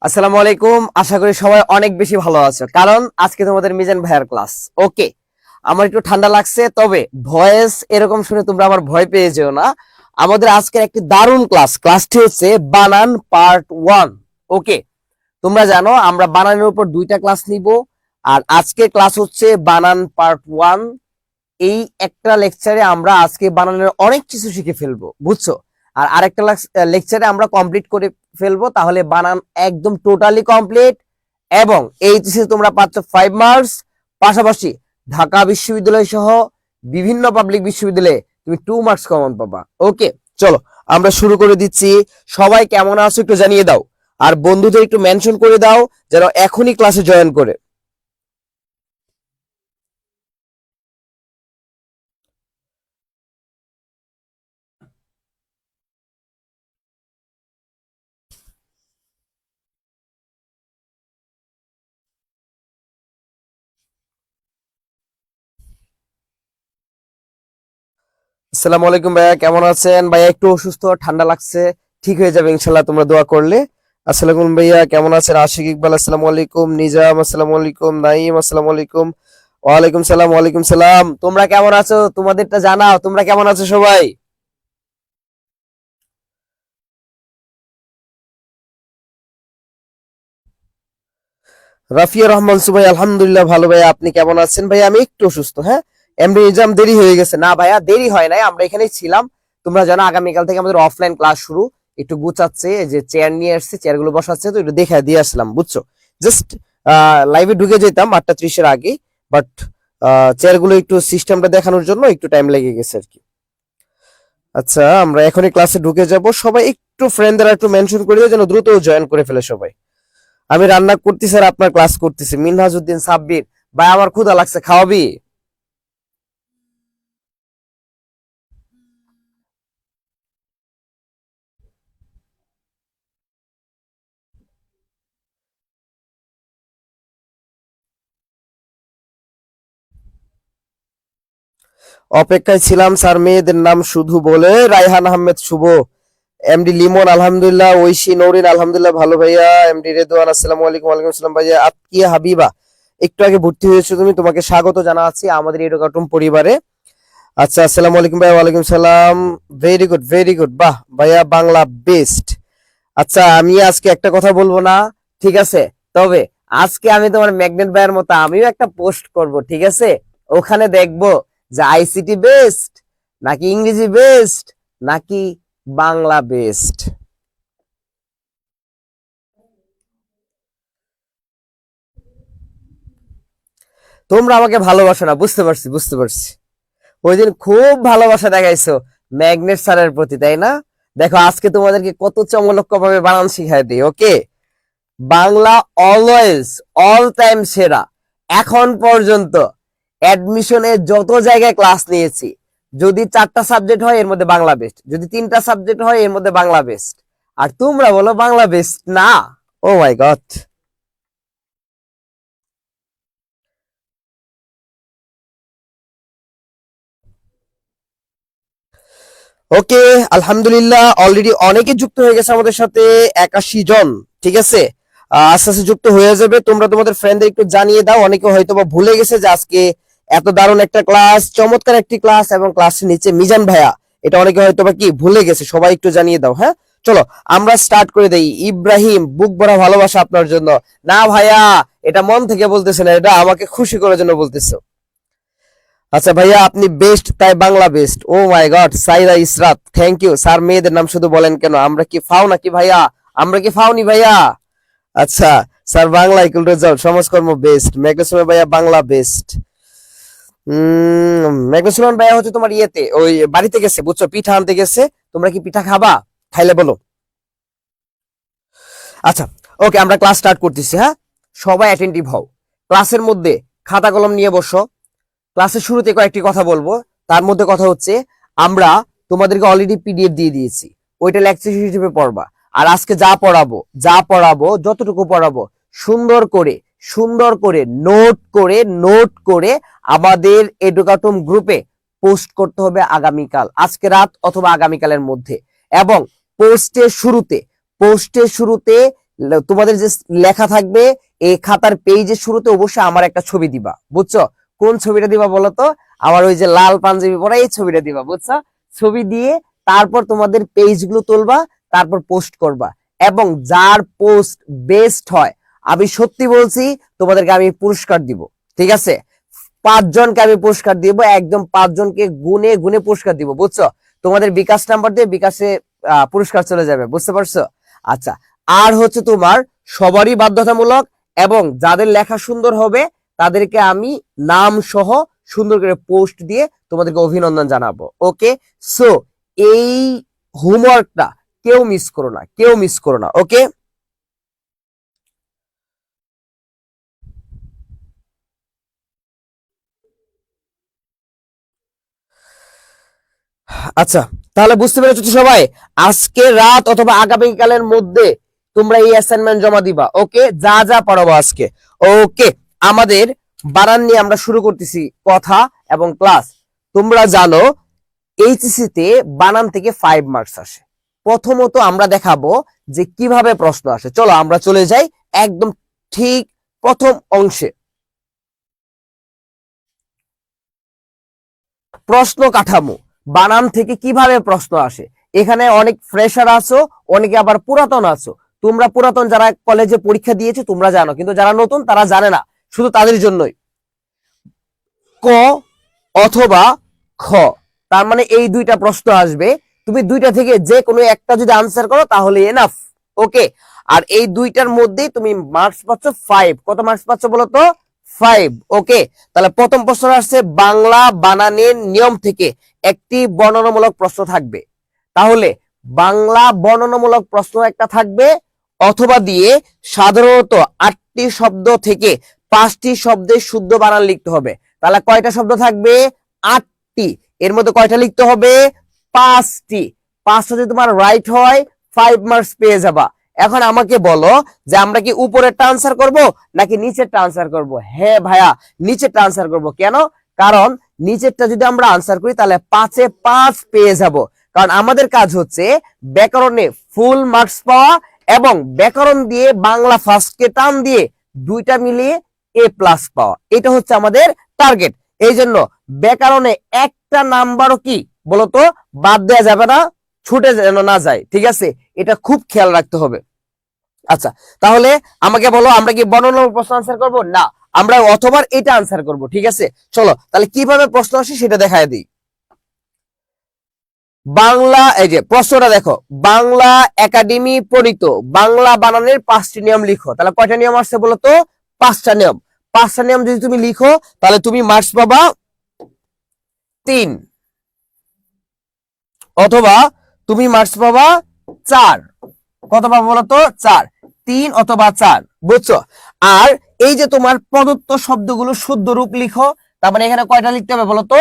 আসসালামু আলাইকুম। আশা করি সবাই অনেক বেশি ভালো আছো, কারণ আজকে তোমাদের মিজান ভাইয়ার ক্লাস। ওকে, আমার একটু ঠান্ডা লাগছে, তবে ভয়েস এরকম শুনে তোমরা আমার ভয় পেয়ে যেও না। আমাদের আজকের একটি দারুণ ক্লাসটি হচ্ছে বানান পার্ট 1। ওকে, তোমরা জানো আমরা বানানের উপর 2টা ক্লাস নিব, আর আজকে ক্লাস হচ্ছে বানান পার্ট 1। এই একটা লেকচারে আমরা আজকে বানানের অনেক কিছু শিখে ফেলবো, বুঝছো? আর আরেকটা লেকচারে আমরা কমপ্লিট করে ফেলবো, তাহলে বানান একদম টোটালি কমপ্লিট। এবং এইচএসসি তোমরা পাচ্ছ 5 মার্কস, পাশাপাশি ঢাকা বিশ্ববিদ্যালয় সহ বিভিন্ন পাবলিক বিশ্ববিদ্যালয়ে তুমি 2 মার্কস কমন পাবা। ওকে, চলো আমরা শুরু করে দিচ্ছি। সবাই কেমন আছো একটু জানিয়ে দাও, আর বন্ধুদের একটু মেনশন করে দাও যেন এখনই ক্লাসে জয়েন করে। আসসালামু আলাইকুম ভাইয়া, কেমন আছেন? ভাইয়া একটু অসুস্থ, ঠান্ডা লাগছে, ঠিক হয়ে যাবে ইনশাল্লাহ, তোমরা দোয়া করলে। আসসালামু আলাইকুম ভাইয়া, কেমন আছেন? আশিক ইকবাল আসসালামু আলাইকুম, নিজাম আসসালামু আলাইকুম, নাইম আসসালামু আলাইকুম। ওয়ালাইকুম সালাম, ওয়ালাইকুম সালাম। তোমরা কেমন আছো? তোমাদেরটা জানাও, তোমরা কেমন আছো সবাই? রাফিয়া রহমান সুভাই, আলহামদুলিল্লাহ ভালো। ভাইয়া আপনি কেমন আছেন? ভাইয়া আমি একটু অসুস্থ। হ্যাঁ, এমডি নিজাম দেরি হয়ে গেছে। না ভাইয়া, দেরি হয় নাই, আমরা এখানেই ছিলাম। তোমরা জানো আগামীকাল থেকে আমাদের অফলাইন ক্লাস শুরু। একটু গুছাচ্ছে, এই যে চেয়ার নিয়ে আসছে, চেয়ার গুলো বসাচ্ছে, তো একটু দেখে দিয়ে আসলাম, বুঝছো? জাস্ট লাইভে ঢুকে যেতাম 8:30-এর আগে, বাট চেয়ার গুলো একটু সিস্টেমটা দেখানোর জন্য একটু টাইম লেগে গেছে আর কি। আচ্ছা, আমরা এখনই ক্লাসে ঢুকে যাব। সবাই একটু ফ্রেন্ডরা একটু মেনশন করে দিও যেন দ্রুত জয়েন করে ফেলে সবাই। আমি রান্না করতেছি আর আপনার ক্লাস করতেছি। মিনহাজউদ্দিন সাব্বির, ভাই আমার ক্ষুধা লাগছে, খাওয়াবি? অপেক্ষায় ছিলাম স্যার, মেয়েদের নাম শুধু বলে। রায়হান আহমেদ শুভ, এমডি লিমন আলহামদুলিল্লাহ, ঐশী নৌরিন আলহামদুলিল্লাহ ভালো ভাইয়া, এমডি রেদওয়ান আসসালামু আলাইকুম। ওয়ালাইকুম আসসালাম ভাইয়া। আতকিয়া হাবিবা, একটু আগে ভর্তি হয়েছো তুমি, তোমাকে স্বাগত জানাচ্ছি আমাদের এডুকাটম পরিবারে। আচ্ছা, আসসালামু আলাইকুম ভাইয়া। ওয়ালাইকুম সালাম। ভেরি গুড, ভেরি গুড, বাহ ভাইয়া, বাংলা বেস্ট। আচ্ছা, আমি আজকে একটা কথা বলবো না, ঠিক আছে? তবে আজকে আমি তোমার ম্যাগনেট ভাইয়ের মতো আমিও একটা পোস্ট করব, ঠিক আছে? ওখানে দেখবো যে আইসিটি বেস্ট নাকি ইংরেজি বেস্ট নাকি বাংলা বেস্ট। তোমরা আমাকে ভালোবাসো না, বুঝতে পারছি, বুঝতে পারছি। ওই দিন খুব ভালোবাসা দেখাইছো ম্যাগনেট স্যারের প্রতি, তাই না? দেখো আজকে তোমাদেরকে কত চমলক্ষ ভাবে বানান শিখাই দিই। ওকে, বাংলা অলওয়েজ, অল টাইম সেরা। এখন পর্যন্ত অ্যাডমিশনে যত জায়গায় ক্লাস নিয়েছি, যদি 4টা সাবজেক্ট হয় এর মধ্যে বাংলা বেস্ট, যদি 3টা সাবজেক্ট হয় এর মধ্যে বাংলা বেস্ট। আর তোমরা বলো বাংলা বেস্ট না। ও মাই গড। ওকে, আলহামদুলিল্লাহ অলরেডি অনেকে যুক্ত হয়ে গেছে আমাদের সাথে, 81 জন। ঠিক আছে, আস্তে আস্তে যুক্ত হয়ে যাবে। তোমরা তোমাদের ফ্রেন্ডদের একটু জানিয়ে দাও, অনেকে হয়তো বা ভুলে গেছে যে আজকে এত দারুণ একটা ক্লাস, চমৎকার একটি ক্লাস, এবং ক্লাসের নিচে মিজান ভাইয়া, এটা অনেকে হয়তো বা কি ভুলে গেছে। সবাই একটু জানিয়ে দাও। হ্যাঁ, চলো আমরা স্টার্ট করে দেই। ইব্রাহিম, বুক ভরা ভালোবাসা আপনার জন্য। না ভাইয়া, এটা মন থেকে বলতেছে না, এটা আমাকে খুশি করার জন্য বলতেছো। আচ্ছা ভাইয়া, আপনি বেস্ট, তাই Bangla best. O my god, Saira Israt, thank you sir. মেয়েদের নাম শুধু বলেন কেন? আমরা কি ফাও নাকি ভাইয়া? আমরা কি ফাওনি ভাইয়া? আচ্ছা স্যার, বাংলা ইকুয়াল রেজাল্ট, সমাজকর্ম বেস্ট। ম্যাগনেসিয়াম ভাইয়া বাংলা বেস্ট। ম্যাগনেসিয়াম ভাইয়া হচ্ছে তোমার ইয়েতে, ওই বাড়িতে গেছে, বুঝছো, পিঠা আনতে গেছে। তোমরা কি পিঠা খাবা? খাইলে বলো। আচ্ছা, ওকে, আমরা ক্লাস স্টার্ট করতেছি। হ্যাঁ, সবাই অ্যাটেন্টিভ হও। ক্লাসের মধ্যে খাতা কলম নিয়ে বসো। ক্লাসের শুরুতে কয়েকটি কথা বলবো। তার মধ্যে কথা হচ্ছে, আমরা তোমাদেরকে অলরেডি পিডিএফ দিয়ে দিয়েছি, ওইটা লেকচার হিসেবে পড়বা। আর আজকে যা পড়াবো যতটুকু পড়াবো, সুন্দর করে সুন্দর করে নোট করে আমাদের এডুকাটম গ্রুপে পোস্ট করতে হবে আগামীকাল, আজকে রাত অথবা আগামীকালের মধ্যে। এবং পোস্টের শুরুতে পোস্টের শুরুতে তোমাদের যে লেখা থাকবে এই খাতার পেজের শুরুতে অবশ্যই আমার একটা ছবি দিবা, বুঝছো? কোন ছবিটা দিবা বলো তো? আমার ওই যে লাল পাঞ্জাবি পরা এই ছবিটা দিবা, বুঝছো? ছবি দিয়ে তারপর তোমাদের পেজগুলো তুলবা, তারপর পোস্ট করবা, এবং যার পোস্ট বেস্ট হয় আমি সত্যি বলছি তোমাদেরকে আমি পুরস্কার দিব, ঠিক আছে? 5 জনকে আমি পুরস্কার দিব, একদম 5 জনকে গুনে গুনে পুরস্কার দিব, বুঝছো? তোমাদের বিকাশ নাম্বার দিয়ে বিকাশে পুরস্কার চলে যাবে, বুঝতে পারছো? আচ্ছা, আর হচ্ছে তোমার সবারই বাধ্যতামূলক, এবং যাদের লেখা সুন্দর হবে তাদেরকে আমি নাম সহ সুন্দর করে পোস্ট দিয়ে তোমাদেরকে অভিনন্দন জানাবো। ওকে, সো এই হোমওয়ার্কটা কেউ মিস করো না, কেউ মিস করো না। ওকে, আচ্ছা, তাহলে বুঝতে পেরেছো তো সবাই? আজকে রাত অথবা আগামীকালের মধ্যে তোমরা এই অ্যাসাইনমেন্ট জমা দিবা। ওকে, যা যা পড়াবো আজকে। ওকে, আমাদের বানান নিয়ে আমরা শুরু করতেছি কথা এবং ক্লাস। তোমরা জানো এইচএসসি তে বানান থেকে 5 মার্কস আসে। প্রথমত আমরা দেখাবো যে কিভাবে প্রশ্ন আসে। চলো আমরা চলে যাই একদম ঠিক প্রথম অংশে। প্রশ্ন কাঠামো, বানান থেকে কিভাবে প্রশ্ন আসে। এখানে অনেক ফ্রেশার আছো, অনেকে আবার পুরাতন আছো। তোমরা পুরাতন যারা কলেজে পরীক্ষা দিয়েছো তোমরা জানো, কিন্তু যারা নতুন তারা জানে না, শুধু তাদের জন্যই। ক অথবা খ, তার মানে এই দুইটা প্রশ্ন আসবে। তুমি দুইটা থেকে যে কোনো একটা যদি আনসার করো তাহলে এনাফ। ওকে, আর এই দুইটার মধ্যেই তুমি মার্কস পাচ্ছ 5। কত মার্কস পাচ্ছ বলো তো? 5। ওকে, তাহলে প্রথম প্রশ্ন আসছে বাংলা বানানের নিয়ম থেকে একটি বর্ণনামূলক প্রশ্ন থাকবে। তাহলে বাংলা বর্ণনামূলক প্রশ্ন একটা থাকবে, অথবা দিয়ে সাধারণত 8টি শব্দ থেকে 5টি শব্দের শুদ্ধ বানান লিখতে হবে। তাহলে কয়টা শব্দ থাকবে? 8টি। এর মধ্যে কয়টা লিখতে হবে? 5টি। 5টা যদি তোমার রাইট হয় 5 মার্কস পেয়ে যাবা। এখন আমাকে বলো যে আমরা কি উপরেরটা আনসার করব নাকি নিচেরটা আনসার করব? হ্যাঁ ভাইয়া, নিচেরটা আনসার করব। কেন? কারণ নিচেরটা যদি আমরা আনসার করি তাহলে 5-এ 5 পেয়ে যাব। কারণ আমাদের কাজ হচ্ছে ব্যাকরণে ফুল মার্কস পাওয়া, এবং ব্যাকরণ দিয়ে বাংলা ফার্স্টকে টান দিয়ে দুইটা মিলিয়ে A+ পাওয়া। এটা হচ্ছে আমাদের টার্গেট। এই জন্য ব্যাকরণে একটা নাম্বারও কি বলতো বাদ দেওয়া যাবে না, ছুটে যেন না যায়, ঠিক আছে? এটা খুব খেয়াল রাখতে হবে। আচ্ছা, তাহলে আমাকে বলো আমরা কি বর্ণনামূলক প্রশ্ন আনসার করব? না, আমরা অথবা এটা আনসার করব, ঠিক আছে? চলো তাহলে কিভাবে প্রশ্ন আসে সেটা দেখায় দিই। বাংলা, এই যে প্রশ্নটা দেখো, বাংলা একাডেমি প্রণীত বাংলা বানানের 5টি নিয়ম লিখো। তাহলে কয়টা নিয়ম আসছে বলো তো? 5টা নিয়ম। 5টা নিয়ম যদি তুমি লিখো তাহলে তুমি মার্কস পাবা 3, অথবা তুমি মার্কস পাবা 4। কত পাবো বলতো? 4। 3 অথবা 4, বুঝছো? আর এই যে তোমার প্রদত্ত শব্দগুলো শুদ্ধ রূপ লিখো। তার মানে এখানে কয়টা লিখতে হবে বলতো?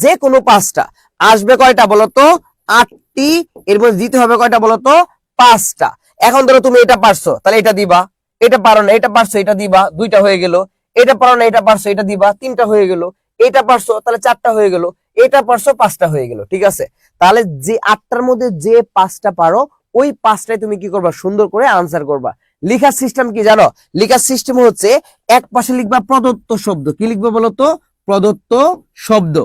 যে কোনো 5টা। আসবে কয়টা বলতো? 8টি। এর মধ্যে দিতে হবে কয়টা বলতো? 5টা। এখন ধরো তুমি এটা পারছো, তাহলে এটা দিবা। এটা পারো না, এটা পারছো, এটা দিবা, 2টা হয়ে গেল। এটা পারো না, এটা পারছো, এটা দিবা, 3টা হয়ে গেল। এটা পারছো, তাহলে 4টা হয়ে গেল। এটা পারছো, 5টা হয়ে গেল, ঠিক আছে? তাহলে যে 8টার মধ্যে যে 5টা পারো ওই 5টায় তুমি কি করবা? সুন্দর করে আনসার করবা। লিখার সিস্টেম কি জানো? লিখার সিস্টেম হচ্ছে এক পাশে লিখবা প্রদত্ত শব্দ। কি লিখবা বলতো? প্রদত্ত শব্দ।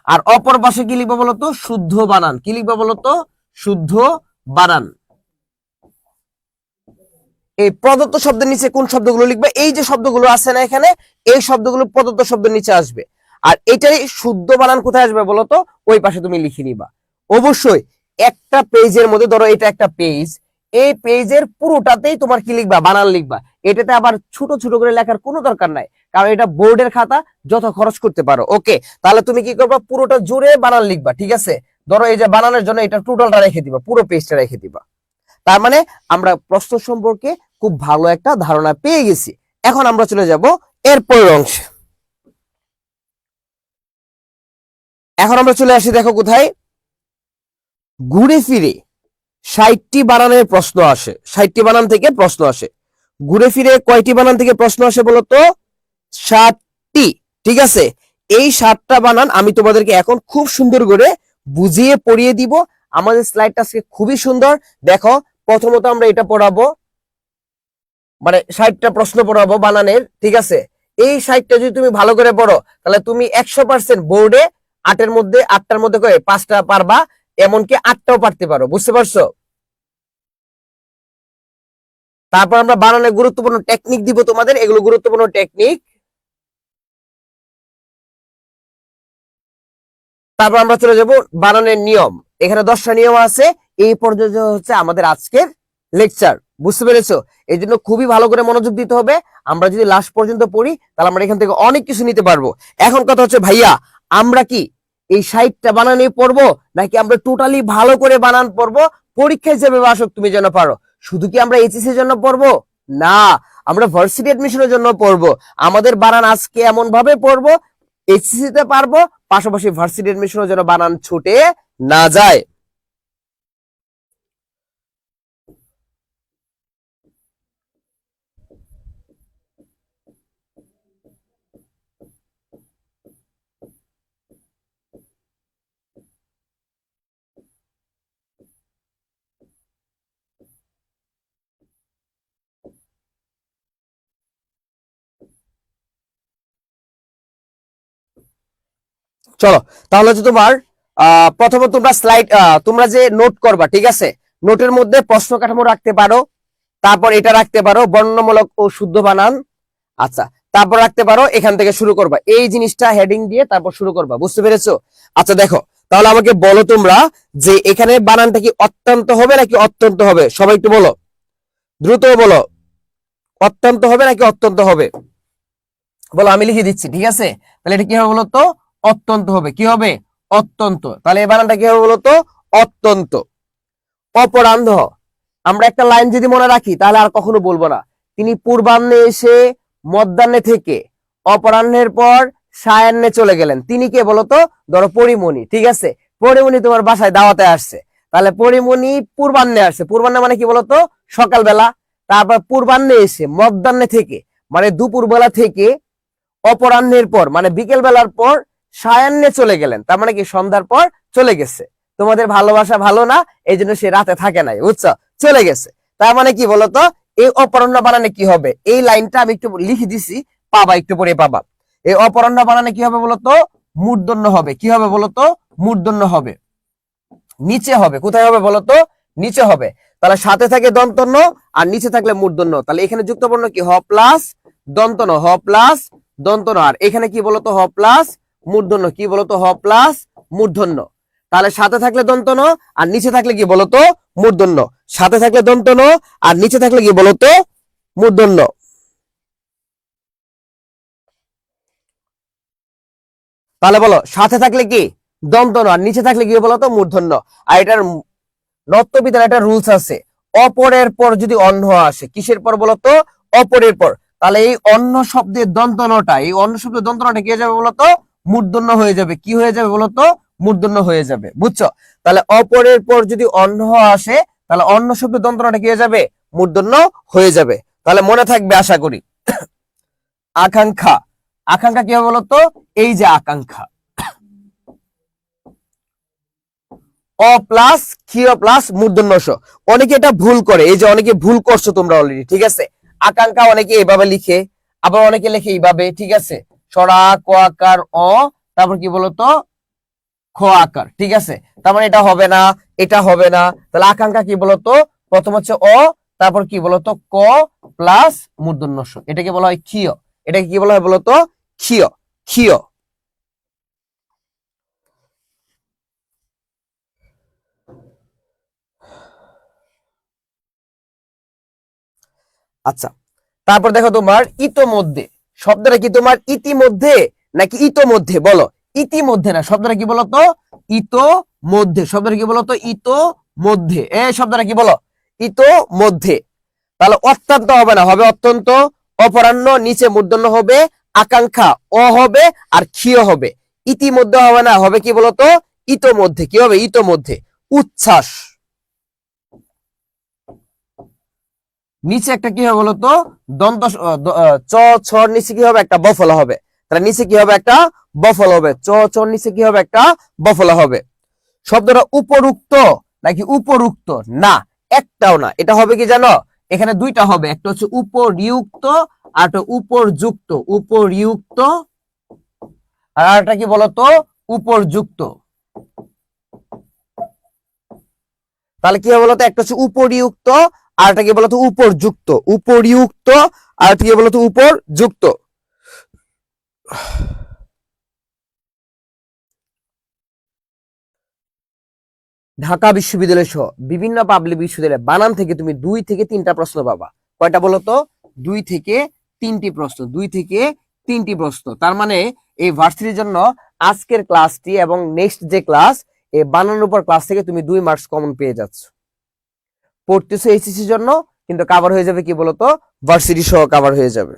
আর অপর পাশে কি লিখবা বলতো? শুদ্ধ বানান। কি লিখবা বলতো? শুদ্ধ বানান। এই প্রদত্ত শব্দের নিচে কোন শব্দগুলো লিখবে? এই যে শব্দগুলো আছে না এখানে, এই শব্দগুলো প্রদত্ত শব্দের নিচে আসবে। আর এটাই শুদ্ধ বানান কোথায় আসবে বলতো? ওই পাশে তুমি লিখে নিবা। অবশ্যই একটা পেজের মধ্যে, ধরো এটা একটা পেজ, এই পেজের পুরোটাতেই তোমার কি লিখবা? বানান লিখবা। এটাতে আবার ছোট ছোট করে লেখার কোনো দরকার নাই, কারণ এটা বোর্ডের খাতা, যত খরচ করতে পারো। ওকে, তাহলে তুমি কি করবা? পুরোটা জুড়ে বানান লিখবা, ঠিক আছে? ধরো এই যে বানানের জন্য এটা টোটালটা রেখে দিবা, পুরো পেজটা রেখে দিবা। তার মানে আমরা প্রশ্ন সম্পর্কে খুব ভালো একটা ধারণা পেয়ে গেছি। এখন আমরা চলে যাব এর পরের অংশে। এখন আমরা চলে আসি, দেখো কোথায়? ঘুরে ফিরে 60টি বানানের প্রশ্ন আসে। 60টি বানান থেকে প্রশ্ন আসে। ঘুরে ফিরে কয়টি বানান থেকে প্রশ্ন আসে বলতো? 7টি, ঠিক আছে? এই 7টা বানান আমি তোমাদেরকে এখন খুব সুন্দর করে বুঝিয়ে পড়িয়ে দিব। আমাদের স্লাইডটা আজকে খুবই সুন্দর, দেখো প্রথমত আমরা এটা পড়াবো, মানে 60টা প্রশ্ন পড়াবো বানানের, ঠিক আছে? এই 60টা যদি তুমি ভালো করে পড়ো তাহলে তুমি 100% বোর্ডে 8টার মধ্যে করে 5টা পারবা, এমনকি 8টাও পারতে পারো, বুঝতে পারছো? তারপর আমরা বানানের গুরুত্বপূর্ণ টেকনিক দিব তোমাদের, এগুলো গুরুত্বপূর্ণ টেকনিক। তারপর আমরা চলে যাব বানানের নিয়ম। এখানে 10টা নিয়ম আছে। এই পর্যন্ত হচ্ছে আমাদের আজকের লেকচার, বুঝতে পেরেছো? এই জন্য খুবই ভালো করে মনোযোগ দিতে হবে। আমরা যদি লাস্ট পর্যন্ত পড়ি তাহলে আমরা এখান থেকে অনেক কিছু নিতে পারবো। এখন কথা হচ্ছে ভাইয়া, আমরা কি এই 60টা বানান পড়বো, নাকি আমরা টোটালি ভালো করে বানান পড়বো, পরীক্ষায় যেভাবে আসুক তুমি যেন পারো? শুধু কি আমরা এইচএসসি এর জন্য পড়বো? না, আমরা ভার্সিটি এডমিশনের জন্য পড়বো। আমাদের বানান আজকে এমন ভাবে পড়বো এইচএসসি তে পারবো, পাশাপাশি ভার্সিটি এডমিশনের জন্য বানান ছুটে না যায়। চলো, তাহলে হচ্ছে তোমার প্রথমত তোমরা তোমরা যে নোট করবা, ঠিক আছে? নোটের মধ্যে প্রশ্ন কাঠামো রাখতে পারো, তারপর এটা রাখতে পারো বর্ণনামূলক ও শুদ্ধ বানান। আচ্ছা, তারপর রাখতে পারো এখান থেকে শুরু করবা, এই জিনিসটা হেডিং দিয়ে তারপর শুরু করবা, বুঝতে পেরেছো? আচ্ছা দেখো, তাহলে আমাকে বলো তোমরা যে এখানে বানানটা কি অত্যন্ত হবে নাকি অত্যন্ত হবে? সবাই একটু বলো, দ্রুত বলো, অত্যন্ত হবে নাকি অত্যন্ত হবে? বলো, আমি লিখে দিচ্ছি, ঠিক আছে? তাহলে এটা কি হবে বলো তো? অত্যন্ত হবে। কি হবে? অত্যন্ত। তাহলে এই বানানটা কি হবে বলো তো? অত্যন্ত। অপরাহ্ন, আমরা একটা লাইন যদি মনে রাখি তাহলে আর কখনো বলবো না। তিনি পূর্বাহ্নে এসে মধ্যাহ্নে থেকে অপরাহ্নের পর সায়াহ্নে চলে গেলেন। তিনি কে বলতো? ধরো পরিমণি, ঠিক আছে? পরিমণি তোমার বাসায় দাওয়াতে আসছে, তাহলে পরিমণি পূর্বাহ্নে আসছে। পূর্বাহ্নে মানে কি বলতো? সকালবেলা। তারপর পূর্বাহ্নে এসে মধ্যাহ্নে থেকে মানে দুপুরবেলা থেকে অপরাহ্নের পর মানে বিকেল বেলার পর সায়াহ্নে চলে গেলেন, তার মানে কি সন্ধ্যার পর চলে গেছে। তোমাদের ভালোবাসা ভালো না, এই জন্য সে রাতে থাকে নাই, বুঝছো? চলে গেছে। তার মানে কি বলতো? এই অপরাহ্ন বানানে কি হবে? এই লাইনটা আমি একটু লিখে দিছি, পাবা, একটু পরে পাবা। এই অপরাহ্ন বানানে কি হবে বলতো? মূর্ধন্য হবে। কি হবে বলতো? মূর্ধন্য হবে। নিচে হবে। কোথায় হবে বলতো? নিচে হবে। তাহলে সাথে থাকে দন্তন্য আর নিচে থাকলে মূর্ধন্য। তাহলে এখানে যুক্তবর্ণ কি? হ প্লাস দন্তন্য, হ প্লাস দন্তন্য। আর এখানে কি বলতো? হ প্লাস মূর্ধন্য। কি বলতো? হ প্লাস মূর্ধন্য। তাহলে সাথে থাকলে দন্তন্য আর নিচে থাকলে কি বলতো? মূর্ধন্য। সাথে থাকলে দন্তন্য আর নিচে থাকলে কি বলতো? মূর্ধন্য। তাহলে বলো, সাথে থাকলে কি? দন্তন্য, আর নিচে থাকলে কি বলতো? মূর্ধন্য। আর এটার নত্যবিধান একটা রুলস আছে, অপরের পর যদি অন্য আসে, কিসের পর বলতো? অপরের পর, তাহলে এই অন্য শব্দের দন্তনটা, এই অন্য শব্দের দন্তনটা কি হয়ে যাবে বলতো? মূর্ধন্য হয়ে যাবে। কি হয়ে যাবে বলতো? মূর্ধন্য হয়ে যাবে, বুঝছো? তাহলে অপরের পর যদি অন্য আসে তাহলে অন্য শব্দের দন্তনটা কি হয়ে যাবে? মূর্ধন্য হয়ে যাবে। তাহলে মনে থাকবে আশা করি। আকাঙ্ক্ষা, আকাঙ্ক্ষা কি হবে বলতো? এই যে আকাঙ্ক্ষা, অ প্লাস ক্ষীয় প্লাস মূর্ধন্য স। অনেকে এটা ভুল করে, এই যে অনেকে ভুল করছো তোমরা অলরেডি, ঠিক আছে? আকাঙ্ক্ষা অনেকে এভাবে লিখে, আবার অনেকে লিখে এইভাবে, ঠিক আছে? সরা ক আকার অ, তারপর কি বলতো? খ আকার, ঠিক আছে? তার মানে এটা হবে না, এটা হবে না। তাহলে আকাঙ্ক্ষা কি বলতো? প্রথম হচ্ছে অ, তারপর কি বলতো? ক প্লাস মূর্ধন্য স। এটাকে বলা হয় ক্ষীয়। এটাকে কি বলা হয় বলতো? ক্ষীয়, ক্ষীয়। আচ্ছা, তারপর দেখো তোমার ইতোমধ্যে শব্দটা কি? তোমার ইতিমধ্যে নাকি ইতোমধ্যে? বলো, ইতিমধ্যে না, শব্দটা কি বলতো? ইতোমধ্যে। শব্দটা কি বলতো? ইতোমধ্যে। এই শব্দটা কি বলো? ইতোমধ্যে। তাহলে অত্যন্ত হবে না, হবে অত্যন্ত। অপরাহ্ন নিচে মূর্ধন্য হবে, আকাঙ্ক্ষা অ হবে, আর ক্ষীয় হবে। ইতিমধ্যে হবে না, হবে কি বলতো? ইতোমধ্যে। কি হবে? ইতোমধ্যে। উচ্ছ্বাস, নিচে একটা কি হবে বলতো? দন্ত চ ছর নিচে কি হবে? একটা বফলা হবে। তাহলে নিচে কি হবে? একটা বফলা হবে। চ ছর নিচে কি হবে? একটা বফলা হবে। শব্দটা উপরুক্ত নাকি উপরুক্ত? না, একটাও না। এটা হবে কি জানো, এখানে দুইটা হবে, একটা হচ্ছে উপরিউক্ত আর একটা উপরযুক্ত। উপরিউক্ত আর একটা কি বলতো, উপরযুক্ত। তাহলে কি হবে বলতো, একটা হচ্ছে উপরিউক্ত আর একটা কি বলতো উপরযুক্ত। উপরিউক্ত আর কি বলতো উপরযুক্ত। ঢাকা বিশ্ববিদ্যালয় সহ বিভিন্ন পাবলিক বিশ্ববিদ্যালয় বানান থেকে তুমি 2 থেকে 3টা প্রশ্ন পাবা। কয়টা বলতো, 2 থেকে 3টি প্রশ্ন। 2 থেকে 3টি প্রশ্ন। তার মানে এই ভার্সিটির জন্য আজকের ক্লাসটি এবং নেক্সট যে ক্লাস, এই বানানোর উপর ক্লাস থেকে তুমি 2 মার্কস কমন পেয়ে যাচ্ছ। পড়তেছো এইচএসসির জন্য, কিন্তু কভার হয়ে যাবে কি বলতো, ভার্সিটি সহ কভার হয়ে যাবে।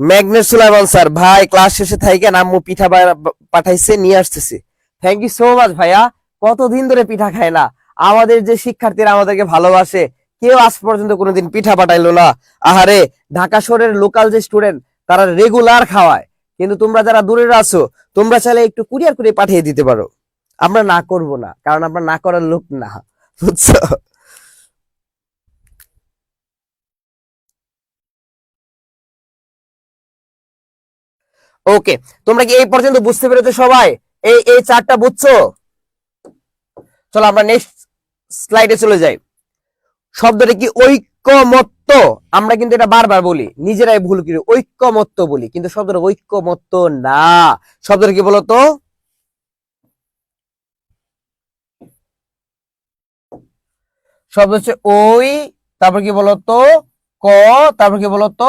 ম্যাগনেট সুলাইমান স্যার, ভাই ক্লাস শেষে থাইকেন আম্মু পিঠা পাঠাইছে, নিয়ে আসতেছি। থ্যাংক ইউ সো মাচ ভাইয়া। কতদিন ধরে পিঠা খায় না, আমাদের যে শিক্ষার্থীরা আমাদেরকে ভালোবাসে, কেউ আজ পর্যন্ত কোনোদিন পিঠা পাঠাইলো না। আহারে, ঢাকা শহরের লোকাল যে স্টুডেন্ট তারা রেগুলার খাওয়ায়, কিন্তু তোমরা যারা দূরে আছো তোমরা চাইলে একটু কুরিয়ার করে পাঠিয়ে দিতে পারো। আমরা না করব না, কারণ আমরা না করার লোক না, বুঝছো? ওকে, তোমরা কি এই পর্যন্ত বুঝতে পেরেছো সবাই? এই এই চারটা বুঝছো? চলো আমরা নেক্সট স্লাইডে চলে যাই। শব্দটা কি ঐক্যমত্য। আমরা কিন্তু এটা বারবার বলি, নিজেরাই ভুল করি, ঐক্যমত্য বলি, কিন্তু শব্দটা ঐক্যমত্য না। শব্দটা কি বলতো, শব্দ হচ্ছে ওই, তারপর কি বলতো ক, তারপর কি বলতো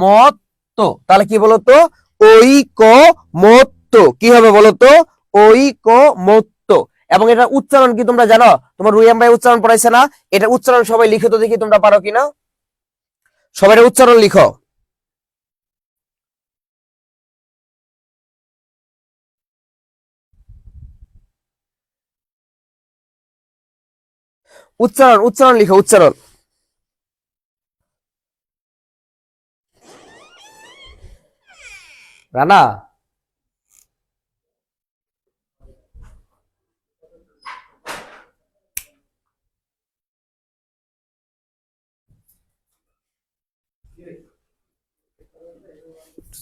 মত্ত। তাহলে কি বলতো, ঐকমত্য। কি হবে বলতো, ঐকমত্য। এবং এটা উচ্চারণ কি তোমরা জানো? তোমার রুইয়াম ভাই উচ্চারণ পড়াইছে না? এটা উচ্চারণ সবাই লিখে তো দেখি, তোমরা পারো কিনা? সবাই এটা উচ্চারণ লিখো। উচ্চারণ উচ্চারণ লিখো, উচ্চারণ। রানা,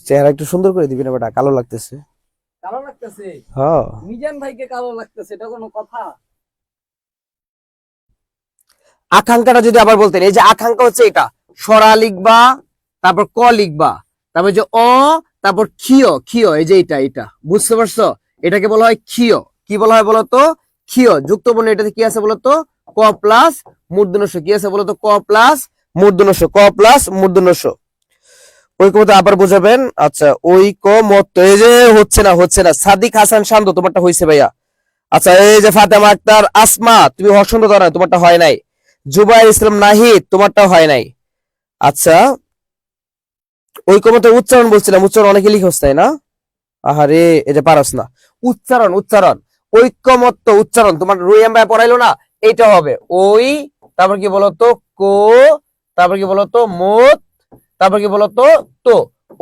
চেহারা একটু সুন্দর করে দিবি না বেটা, কালো লাগতেছে। কালো লাগতেছে? হ্যাঁ, মিজান ভাইকে কালো লাগতেছে, এটা কোনো কথা? আকাঙ্ক্ষাটা যদি আবার বলতেন, এই যে আকাঙ্ক্ষা হচ্ছে এটা, সরা লিখবা, তারপর ক লিখবা, তারপর যে অ, তারপর ক্ষিয়। ক্ষিয় এই যে এটা বুঝতে পারছো? এটাকে বলা হয় ক্ষিয়। কি বলা হয় বলতো, ক্ষিয়। যুক্ত বর্ণ এটাতে কি আছে বলতো, ক প্লাস মূর্ধন্য ষ। কি আছে বলতো, ক প্লাস মূর্ধন্য ষ, ক প্লাস মূর্ধন্য ষ। ঐকমত্য আবার বোঝাবেন। আচ্ছা, ঐকমত্য এই যে হচ্ছে না। সাদিক হাসান শান্ত, তোমারটা হয়েছে ভাইয়া। আচ্ছা, এই যে ফাতেমা আক্তার আসমা, তুমি হর্ষন্ত ধরা, তোমারটা হয় নাই। জুবাইর ইসলাম নাহিদ, তোমারটাও হয় নাই। আচ্ছা, ঐকমত্যের উচ্চারণ বলছিলাম, উচ্চারণ অনেকে লিখে তাই না? আহারে, এটা পারস না। উচ্চারণ উচ্চারণ, ঐকমত্য উচ্চারণ তোমার রুইয়াম ভাই পড়াইলো না? এইটা হবে ওই, তারপর কি বলতো কো, তারপর কি বলতো মত, তারপর কি বলতো তো।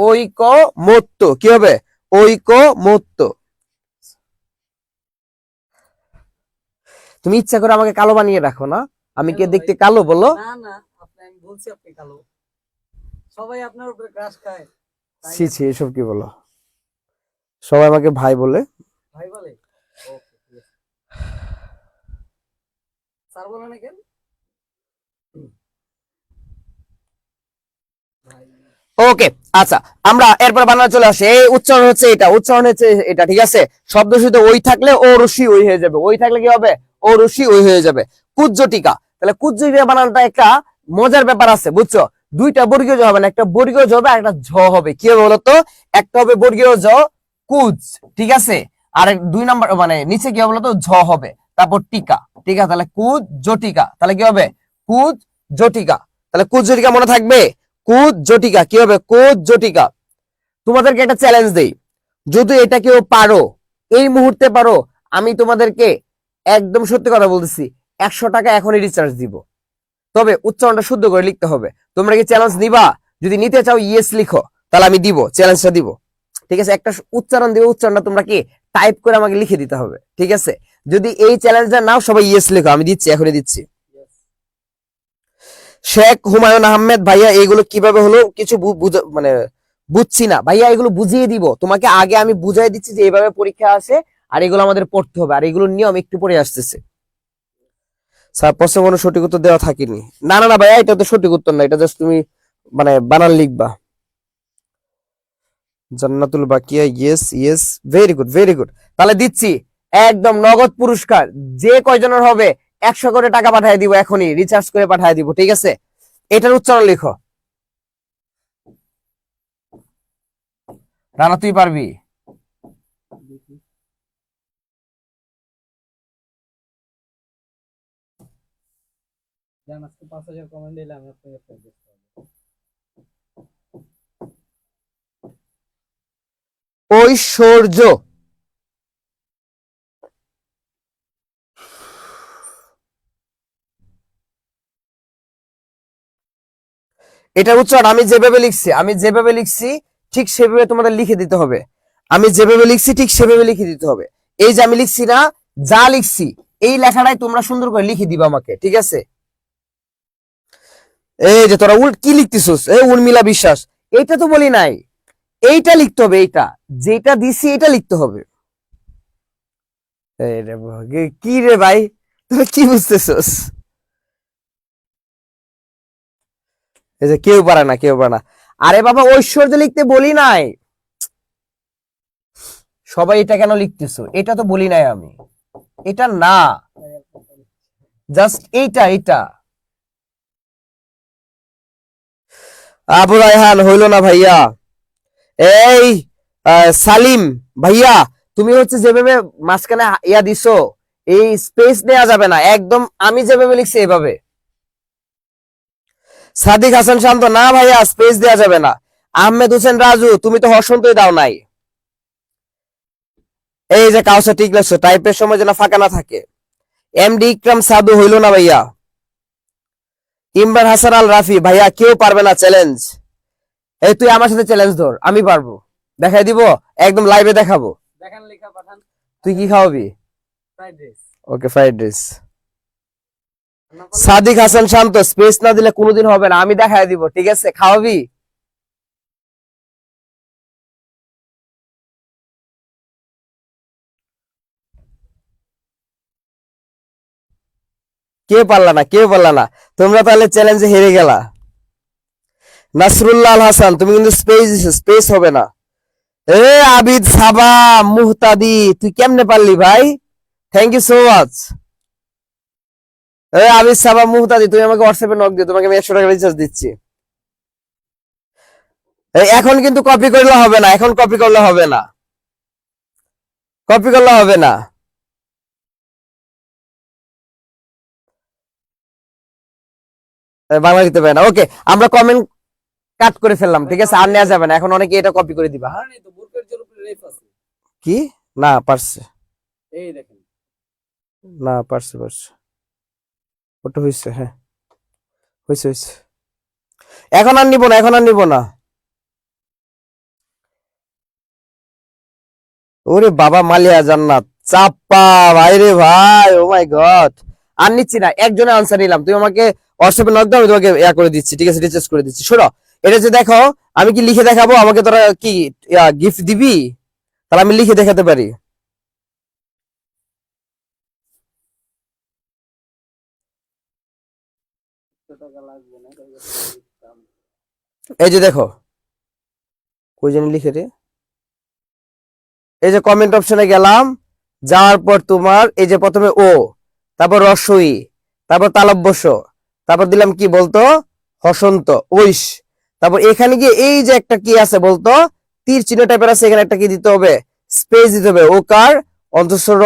ঐকমত্য কি হবে, ঐকমত্য। তুমি ইচ্ছা করে আমাকে কালো বানিয়ে রাখো না, আমি কে কেন ভাই? দেখতে কালো বলো? না না, আমি বলছি আপনি কালো। সবাই আপনার উপরে ক্রাশ খায়, তাই ছি ছি, আপনি এসব কি বলো? সবাই আমাকে ভাই বলে। ভাই বলে? ওকে, ঠিক আছে। স্যার বলে না কেন? ভাই। ওকে, আচ্ছা, আমরা এরপর বানানো চলে আসে। এই উচ্চারণ হচ্ছে এটা, উচ্চারণ হচ্ছে এটা, ঠিক আছে? শব্দ শুধু ওই থাকলে ও রুশি ওই হয়ে যাবে, ওই থাকলে কি হবে, ও রুশি ওই হয়ে যাবে। কুজ্জটিকা, তাহলে কুজ্জটিকা বানানোটা একটা মজার ব্যাপার আছে, বুঝছো? দুইটা বর্গীয় জ হবে না, একটা বর্গীয় জ হবে আর একটা ঝ হবে। কি হবে বলতো, একটা হবে বর্গীয় জ, কুজ, ঠিক আছে? আর 2 নাম্বার মানে নিচে কি হবে বলতো, ঝ হবে, তারপর টিকা। ঠিক আছে, তাহলে কুজ জটিকা, তাহলে কি হবে, কুজ জটিকা। তাহলে কুজ জটিকা মনে থাকবে, কুজ জটিকা। কি হবে, কুজ জটিকা। তোমাদেরকে একটা চ্যালেঞ্জ দেই, যদি এটা কেউ পারো, এই মুহূর্তে পারো, আমি তোমাদেরকে একদম সত্যি কথা বলতেছি, 100 টাকা এখনই রিচার্জ দিব। তবে উচ্চারণটা শুদ্ধ করে লিখতে হবে। তোমরা কি চ্যালেঞ্জ নিবা? যদি নিতে চাও ইয়েস লিখো, তাহলে আমি দিব, চ্যালেঞ্জটা দিব। ঠিক আছে, একটা উচ্চারণ দিবে, উচ্চারণটা তোমরা কি টাইপ করে আমাকে লিখে দিতে হবে, ঠিক আছে? যদি এই চ্যালেঞ্জটা নাও সবাই ইয়েস লেখো, আমি দিচ্ছি, এখনই দিচ্ছি। শেখ হুমায়ুন আহমেদ ভাইয়া এগুলো কিভাবে হলো কিছু মানে বুঝছি না ভাইয়া, এগুলো বুঝিয়ে দিব তোমাকে, আগে আমি বুঝাই দিচ্ছি যে এইভাবে পরীক্ষা আসে আর এগুলো আমাদের পড়তে হবে, আর এগুলোর নিয়ম একটু পরে আসতেছে। স্যার প্রশ্ন কোনো সঠিক উত্তর দেওয়া থাকেনি। না না না ভাইয়া, এটা তো সঠিক উত্তর না, এটা জাস্ট তুমি মানে বানান লিখবা। Jannatul Bakiya, yes yes, very good very good. তাহলে দিচ্ছি একদম নগদ পুরস্কার, যে কয়জনের হবে 100 করে টাকা পাঠিয়ে দিব, এখনই রিচার্জ করে পাঠিয়ে দিব, ঠিক আছে? এটার উচ্চারণ লিখো। রানা তুই পারবি? জান আজকে 5000 কমেন্ট দিলে আমি আপনাকে একটা gift করবো। ঐশ্বর্য, এটার উচ্চারণ আমি যেভাবে লিখছি ঠিক সেভাবে তোমাদের লিখে দিতে হবে। আমি যেভাবে লিখছি ঠিক সেভাবে লিখে দিতে হবে। এই যে আমি লিখছি না, যা লিখছি এই লেখাটাই তোমরা সুন্দর করে লিখে দিবা আমাকে, ঠিক আছে? এই যে তোরা কি লিখতেছিস, এই উর্মিলা বিশ্বাস, এইটা তো বলি নাই, এইটা লিখতে হবে, এইটা যেটা দিছি এটা লিখতে হবে। এই রে কি রে ভাই, তুমি কি বুঝতেছস? এই যে কেউ পারে না, কেউ পারে না। আরে বাবা ঐশ্বর্য লিখতে বলি নাই, সবাই এটা কেন লিখতেছো? এটা তো বলি নাই আমি, এটা না, জাস্ট এইটা এইটা। আবু রায়হান হইল না ভাইয়া। এই সালিম ভাইয়া, তুমি হচ্ছে যেভাবে মাঝখানে ইয়া দিছো, এই স্পেস দেয়া যাবে না, একদম আমি যেভাবে লিখছি এভাবে। সাদিক হাসান শান্ত, না ভাইয়া স্পেস দেয়া যাবে না। আহমেদ হোসেন রাজু, তুমি তো হর্ষন্তই দাও নাই। এই যে কাউসা ঠিক লাগছো, টাইপের সময় যেন ফাঁকা না থাকে। এমডি ইকরাম সাদু হইল না ভাইয়া। ইমরান হাসান আল রাফি, ভাইয়া কেউ পারবে না চ্যালেঞ্জ। এই তুই আমার সাথে চ্যালেঞ্জ ধর, আমি পারবো, দেখাই দিব, একদম লাইভে দেখাবো। দেখেন লেখা পাঠান। তুই কি খাওয়াবি? Fried rice. Okay fried rice. Sadiq Hasan Shanto, space না দিলে কোনোদিন হবে না, আমি দেখাই দিব, ঠিক আছে? খাওয়াবি? কেউ পারলা না, কেউ পারলা না, তোমরা তাহলে চ্যালেঞ্জে হেরে গেলা। নাসরুল্লাহ আল হাসান, তুমি কিন্তু স্পেস দিছো, স্পেস হবে না। এ আবিদ সাবা মুহতাদি, তুই কেমনে পারলি ভাই? Thank you so much. এ আবিদ সাবা মুহতাদি, তুমি আমাকে হোয়াটসঅ্যাপে নক দিও, তোমাকে আমি 100 টাকা রিচার্জ দিচ্ছি। এখন কিন্তু কপি করলে হবে না, এখন কপি করলে হবে না, কপি করলে হবে না। বাংলা লিখতে পারে না, ওকে আমরা কমেন্ট কাট করে ফেললাম, ঠিক আছে? আর নেওয়া যাবে না, এখন অনেকে এটা কপি করে দিবা। হ্যাঁ আর নেই তো বুকের জোর উপরে রেফ আছে। কি? না পারছে, এই দেখেন। না পারছে পারছে, ওটা হয়েছে, হ্যাঁ হয়েছে হয়েছে। এখন আর নিব না, এখন আর নিব না। ওরে বাবা মালিয়া জান্নাত চাপ্পা, ভাই রে ভাই, ও মাই গড, আর নিচ্ছি না, একজনে আনসার নিলাম, তুমি আমাকে হোয়াটসঅ্যাপে নক দাও, আমি তোমাকে ইয়া করে দিচ্ছি, ঠিক আছে? রিচার্জ করে দিচ্ছি। শোনো, এটা যে দেখো, আমি কি লিখে দেখাবো, আমাকে তোরা কি গিফট দিবি? তাহলে আমি লিখে দেখাতে পারি। টাকা লাগবে না। এই যে দেখো, কই জানি লিখে রে, এই যে কমেন্ট অপশনে গেলাম, যাওয়ার পর তোমার এই যে প্রথমে ও, তারপর রসই, তারপর তালব্যস, তারপর দিলাম কি বলতো, হসন্ত, ঐশ, তারপর এখানে গিয়ে এই যে একটা কি আছে বলতো, তীর চিহ্ন টাইপের আছে, এখানে একটা কি দিতে হবে, স্পেস দিতে হবে, ওকার অন্তঃস্বর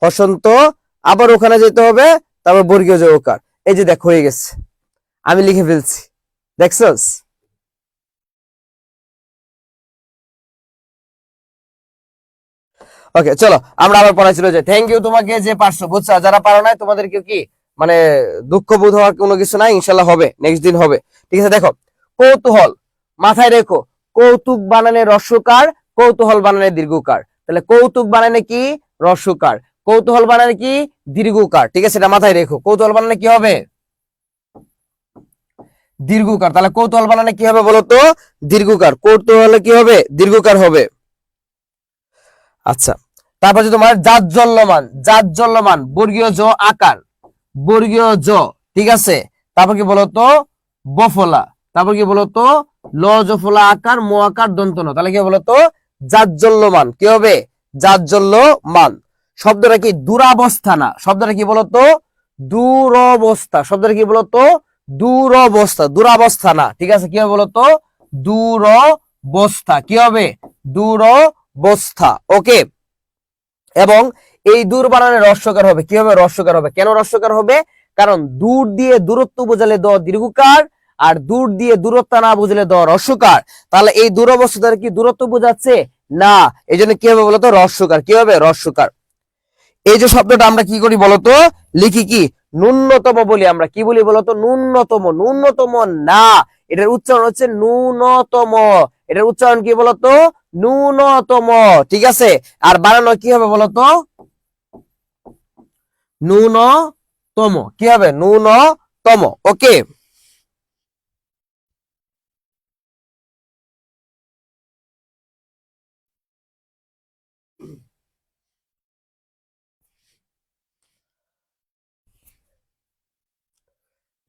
হসন্ত, আবার ওখানে যেতে হবে, তারপর বর্গীয় যে ওকার। এই যে দেখ হয়ে গেছে, আমি লিখে ফেলছি, দেখছস? ওকে চলো আমরা আবার পড়ায় চলে যাই। থ্যাংক ইউ তোমাকে যে পারছো, বুঝছো? যারা পারো নাই তোমাদেরকে কি মানে দুঃখ বোধ হওয়ার কোনো কিছু নাই, ইনশাল্লাহ হবে, নেক্সট দিন হবে, ঠিক আছে? দেখো, কৌতূহল, মাথায় রেখো, কৌতুক বানানে রস্যকার, কৌতূহল বানানে দীর্ঘকার, তাহলে কৌতুক বানানে কি রস্যকার, কৌতূহল বানানে কি দীর্ঘকার, ঠিক আছে, এটা মাথায় রেখো। কৌতূহল বানানে কি হবে দীর্ঘকার, তাহলে কৌতূহল বানানে কি হবে বলতো দীর্ঘকার, কৌতূহলে কি হবে দীর্ঘকার হবে। আচ্ছা, তারপর যে তোমার জাজ্জল্যমান, জাজ্জল্যমান বর্গীয় জ আকার, বর্গীয় জ, ঠিক আছে, তারপর কি বলতো বফলা, তারপর কি বলতো ল জফলা আকার ম আকার দন্ত ন, তাহলে কি বলতো জাজ্জল্যমান, কি হবে জাজ্জল্যমান। শব্দটা কি দুরাবস্থা না, শব্দটা কি বলতো দুরবস্থা, শব্দটা কি বলতো দুরবস্থা, দুরাবস্থা না, ঠিক আছে, কি হবে বলতো দুরবস্থা, কি হবে দুরবস্থা, ওকে। এবং এই দূর বানানে রস্যকার হবে, কি হবে রস্যকার হবে, কেন রস্যকার হবে, কারণ দূর দিয়ে দূরত্ব বোঝালে দ দীর্ঘকার, আর দূর দিয়ে দূরত্ব না বুঝলে দ রস্যকার, তাহলে এই দূরবস্থা দ্বারা কি দূরত্ব বোঝাচ্ছে না, এই জন্য কি হবে বলতো রস্যকার, কি হবে রস্যকার। এই যে শব্দটা আমরা কি করি বলতো লিখি কি ন্যূনতম বলি, আমরা কি বলি বলতো ন্যূনতম, ন্যূনতম না, এটার উচ্চারণ হচ্ছে ন্যূনতম, এটার উচ্চারণ কি বলতো ন্যূনতম, ঠিক আছে, আর বানানো কি হবে বলতো ন্যূনতম, কি হবে ন্যূনতম, ওকে।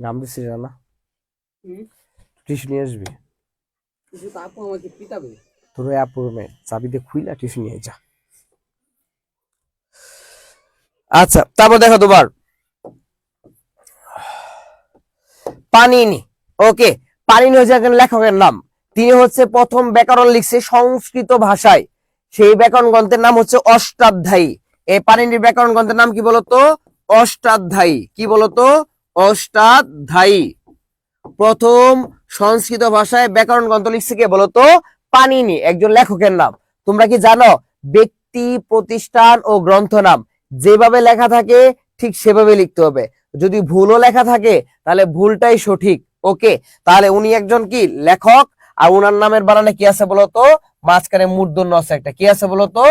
নাম দিচ্ছি না, হুম, টিস্যু নিয়ে আসবি, কিছু তো আপু আমাকে পিটাবে। তোর ওই আপুর মেয়ে চাবি দিয়ে খুইলা টিস্যু নিয়ে যা। আচ্ছা, তারপর দেখো তোমার পানিনি, ওকে, পানিনি হচ্ছে একজন লেখকের নাম, তিনি হচ্ছে প্রথম ব্যাকরণ লিখছে সংস্কৃত ভাষায়, সেই ব্যাকরণ গ্রন্থের নাম হচ্ছে অষ্টাধ্যায়ী। এই পানিনির ব্যাকরণ গ্রন্থের নাম কি বলতো অষ্টাধ্যায়ী, কি বলতো অষ্টাধ্যায়ী। প্রথম সংস্কৃত ভাষায় ব্যাকরণ গ্রন্থ লিখছে কে বলতো পানিনি, একজন লেখকের নাম। তোমরা কি জানো ব্যক্তি প্রতিষ্ঠান ও গ্রন্থ নাম যেভাবে লেখা থাকে ঠিক সেভাবে লিখতে হবে, যদি ভুলও লেখা থাকে তাহলে ভুলটাই সঠিক, ওকে। তাহলে উনি একজন কি লেখক, আর উনার নামের বানানে কি আছে বলতো মাঝখানে মূর্ধন্য আছে একটা, কি আছে বলতো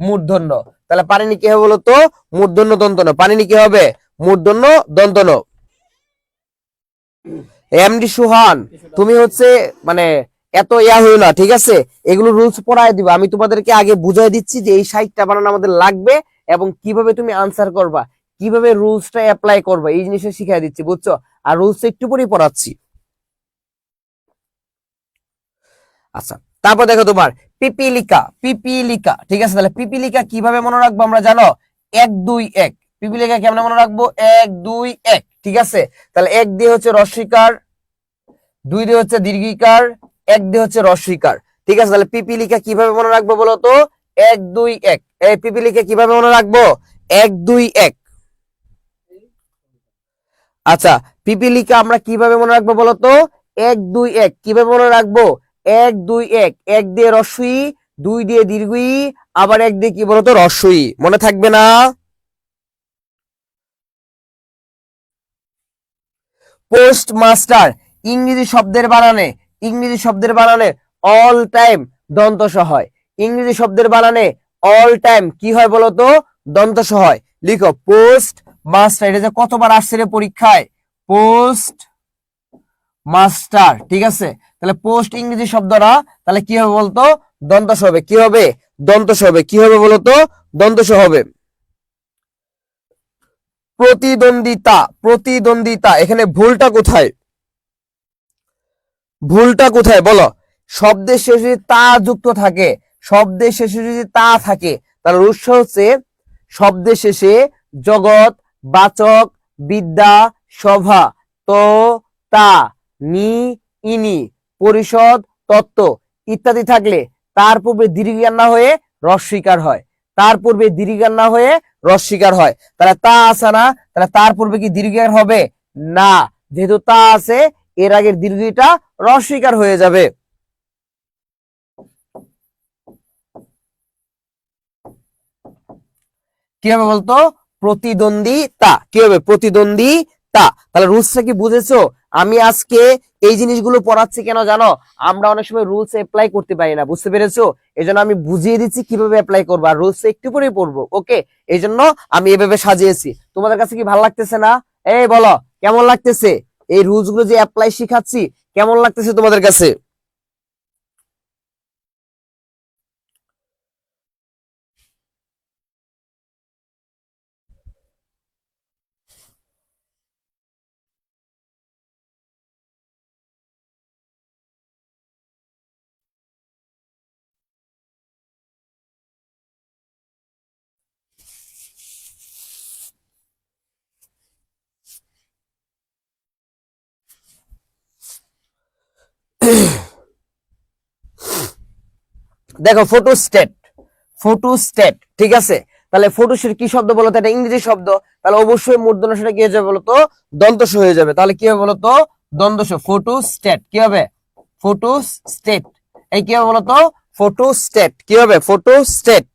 মূর্ধন্য, তাহলে পানিনি কি হবে বলতো মূর্ধন্য দন্তন, পানিনি কি হবে মূর্ধন্য দন্তন। এমডি সুহান, তুমি হচ্ছে মানে এত ইয়া হইও না, ঠিক আছে, এগুলো রুলস পড়ায় দিবা, আমি তোমাদেরকে আগে বুঝাই দিচ্ছি যে এই 60টা বানান আমাদের লাগবে এবং কিভাবে তুমি আনসার করবা, কিভাবে রুলসটা অ্যাপ্লাই করবা, এই জিনিসটা শিখাই দিচ্ছি, বুঝছো, আর রুলস একটু পরেই পড়াচ্ছি। আচ্ছা, তারপর দেখো তোমার পিপিলিকা, পিপিলিকা, ঠিক আছে, তাহলে পিপিলিকা কিভাবে মনে রাখবো আমরা জানো 1 2 1, পিপিলিকা কেমন মনে রাখবো 1 2 1, ঠিক আছে, তাহলে 1 দিয়ে হচ্ছে রস্বইকার, 2 দিয়ে হচ্ছে দীর্ঘিকার, 1 দিয়ে হচ্ছে রস্বইকার, ঠিক আছে, তাহলে পিপিলিকা কিভাবে মনে রাখবো বলতো 1 2 1, এই পিপিলিকা কিভাবে মনে রাখবো 1 2 1। আচ্ছা, পিপিলিকা আমরা কিভাবে মনে রাখবো বলতো 1 2 1, কিভাবে মনে রাখবো 1 2 1, 1 দিয়ে রস্বই, 2 দিয়ে দীর্ঘই, আবার 1 দিয়ে কি বলতো রস্বই, মনে থাকবে না। পোস্ট মাস্টার ইংরেজি শব্দের বানানে, ইংরেজি শব্দের বানানে অল টাইম দন্তস হয়, ইংরেজি শব্দের বানানে অল টাইম কি হয় বলতো দন্তস হয়, লিখো পোস্ট মাস্টার, এটা যে কতবার আসছে রে পরীক্ষায় পোস্ট মাস্টার, ঠিক আছে, তাহলে পোস্ট ইংরেজি শব্দটা তাহলে কি হবে বলতো দন্তস হবে, কি হবে দন্তস হবে, কি হবে বলতো দন্তস হবে। প্রতিদ্বন্দ্বিতা, প্রতিদ্বন্দ্বিতা, এখানে ভুলটা কোথায়, ভুলটা কোথায় বলো, শব্দের শেষে যদি তা যুক্ত থাকে, শব্দের শেষে যদি তা থাকে তাহলে উৎস হচ্ছে শব্দের শেষে জগৎ, বাচক, বিদ্যা, সভা, তো, তা, নি, ইনি, পরিষদ, তত্ত্ব ইত্যাদি থাকলে তার পূর্বে দীর্ঘিকার না হয়ে রস্বইকার হয়, তার পূর্বে দীর্ঘিকার না হয়ে রস্বইকার হয়, তাহলে তা আছে না, তাহলে তার পূর্বে কি দীর্ঘিকার হবে না, যেহেতু তা আছে এর আগের দীর্ঘিটা রস্বইকার হয়ে যাবে। কি হবে বলতো প্রতিদ্বন্দ্বিতা, কি হবে প্রতিদ্বন্দ্বিতা, তাহলে রুলসটা কি বুঝেছো। আমি আজকে এই জিনিসগুলো পড়াচ্ছি কেন জানো, আমরা অনেক সময় রুলস অ্যাপ্লাই করতে পারি না, বুঝতে পেরেছো, এই জন্য আমি বুঝিয়ে দিচ্ছি কিভাবে অ্যাপ্লাই করবো, আর রুলস একটু পরেই পড়বো। ওকে, এই জন্য আমি এভাবে সাজিয়েছি। তোমাদের কাছে কি ভালো লাগতেছে না? এই বলো কেমন লাগতেছে? এই রুলস গুলো যে অ্যাপ্লাই শিখাচ্ছি কেমন লাগতেছে তোমাদের কাছে? দেখো ফটোস্টেট, ফটোস্টেট, ঠিক আছে। তাহলে ফটোস্টেট কি শব্দ বলো তো? এটা ইংরেজি শব্দ, তাহলে অবশ্যই মূর্ধন্য সেটা কি হয়ে যাবে বলতো? দন্তস হয়ে যাবে। তাহলে কি হবে বলতো? দন্তস। ফটোস্টেট কি হবে? ফটোস্টেট। এই কি হবে বলতো? ফটোস্টেট। কি হবে? ফটোস্টেট।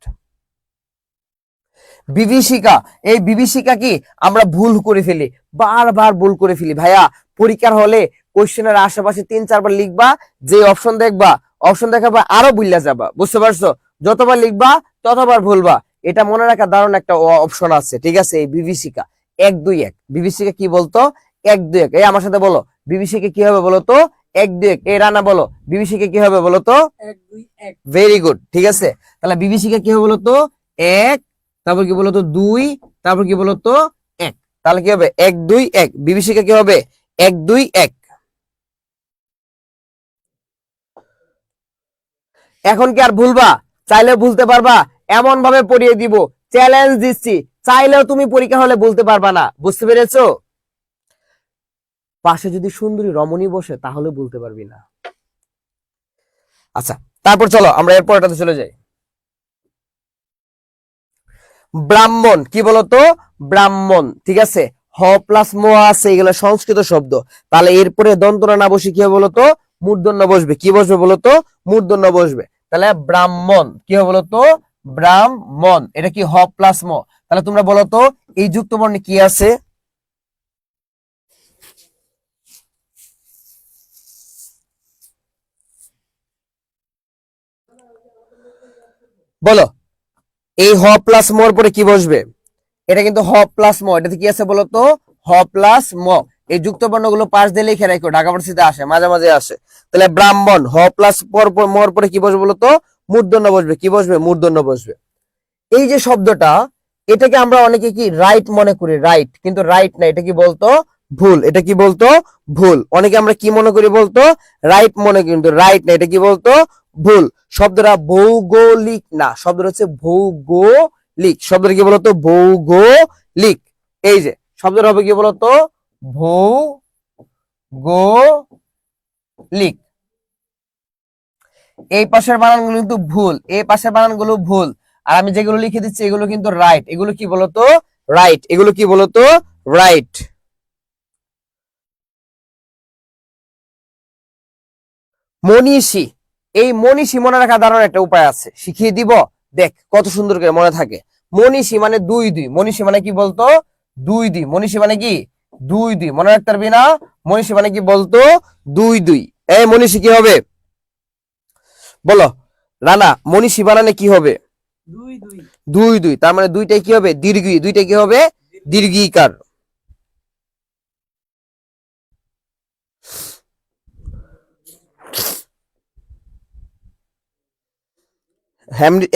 বিভীষিকা, এই বিভীষিকা কি আমরা ভুল করে ফেলি, বারবার ভুল করে ফেলি ভাইয়া। পরীক্ষার হলে কোশ্চেনের আশেপাশে 3-4 বার লিখবা, যে অপশন দেখবা, অপশন দেখাবা আরো ভুলিয়া যাবা, বুঝতে পারছো? যতবার লিখবা ততবার ভুলবা। এটা মনে রাখা দারুণ একটা অপশন আছে, ঠিক আছে। এই বিভীষিকা 1-2-1, বিভীষিকা কি বলতো? 1-2-1। এই আমার সাথে বলো, বিভীষিকা কি হবে বলতো? 1-2-1। এই রানা বলো, বিভীষিকা কি হবে বলতো? 1-2-1। ভেরি গুড, ঠিক আছে। তাহলে বিভীষিকা কি হবে বলতো? 1, তারপর কি বলতো 2, তারপর কি বলতো 1। তাহলে কি হবে? 1-2-1। বিভীষিকা কি হবে? 1-2-1। এখন কি আর ভুলবা? চাইলেও ভুলতে পারবা, এমন ভাবে পড়িয়ে দিব, চ্যালেঞ্জ দিচ্ছি। চাইলেও তুমি পরীক্ষা হলে বলতে পারবা না, বুঝতে পেরেছো? পাশে যদি সুন্দরী রমণী বসে তাহলে বলতে পারবি না। আচ্ছা, তারপর চলো আমরা এর পরেরটাতে চলে যাই। ব্রাহ্মণ কি বলতো? ব্রাহ্মণ, ঠিক আছে। হ প্লাস ম আছে, এগুলো সংস্কৃত শব্দ। তাহলে এরপরে দন্তনা না বসে কি হবে বলতো? মূর্ধন্য বসবে। কি বসবে বলতো? মূর্ধন্য বসবে। তাহলে ব্রাহ্মণ কি হবে বলতো? ব্রাহ্মণ। এটা কি হ প্লাস ম? তাহলে তোমরা বলতো এই যুক্ত বর্ণে কি আছে? বলো, এই হ প্লাস মর পরে কি বসবে? এটা কিন্তু হ প্লাস ম, এটাতে কি আছে বলতো? হ প্লাস ম। এই যুক্ত বর্ণগুলো পাশ দিয়ে লিখে রাখো, ঢাকা ভার্সিটিতে আসে, মাঝে মাঝে আসে। তাহলে ব্রাহ্মণ হ প্লাস মর পরে কি বসবে বলতো? মূর্ধন্য বসবে। কি বসবে? মূর্ধন্য বসবে। এই যে শব্দটা, এটাকে আমরা অনেকে কি রাইট মনে করি, রাইট, কিন্তু রাইট না, এটা কি বলতো? ভুল। এটা কি বলতো? ভুল। অনেকে আমরা কি মনে করি বলতো? রাইট মনে করি, কিন্তু রাইট না, এটা কি বলতো? ভুল। শব্দটা ভৌগোলিক না, শব্দটা হচ্ছে ভৌগোলিক। শব্দটা কি বলতো? ভৌগোলিক। এই যে শব্দটা হবে কি বলতো? ভৌগোলিক। এই পাশের বানানগুলো কিন্তু ভুল, এই পাশের বানানগুলো ভুল, আর আমি যেগুলো লিখে দিচ্ছি এগুলো কিন্তু রাইট। এগুলো কি বলতো? রাইট। এগুলো কি বলতো? রাইট। মনীষী, এই মনীষী মনে রাখা দাঁড়ানোর একটা উপায় আছে, শিখিয়ে দিব। দেখ কত সুন্দর করে মনে থাকে। মনীষী মানে 2-2। মনীষী মানে কি বলতো? 2-2। মনীষী মানে কি? 2-2। মনে রাখতে পারবি না? মনীষী মানে কি বলতো? 2-2। এই মনীষী কি হবে বলো? রানা, মনীষী বানানে কি হবে? 2-2। 2-2। তার মানে দুইটাই কি হবে? দীর্ঘই। দুইটাই কি হবে? দীর্ঘিকার।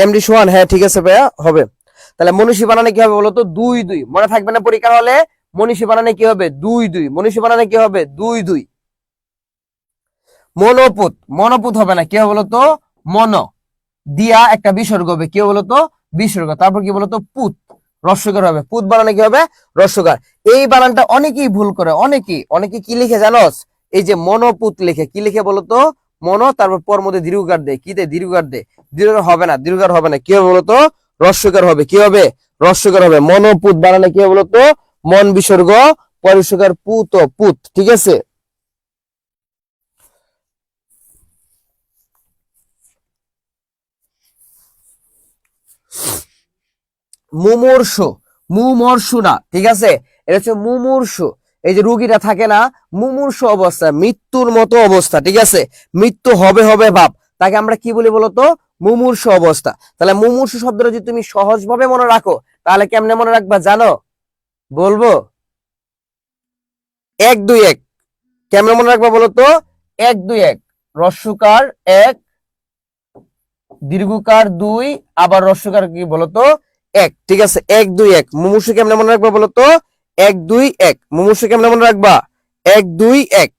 এমডি সোহান, হ্যাঁ ঠিক আছে ভাইয়া, হবে। তাহলে মনীষী বানানে কি হবে বলতো? 2-2। মনে থাকবে না পরীক্ষা হলে? মনীষী বানানে কি হবে? 2-2। মনীষী বানানে কি হবে? 2-2। মনোপুত, মনোপুত হবে না, কি হবে বলতো? মন দিয়া একটা বিসর্গ হবে, কি হবে বলতো? বিসর্গ। তারপর কি বলতো? পুত, রস্যকার হবে। পুত বানানে কি হবে? রস্যকার। এই বানানটা অনেকেই ভুল করে, অনেকেই। অনেকে কি লিখে জানোস? এই যে মনোপুত লিখে, কি লিখে বলতো? মনো, তারপর পর মধ্যে দীর্ঘকার দেয়, কি দেয়? দীর্ঘকার দেয়। দীর্ঘকার হবে না, দীর্ঘকার হবে না, কি হবে বলতো? রস্যকার হবে। কি হবে? রস্যকার হবে। মনোপুত বানানে কি হবে বলতো? মন বিসর্গ পরিষ্কার পুত, পুত, ঠিক আছে। মুমূর্ষু, মুমূর্ষু না, ঠিক আছে। এটা হচ্ছে মুমূর্ষু। এই যে রুগীটা থাকে না, মুমূর্ষু অবস্থা, মৃত্যুর মতো অবস্থা, ঠিক আছে। মৃত্যু হবে হবে ভাব, তাকে আমরা কি বলি বলতো? মুমূর্ষু অবস্থা। তাহলে মুমূর্ষু শব্দটা যদি তুমি সহজভাবে মনে রাখো তাহলে কেমনে মনে রাখবা জানো? বলবো 1 2 1। কেমনে মনে রাখবা বলো তো? 1 2 1, রস্যকার 1, দীর্ঘকার 2, আবার রস্যকার কি বলতো 1। ঠিক আছে, 1 2 1 মুমূর্ষু কেমনে মনে রাখবা বলো তো? 1 2 1 মুমূর্ষু কেমনে মনে রাখবা? 1 2 1।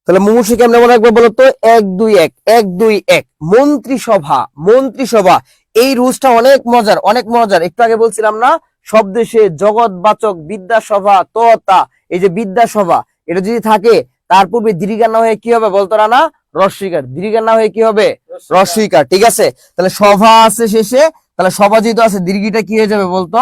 তাহলে মুমূর্ষু কেমনে মনে রাখবো বলতো? 1 2 1 1 2 1। মন্ত্রিসভা, মন্ত্রিসভা, এই রুলসটা অনেক মজার, অনেক মজার। একটু আগে বলছিলাম না, সব দেশে জগৎবাচক বিদ্যাসভা তোতা, এই যে বিদ্যাসভা এটা যদি থাকে তার পূর্বে দীর্ঘার না হয়ে কি হবে বলতো না? রস্বইকার। দীর্ঘার না হয়ে কি হবে? রস্বইকার। ঠিক আছে, তাহলে সভা আছে শেষে, তাহলে সভা যেহেতু আছে দীর্ঘিটা কি হয়ে যাবে বলতো?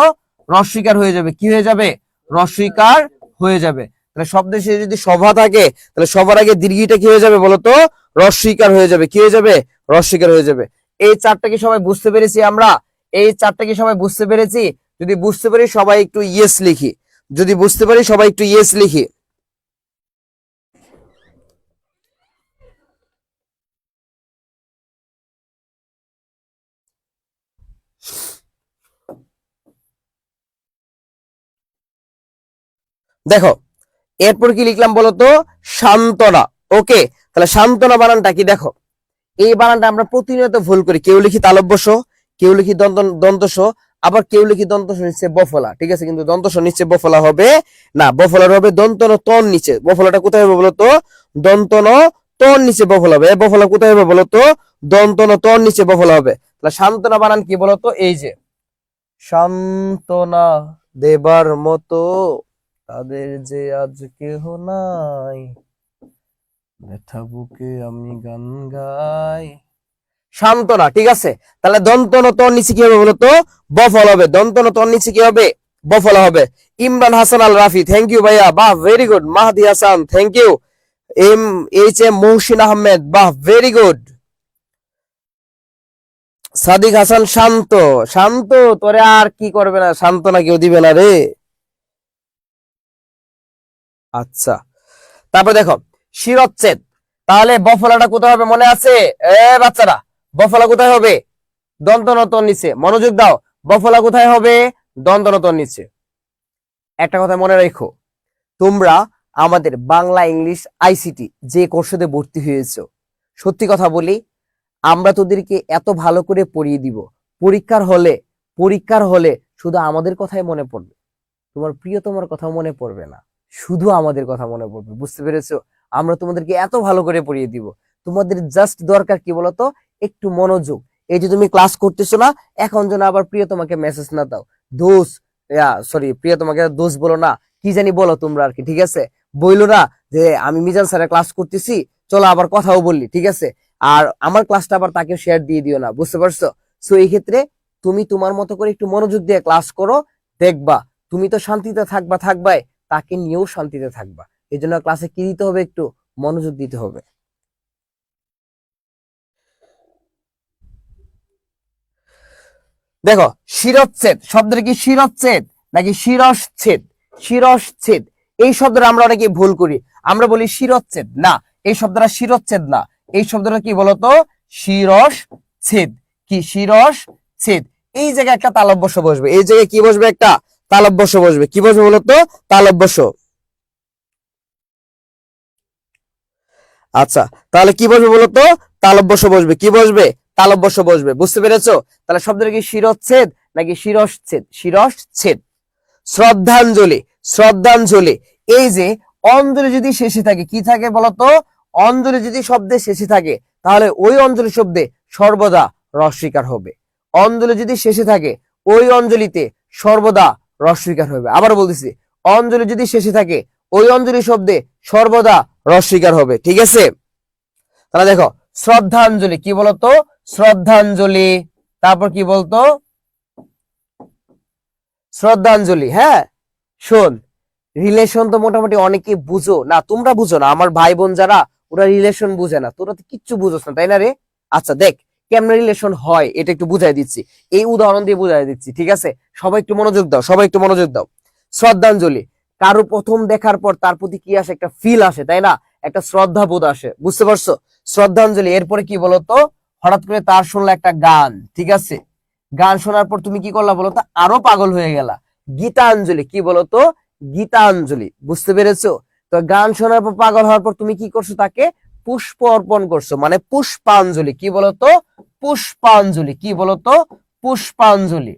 রস্বইকার হয়ে যাবে। কি হয়ে যাবে? রস্বইকার হয়ে যাবে। তাহলে সব দেশে যদি সভা থাকে তাহলে সবার আগে দীর্ঘিটা কি হয়ে যাবে বলতো? রস্বইকার হয়ে যাবে। কি হয়ে যাবে? রস্বইকার হয়ে যাবে। এই চারটা কি সবাই বুঝতে পেরেছি আমরা? এই চারটা কি সবাই বুঝতে পেরেছি? যদি বুঝতে পারি সবাই একটু ইয়েস লিখি। যদি বুঝতে পারি সবাই একটু ইয়েস লিখি। দেখো এরপর কি লিখলাম বলতো? সান্ত্বনা। ওকে, তাহলে সান্ত্বনা বানানটা কি দেখো, এই বানানটা আমরা প্রতিনিয়ত ভুল করি। কেউ লিখি তালব্যস, কেউ লিখি দন্তস, আবার কেউ লিখি দন্তস নিচে বফলা। ঠিক আছে, কিন্তু দন্তস নিচে বফলা হবে না, বফলার হবে দন্তন তন নিচে। বফলাটা কোথায় হবে বলতো? দন্তন তন নিচে বফলা হবে। বফলা কোথায় হবে বলতো? দন্তন তন নিচে বফলা হবে। তাহলে সান্ত্বনা বানান কি বলতো? এই যে সান্ত্বনা দেবার মতো তাদের যে আজ কেহ নাই, ব্যথা বুকে আমি গান গাই। সান্ত্বনা। ঠিক আছে, তাহলে দন্তন তর নিচে কি হবে বলতো? বফল হবে। দন্তন তর নিচে কি হবে? বফল হবে। ইমরান হাসান আল রাফি, থ্যাংক ইউ ভাইয়া, বাহ very good. Mahdi Hasan, thank you. M Mohsin Ahmed, বাহ ভেরি গুড। সাদিক হাসান, শান্ত। শান্ত তোরে আর কি করবে না, সান্ত্বনা কেউ দিবে না রে। আচ্ছা, তারপর দেখো শিরচ্ছেদ। তাহলে বফলাটা কোথায় হবে মনে আছে? বাচ্চারা, বফলা কোথায় হবে? দন্তনতর নিচে। মনোযোগ দাও, বফলা কোথায় হবে? দন্তনতর নিচে। একটা কথা মনে রেখো, তোমরা আমাদের বাংলা ইংলিশ আইসিটি যে কোর্সে ভর্তি হয়েছো, সত্যি কথা বলি আমরা তোদেরকে এত ভালো করে পড়িয়ে দিব, পরীক্ষার হলে শুধু আমাদের কথাই মনে পড়বে, তোমার প্রিয়তমার কথা মনে পড়বে না, শুধু আমাদের কথা মনে পড়বে। বুঝতে পেরেছো? আমরা তোমাদেরকে এত ভালো করে পড়িয়ে দিব। তোমাদের জাস্ট দরকার কি বলতো? একটু মনোযোগ। এই যে তুমি ক্লাস করতেছো না, এখন যেন আবার প্রিয়তমাকে মেসেজ না দাও, দোষ, সরি প্রিয়তমাকে দোষ বলো না, কি জানি বলো তোমরা আর কি। ঠিক আছে, বইলো না যে আমি মিজান স্যারের ক্লাস করতেছি, চলো আবার কথাও বললি। ঠিক আছে, আর আমার ক্লাসটা আবার তাকে শেয়ার দিয়ে দিও না। বুঝতে পারছো? সো এই ক্ষেত্রে তুমি তোমার মতো করে একটু মনোযোগ দিয়ে ক্লাস করো, দেখবা তুমি তো শান্তিতে থাকবাই, তাকে নিয়েও শান্তিতে থাকবা। এই জন্য ক্লাসে কি দিতে হবে? একটু মনোযোগ দিতে হবে। দেখো শিরচ্ছেদ শব্দের কি শিরচ্ছেদ নাকি শিরশ্ছেদ? শিরশ্ছেদ এই শব্দটা আমরা অনেকে ভুল করি, আমরা বলি শিরচ্ছেদ। না, এই শব্দটা শিরচ্ছেদ না, এই শব্দটা কি বলতো? শিরশ্ছেদ। কি? শিরশ্ছেদ। এই জায়গায় একটা তালব্যস্য বসবে, এই জায়গায় কি বসবে? একটা তালব্যস্য বসবে। কি বসবে বলতো? তালব্যস্য। আচ্ছা, তাহলে কি বসবে বলতো? তালব্যস্য বসবে। কি বসবে? তালব্যস্য বসবে। বুঝতে পেরেছো? তাহলে শব্দটা কি শিরচ্ছেদ নাকি শিরশ্ছেদ? শিরশ্ছেদ। শ্রদ্ধাঞ্জলি, শ্রদ্ধাঞ্জলি। এই যে অঞ্জলি যদি শেষে থাকে, কি থাকে বলতো? অঞ্জলি যদি শব্দে শেষে থাকে তাহলে ওই অঞ্জলি শব্দে সর্বদা রস্বইকার হবে। অঞ্জলি যদি শেষে থাকে ওই অঞ্জলিতে সর্বদা রস্বইকার হবে। আবার বলতেছি, অঞ্জলি যদি শেষে থাকে ওই অঞ্জলি শব্দে সর্বদা রস্বইকার হবে। ঠিক আছে, তাহলে দেখো শ্রদ্ধাঞ্জলি কি বলতো? শ্রদ্ধাঞ্জলি। তারপর কি বলতো? শ্রদ্ধাঞ্জলি। হ্যাঁ, শোন, রিলেশন তো মোটামুটি অনেকে বুঝো না, তোমরা বুঝো না, আমার ভাই বোন যারা ওরা রিলেশন বুঝে না, তোরা তো কিচ্ছু বুঝোস না, তাই না রে? আচ্ছা দেখ, কেমন রিলেশন হয় এটা একটু বুঝাই দিচ্ছি, এই উদাহরণ দিয়ে বুঝাই দিচ্ছি, ঠিক আছে? সবাই একটু মনোযোগ দাও, সবাই একটু মনোযোগ দাও। শ্রদ্ধাঞ্জলি, কারো প্রথম দেখার পর তার প্রতি কি আসে? একটা ফিল আসে, তাই না? একটা শ্রদ্ধা বোধ আসে, বুঝতে পারছো? শ্রদ্ধাঞ্জলি। এরপরে কি বলতো? হঠাৎ করে তার শুনলা একটা গান, ঠিক আছে? গান শোনার পর তুমি কি করলা বলতো? আরো পাগল হয়ে গেলা। গীতাঞ্জলি, কি বলতো? গীতাঞ্জলি, বুঝতে পেরেছো? তো গান শোনার পর পাগল হওয়ার পর তুমি কি করছো? তাকে পুষ্প অর্পণ করছো, মানে পুষ্পাঞ্জলি। কি বলতো? পুষ্পাঞ্জলি। কি বলতো? পুষ্পাঞ্জলি।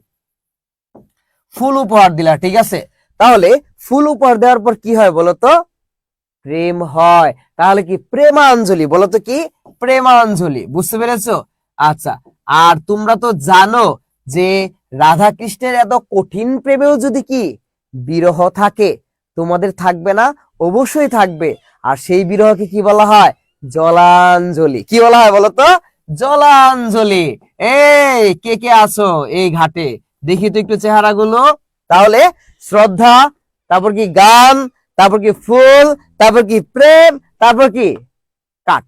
ফুল উপহার দিলা, ঠিক আছে? তাহলে ফুল উপহার দেওয়ার পর কি হয় বলতো? প্রেম হয়। তাহলে কি প্রেমাঞ্জলি, বলতো কি? প্রেমাঞ্জলি, বুঝতে পেরেছো? আচ্ছা, আর তোমরা তো জানো যে রাধা কৃষ্ণের এত কঠিন প্রেমেও যদি কি বিরহ থাকে, তোমাদের থাকবে না? অবশ্যই থাকবে। আর সেই বিরহকে কি বলা হয়? জলাঞ্জলি। কি বলা হয় বলতো? জলাঞ্জলি। এই কে কে আছো এই ঘাটে? দেখি তো একটু চেহারাগুলো। তাহলে শ্রদ্ধা, তারপর কি গান, তারপর কি ফুল, তারপর কি প্রেম, তারপর কি কাঠ।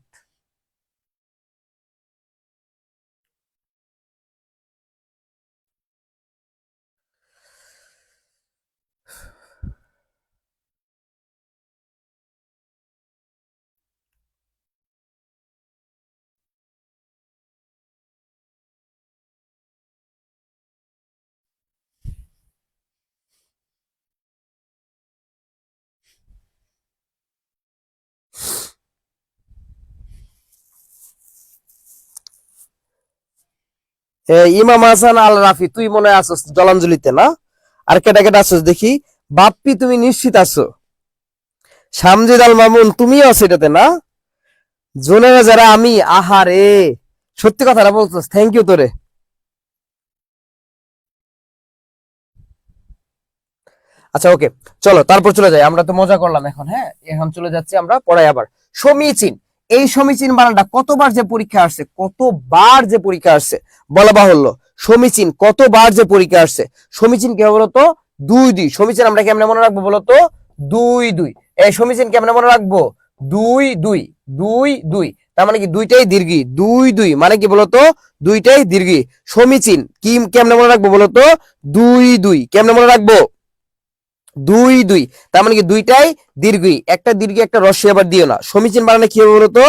ইমাম হাসান আল রাফি, তুই মনে হয় আসস জলাঞ্জলিতে, না? আর কেটা কেটা আসস দেখি? বাপ্পি, তুমি নিশ্চিত আছো? সামজিদ আল মামুন, তুমিও আছো এটাতে, না? জোনেরা যারা, আমি, আহারে, সত্যি কথাটা বলছস, থ্যাংক ইউ তোরে। আচ্ছা, ওকে, চলো তারপর চলে যাই। আমরা তো মজা করলাম এখন, হ্যাঁ, এখন চলে যাচ্ছি আমরা পড়াই আবার। সমীচীন, এই সমীচীন বানানটা কতবার যে পরীক্ষা আসছে, কতবার যে পরীক্ষা আসছে বলা বাহুল্য। সমীচীন কতবার যে পরীক্ষা আসছে। সমীচীন কি হবে বলতো? দুই দুই। সমীচীন আমরা কেমনে মনে রাখবো বলতো? দুই দুই। এই সমীচীন কেমনে মনে রাখবো? দুই দুই। দুই দুই, তার মানে কি দুইটাই দীর্ঘী। দুই দুই মানে কি বলতো? দুইটাই দীর্ঘী। সমীচীন কি কেমনে মনে রাখবো বলতো? দুই দুই। কেমনে মনে রাখবো? দুই দুই, তার মানে কি দুইটাই দীর্ঘই। একটা দীর্ঘ একটা রস্য আবার দিও না। সমীচীন বানানে কি হবে বলতো?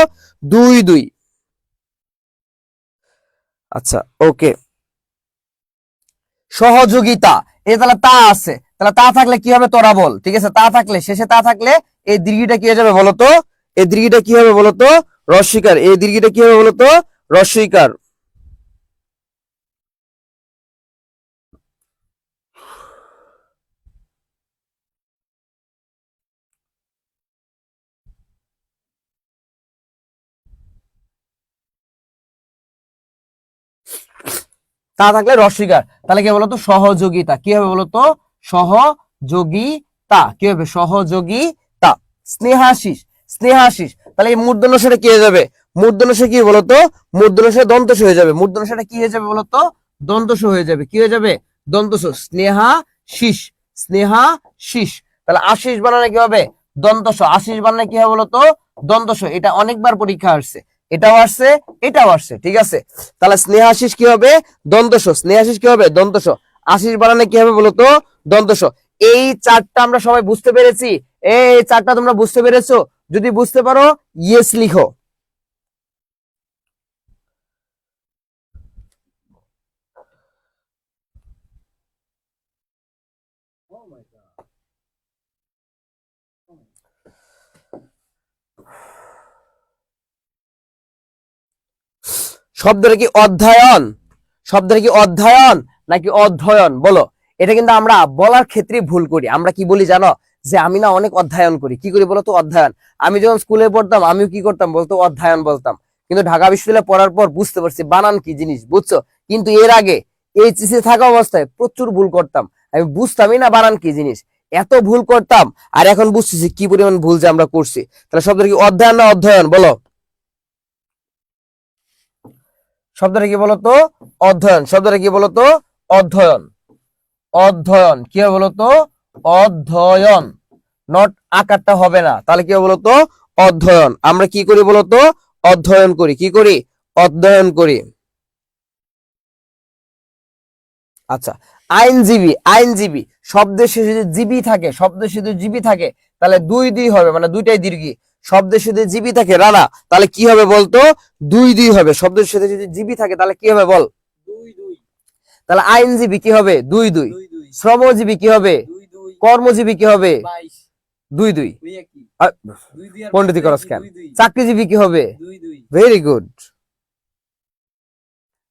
দুই দুই। আচ্ছা, ওকে। সহযোগিতা, এই তাহলে তা আছে, তাহলে তা থাকলে কি হবে? তোরা বল, ঠিক আছে? তা থাকলে, শেষে তা থাকলে এই দীর্ঘিটা কি হয়ে যাবে বলতো? এই দীর্ঘিটা কি হবে বলতো? রস্বীকার। এই দীর্ঘিটা কি হবে বলতো? রস্বীকার। তা থাকলে রস্বীকার, তাহলে কি বলতো? সহযোগিতা। কি হবে বলতো? সহযোগিতা। কি হবে? সহযোগিতা। স্নেহাশিস, স্নেহাশিস, তাহলে এই মূর্ধন্যসাটা কি হয়ে যাবে? মূর্ধন্যসা কি বলতো? মূর্ধন্যসা দন্তস হয়ে যাবে। মূর্ধন্যসাটা কি হয়ে যাবে বলতো? দন্তস হয়ে যাবে। কি হয়ে যাবে? দন্তস। স্নেহাশিস, স্নেহাশিস। তাহলে আশিস বানানে কি হবে? দন্তস। আশিস বানানে কি হবে বলতো? দন্তস। এটা অনেকবার পরীক্ষা আসছে, এটাও আসছে, এটাও আসছে, ঠিক আছে? তাহলে স্নেহাশিস কি হবে? দন্তস। স্নেহাশিস কি হবে? দন্তস। আশিস বানানে কি হবে বলতো? দন্তস। এই চারটা আমরা সবাই বুঝতে পেরেছি? এই চারটা তোমরা বুঝতে পেরেছো? যদি বুঝতে পারো ইয়েস লিখো। Oh my God. শব্দটা কি অধ্যয়ন? শব্দটা কি অধ্যয়ন নাকি অধ্যয়ন বলো? এটা কিন্তু আমরা বলার ক্ষেত্রে ভুল করি। আমরা কি বলি জানো? যে আমি না অনেক অধ্যয়ন করি। কি করি বলতো? অধ্যয়ন। আমি যখন স্কুলে পড়তাম আমিও কি করতাম বলতো? অধ্যয়ন বলতাম। কিন্তু ঢাকা বিশ্ববিদ্যালয়ে পড়ার পর বুঝতে পারছি বানান কি জিনিস, বুঝছো? কিন্তু এর আগে এইচএসসি থাকা অবস্থায় প্রচুর ভুল করতাম। আমি বুঝতামই না বানান কি জিনিস, এত ভুল করতাম। আর এখন বুঝতেছি কি পরিমাণ ভুল যে আমরা করছি। তাহলে শব্দটা কি অধ্যয়ন না অধ্যয়ন বলো? শব্দটা কি বলতো? অধ্যয়ন। শব্দটা কি বলতো? অধ্যয়ন। অধ্যয়ন কি হবে বলতো? অধ্যয়ন। নট আকারটা হবে না, তাহলে কি হবে বলতো? অধ্যয়ন। আমরা কি করি বলতো? অধ্যয়ন করি। কি করি? অধ্যয়ন করি। আচ্ছা, আইনজীবী, আইনজীবী শব্দের শেষে যদি জিবি থাকে, শব্দের শেষে জিবি থাকে তাহলে দুই দুই হবে, মানে দুইটাই দীর্ঘী। শব্দের সাথে জিবি থাকে রানা, তাহলে কি হবে বলতো? দুই দুই হবে। শব্দের সাথে যদি জিবি থাকে তাহলে কি হবে বল? দুই দুই তাহলে আইনজীবী কি হবে? দুই দুই। দুই দুই শ্রমজীবী কি হবে? দুই দুই কর্মজীবী কি হবে? 22 দুই দুই। দুই একই আহ, দুই দুই আর পণ্ডিতি 22 করস একই, কেন? দুই দুই চাকরিজীবী কি হবে? দুই দুই ভেরি গুড।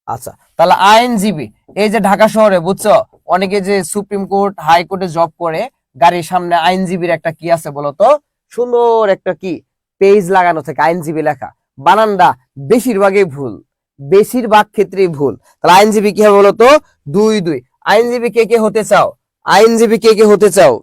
আচ্ছা, তাহলে আইনজীবী, এই যে ঢাকা শহরে বুঝছো অনেকে যে সুপ্রিম কোর্ট হাইকোর্টে জব করে, গাড়ির সামনে আইনজীবীর একটা কি আছে বলতো? সুন্দর একটা কি পেজ লাগানো থাকে আইনজীবী লেখা। বানানটা বেশিরভাগই ভুল, বেশিরভাগ ক্ষেত্রেই ভুল। তাহলে আইনজীবী কি হবে বলতো? দুই দুই। আইনজীবী কে কে হতে চাও? আইনজীবী কে কে হতে চাও?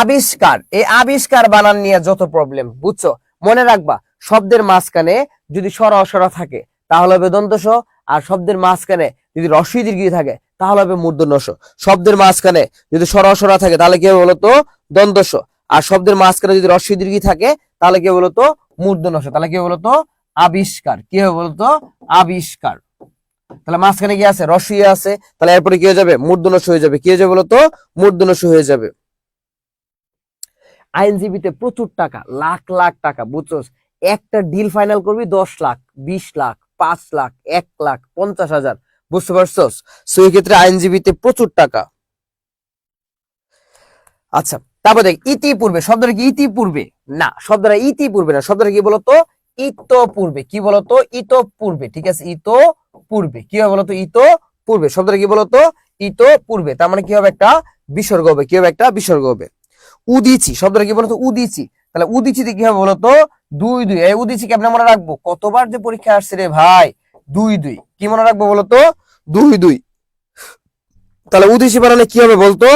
আবিষ্কার, এই আবিষ্কার বানান নিয়ে যত প্রবলেম বুঝছো, মনে রাখবা শব্দের মাঝখানে যদি স্বর অস্বর থাকে তাহলে হবে দন্ত স, আর শব্দের মাঝখানে যদি রস্বই দীর্ঘ থাকে তাহলে হবে মূর্ধন্য ষ। শব্দের মাঝখানে যদি স্বর অস্বর থাকে তাহলে কি হবে বলতো? দন্ত স। আর শব্দের মাঝখানে যদি রস্বই দীর্ঘ থাকে তাহলে কি হবে বলতো? মূর্ধন্য ষ। তাহলে কি হবে বলতো? আবিষ্কার। কি হবে বলতো? আবিষ্কার। তাহলে মাঝখানে কি আছে? রস্বই আছে, তাহলে এরপরে কি হয়ে যাবে? মূর্ধন্য ষ হয়ে যাবে। কি হয়ে যাবে বলতো? মূর্ধন্য ষ হয়ে যাবে। আইনজীবীতে প্রচুর টাকা, লাখ লাখ টাকা বুঝছস। একটা ডিল ফাইনাল করবি 10 লাখ, 20 লাখ, 5 লাখ, 1 লাখ, 50,000, বুঝতে পারছস? সো এই ক্ষেত্রে আইনজীবীতে প্রচুর টাকা। আচ্ছা, তারপর দেখ ইতিপূর্বে, শব্দটা কি ইতিপূর্বে? না, শব্দটা ইতিপূর্বে না, শব্দটা কি বলতো? ইতপূর্বে। কি বলতো? ইতপূর্বে। ঠিক আছে, ইতপূর্বে। কি হবে বলতো? ইতপূর্বে। শব্দটা কি বলতো? ইতপূর্বে। তার মানে কি হবে? একটা বিসর্গ হবে। কি হবে? একটা বিসর্গ হবে। উদিচি, শব্দটা কি বলতো? উদিচি। তাহলে উদিচিতে কি হবে বলতো? দুই দুই। এই উদিচি কেমনে মনে রাখবো? কতবার যে পরীক্ষা আসছে রে ভাই। দুই দুই। কি মনে রাখবো বলতো? দুই দুই। তাহলে উদিচি বানানে কি হবে বলতো?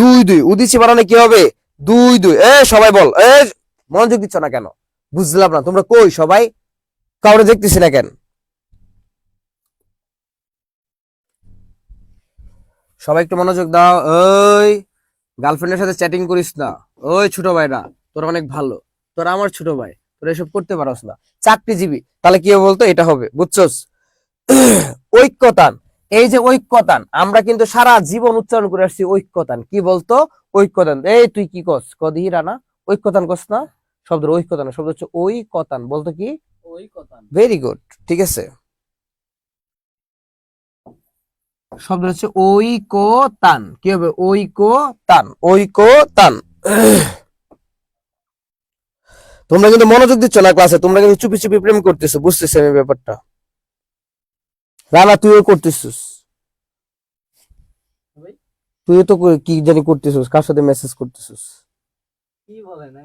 দুই দুই। উদিচি বানানে কি হবে? দুই দুই। সবাই বল, মনোযোগ দিচ্ছ না কেন? বুঝলাম না, তোমরা কই সবাই? কাউরে দেখতেছি না কেন? সবাই একটু মনোযোগ দাও। ওই গার্লফ্রেন্ডের সাথে চ্যাটিং করিস না। ওই ছোট ভাইরা, তোরা অনেক ভালো, তোরা আমার ছোট ভাই, তোরা এসব করতে পারস না। চাকরিজীবী, তাহলে কি হবে বলতো? এটা হবে, বুঝছস? ঐক্যতান, এই যে ঐক্যতান, আমরা কিন্তু সারা জীবন উচ্চারণ করে আসছি ঐক্যতান। কি বলতো? ঐক্যতান। এই তুই কি কস? কদি রানা, ঐক্যতান কস না? শব্দ ঐক্যতান, শব্দ হচ্ছে ঐকতান। বলতো কি? ওই কথা ভেরি গুড, ঠিক আছে। শব্দ হচ্ছে ঐকতান। কি হবে? ঐকতান, ঐকতান। তোমরা কিন্তু মনোযোগ দিচ্ছ না ক্লাসে, তোমরা কিন্তু চুপি চুপি প্রেম করতেছো, বুঝতেছি আমি ব্যাপারটা। রানা তুইও করতেছিস, ভাই তুইও তো কি জানি করতেছিস, কার সাথে মেসেজ করতেছিস? কি বলে না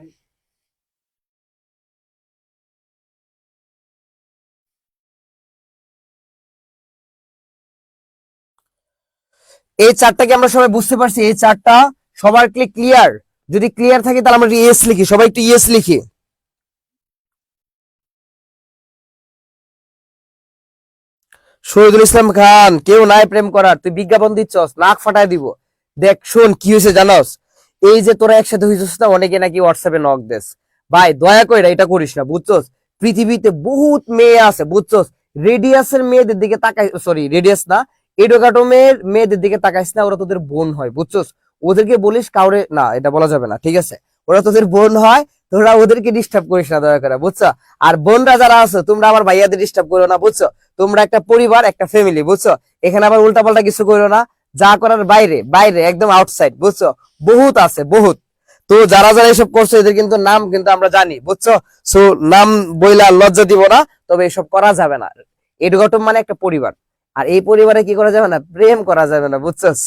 এই চারটা কি আমরা সবাই বুঝতে পারছি? এই চারটা সবার ক্লিয়ার? যদি ক্লিয়ার থাকে তাহলে আমরা ইয়েস লিখি, সবাই একটু ইয়েস লিখি। শহীদুল ইসলাম খান, কেউ নাই প্রেম করার, তুই বিজ্ঞাপন দিচ্ছস, নাক ফাটাই দিব। দেখ শোন কি হয়েছে জানস? এই যে তোরা একসাথে হইছিস না, অনেকে নাকি হোয়াটসঅ্যাপে নক দেস। ভাই দয়া করে এটা করিস না, বুঝছস? পৃথিবীতে বহুত মেয়ে আছে, বুঝছস? রেডিয়াসের মেয়েদের দিকে তাকাই, সরি রেডিয়াস না, এডোকাটমের মেয়েদের দিকে তাকাইস না, ওরা তোদের বোন হয়, বুঝছস? ওদেরকে বলিস কাউরে না, এটা বলা যাবে না, ঠিক আছে? ওরা তোদের বোন হয়, তোরা ওদেরকে ডিস্টার্ব করিস না দয়া করে, বুঝছো? আর বোনরা যারা আছো তোমরা আমার ভাইয়াদের ডিস্টার্ব করো না, বুঝছো? তোমরা একটা পরিবার, একটা ফ্যামিলি, বুঝছো? এখানে আবার উল্টাপাল্টা কিছু করো না। যা করার বাইরে, বাইরে একদম আউটসাইড, বুঝছো? বহুত আছে, বহুত। তো যারা যারা এসব করছো এদের কিন্তু নাম কিন্তু আমরা জানি, বুঝছো? সো নাম বইলা লজ্জা দিব না, তবে এসব করা যাবে না। এডুকেটম মানে একটা পরিবার, আর এই পরিবারে কি করা যাবে না? প্রেম করা যাবে না, বুঝছস?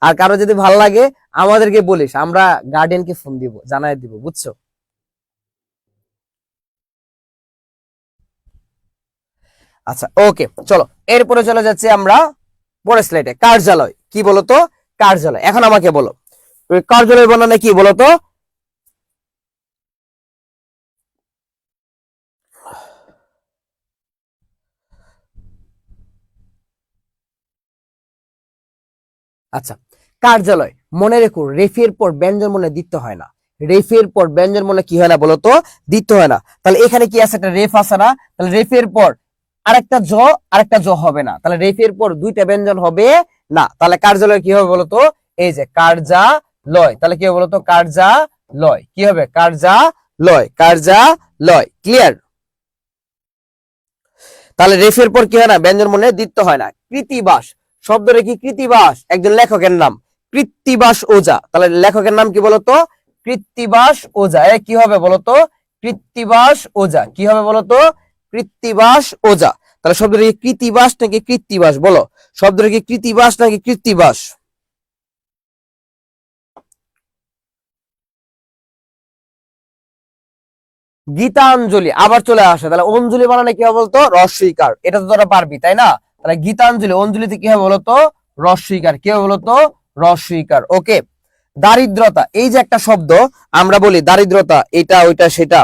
আর কারো যদি ভাল লাগে আমাদেরকে বলিস, আমরা গার্ডিয়ানকে ফোন দিব, জানাই দিব, বুঝছো? আচ্ছা ওকে, চলো এরপরে চলে যাচ্ছি আমরা পরের স্লাইডে। কার্যালয়, কি বলতো? কার্যালয়। এখন আমাকে বলো কার্যালয় বানানে কি বলতো? আচ্ছা, কার্যালয়, মনে রেখো রেফের পর ব্যঞ্জন মনে দিতে হয় না। রেফের পর ব্যঞ্জন মনে কি হয় না বলতো? দিতে হয় না। তাহলে এখানে কি আছে? একটা রেফ আছে না? তাহলে রেফের পর আরেকটা জ হবে না, তাহলে রেফের পর দুইটা ব্যঞ্জন হবে না, তাহলে কার্যালয় কি হবে বলতো? এই যে কার্যালয়, তাহলে কি হবে বলতো? কার্যালয় কি হবে? কার্যালয়। ক্লিয়ার? তাহলে রেফের পর কি হয় না? ব্যঞ্জন মনে দিতে হয় না। কৃত্তিবাস শব্দটা কি? কৃত্তিবাস একজন লেখকের নাম, কৃত্তিবাস ওঝা। তাহলে লেখকের নাম কি বলতো? কৃত্তিবাস ওঝা। এ কি হবে বলতো? কৃত্তিবাস ওঝা। কি হবে বলতো? কৃত্তিবাস ওঝা। তাহলে শব্দটা কি কৃত্তিবাস নাকি কৃত্তিবাস? বলো, শব্দটা কি কৃত্তিবাস নাকি কৃত্তিবাস? গীতাঞ্জলি আবার চলে আসে, তাহলে অঞ্জলি বানানে কি হবে বলতো? রস্বইকার। এটা তো তোরা পারবি তাই না? তাহলে গীতাঞ্জলি, অঞ্জলিতে কি হবে বলতো? রস্বইকার। কি হবে বলতো? রস্বইকার। ওকে। দারিদ্রতা, এই যে একটা শব্দ আমরা বলি দারিদ্রতা, এটা ওইটা সেটা।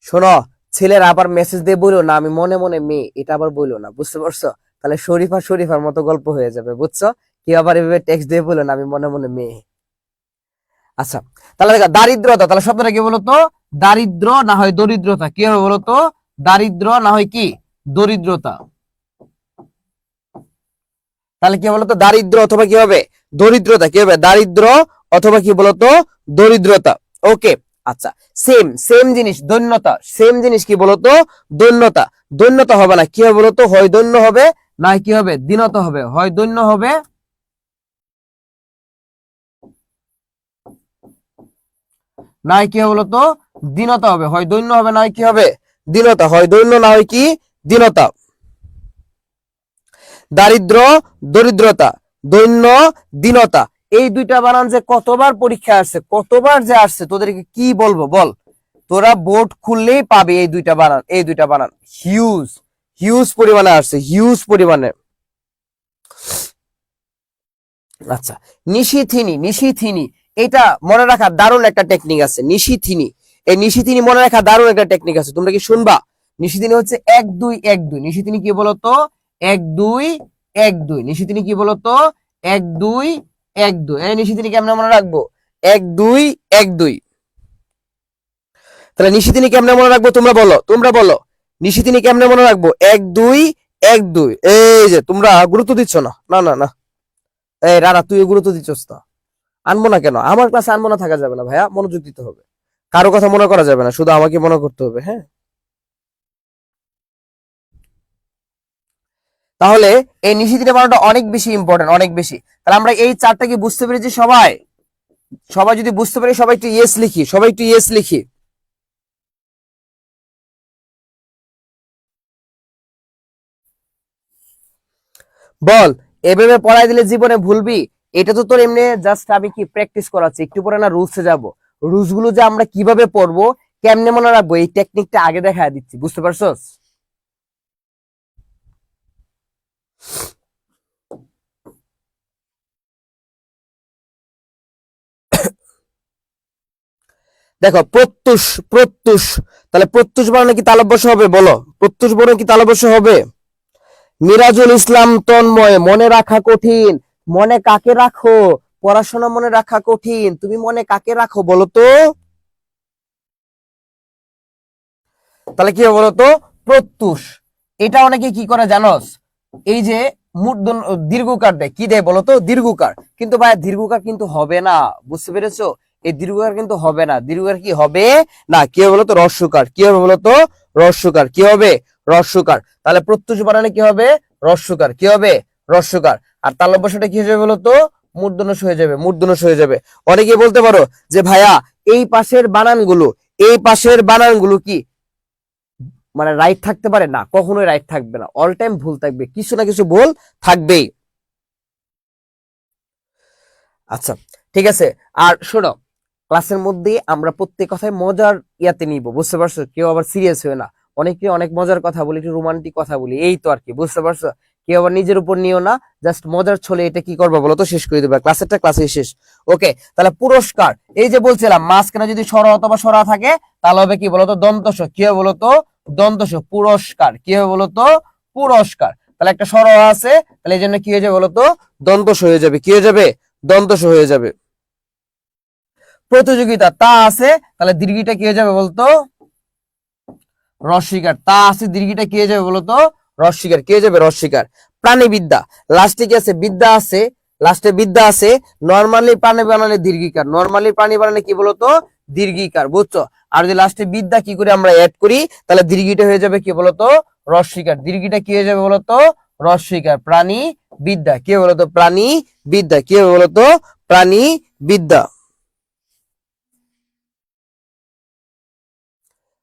শোনো, ছেলেরা আবার মেসেজ দিয়ে বললো না আমি মনে মনে মেয়ে, এটা আবার বললো না, বুঝতে পারছো? তাহলে শরীফার মতো গল্প হয়ে যাবে, বুঝছো? কি আবার এভাবে টেক্সট দিয়ে বললো না আমি মনে মনে মেয়ে। আচ্ছা, তাহলে দেখো দারিদ্রতা, তাহলে শব্দটা কি বলতো? দারিদ্র না হয় দরিদ্রতা। কি হবে বলতো? দারিদ্র না হয় কি? দরিদ্রতা। তাহলে কি বলতো? দারিদ্র অথবা কি হবে? দরিদ্রতা। কি হবে? দারিদ্র অথবা কি বলতো? দরিদ্রতা। ওকে। আচ্ছা, সেম জিনিস দৈন্যতা, সেম জিনিস কি বলতো? দৈন্যতা। দৈন্যতা হবে না, কি হবে বলতো? হয় দৈন্য হবে না কি হবে? দীনতা হবে। হয় দৈন্য হবে না কি হবে বলতো? দীনতা হবে। হয় দৈন্য হবে না কি হবে? দীনতা। হয় দৈন্য না হয় কি? দীনতা। দারিদ্র, দরিদ্রতা, দৈন্য, দীনতা, এই দুইটা বানান যে কতবার পরীক্ষা আসছে, কতবার যে আসছে, তোদেরকে কি বলবো বল? তোরা বোর্ড খুললেই পাবে এই দুইটা বানান, এই দুইটা বানান হিউজ হিউজ পরিমাণে আসছে, হিউজ পরিমাণে। আচ্ছা, নিশিথিনি এটা মনে রাখা দারুণ একটা টেকনিক আছে। নিশিথিনি, এই নিশিথিনি মনে রাখা দারুণ একটা টেকনিক আছে, তোমরা কি শুনবা? নিশিথিনি হচ্ছে 1 2 1 2। নিশিথিনি কি বলতো? 1 2 1 2। নিশিথিনি কি বলতো? 1 2 1 2। এই নিশিথিনি কেমনে মনে রাখবো? 1 2 1 2। তাহলে নিশিথিনি কেমনে মনে রাখবো? তোমরা বলো নিশিথিনি কেমনে মনে রাখবো? 1 2 1 2। এই যে তোমরা গুরুত্ব দিচ্ছ না, না না না। এই রানা, তুই গুরুত্ব দিচ্ছস না। আনবো না কেন? আমার ক্লাসে আনবো না থাকা যাবে না ভাইয়া, মনোযোগ দিতে হবে। কারো কথা মনে করা যাবে না, শুধু আমাকে মনে করতে হবে। হ্যাঁ, তাহলে এই নিশিদিনে বানানোটা অনেক বেশি ইম্পর্টেন্ট, অনেক বেশি। তাহলে আমরা এই চারটা কি বুঝতে পেরেছি সবাই? সবাই যদি বুঝতে পারি সবাই একটু ইয়েস লিখি, সবাই একটু ইয়েস লিখি। বল, এভাবে পড়াই দিলে জীবনে ভুলবি? এটা তো তোর এমনি জাস্ট আমি কি প্র্যাকটিস করাচ্ছি, একটু পরে না রুলসে যাব। রুলস গুলো যে আমরা কিভাবে পড়বো, কেমনে মনে রাখবো, এই টেকনিকটা আগে দেখা দিচ্ছি, বুঝতে পারছস? দেখো, প্রত্যুষ, প্রত্যুষ, তাহলে প্রত্যুষ বানানো কি তালব্য শ হবে? বলো, প্রত্যুষ বানানো কি তালব্য শ হবে? মিরাজুল ইসলাম তন্ময়, মনে রাখা কঠিন। মনে কাকে রাখো? পড়াশোনা মনে রাখা কঠিন, তুমি মনে কাকে রাখো বলো তো? তাহলে কি হবে বলতো? প্রত্যুষ। এটা অনেকে কি করে জানোস? এই যে মূর্ধন্য দীর্ঘকার দেয়, কি দেয় বলতো? দীর্ঘকার। কিন্তু ভাই দীর্ঘকার কিন্তু হবে না, বুঝতে পেরেছো? এই দীর্ঘকার কিন্তু হবে না, দীর্ঘকার কি হবে না, কি হবে বলতো? রস্যকার। কি হবে বলতো? রস্যকার। কি হবে? রস্যকার। তাহলে প্রত্যুষ বানানে কি হবে? রস্যকার। কি হবে? রস্যকার। আর তালব্য শ টা কি হয়ে যাবে বলতো? মূর্ধন্য ষ হয়ে যাবে, মূর্ধন্য ষ হয়ে যাবে। অনেকে বলতে পারো যে ভাইয়া এই পাশের বানানগুলো কি মানে রাইট থাকতে পারে? না, কখনোই রাইট থাকবে না, অল টাইম ভুল থাকবে, কিছু না কিছু ভুল থাকবেই। আচ্ছা, ঠিক আছে। আর শোনো, ক্লাসের মধ্যে আমরা প্রত্যেক কথায় মজার ইয়াতে নিব, বুঝতে পারছো? কেউ আবার সিরিয়াস হয়ে না। অনেকে অনেক মজার কথা বলি, একটু রোমান্টিক কথা বলি, এই তো আর কি, বুঝতে পারছো? কেউ আবার নিজের উপর নিও না, জাস্ট মজার ছলে এটা কি করবো বলো তো? শেষ করে দেবে ক্লাসেরটা, ক্লাসে শেষ। ওকে, তাহলে পুরস্কার, এই যে বলছিলাম মাঝখানে যদি সরা অথবা সরা থাকে তাহলে হবে কি বলতো? দন্তস। কি হবে বলতো? দন্তস। পুরস্কার। কি হবে বলতো? পুরস্কার। তাহলে একটা সর আছে, তাহলে এই জন্য কি হয়ে যাবে বলতো? দন্তস হয়ে যাবে। কি হয়ে যাবে? দন্তস হয়ে যাবে। প্রতিযোগিতা তা আছে, তাহলে দীর্ঘিটা কি হয়ে যাবে বলতো? রস্বীকার। তা আছে দীর্ঘিটা কি হয়ে যাবে বলতো? রস্বীকার। কি হয়ে যাবে? রস্বীকার। প্রাণীবিদ্যা, লাস্টে কি আছে? বিদ্যা আছে, লাস্টে বিদ্যা আছে। নরমালি প্রাণী বানালে দীর্ঘিকার, নরমালি প্রাণী বানালে কি বলতো? দীর্ঘিকার, বুঝছো? আর যদি লাস্টে বিদ্যা কি করে আমরা অ্যাড করি, তাহলে দীর্ঘিটা হয়ে যাবে কি বলতো? রস্বীকার। দীর্ঘিটা কি হয়ে যাবে বলতো? রস্বীকার। প্রাণী বিদ্যা। কি হবে বলতো? প্রাণী বিদ্যা। কি হবে বলতো? প্রাণী বিদ্যা।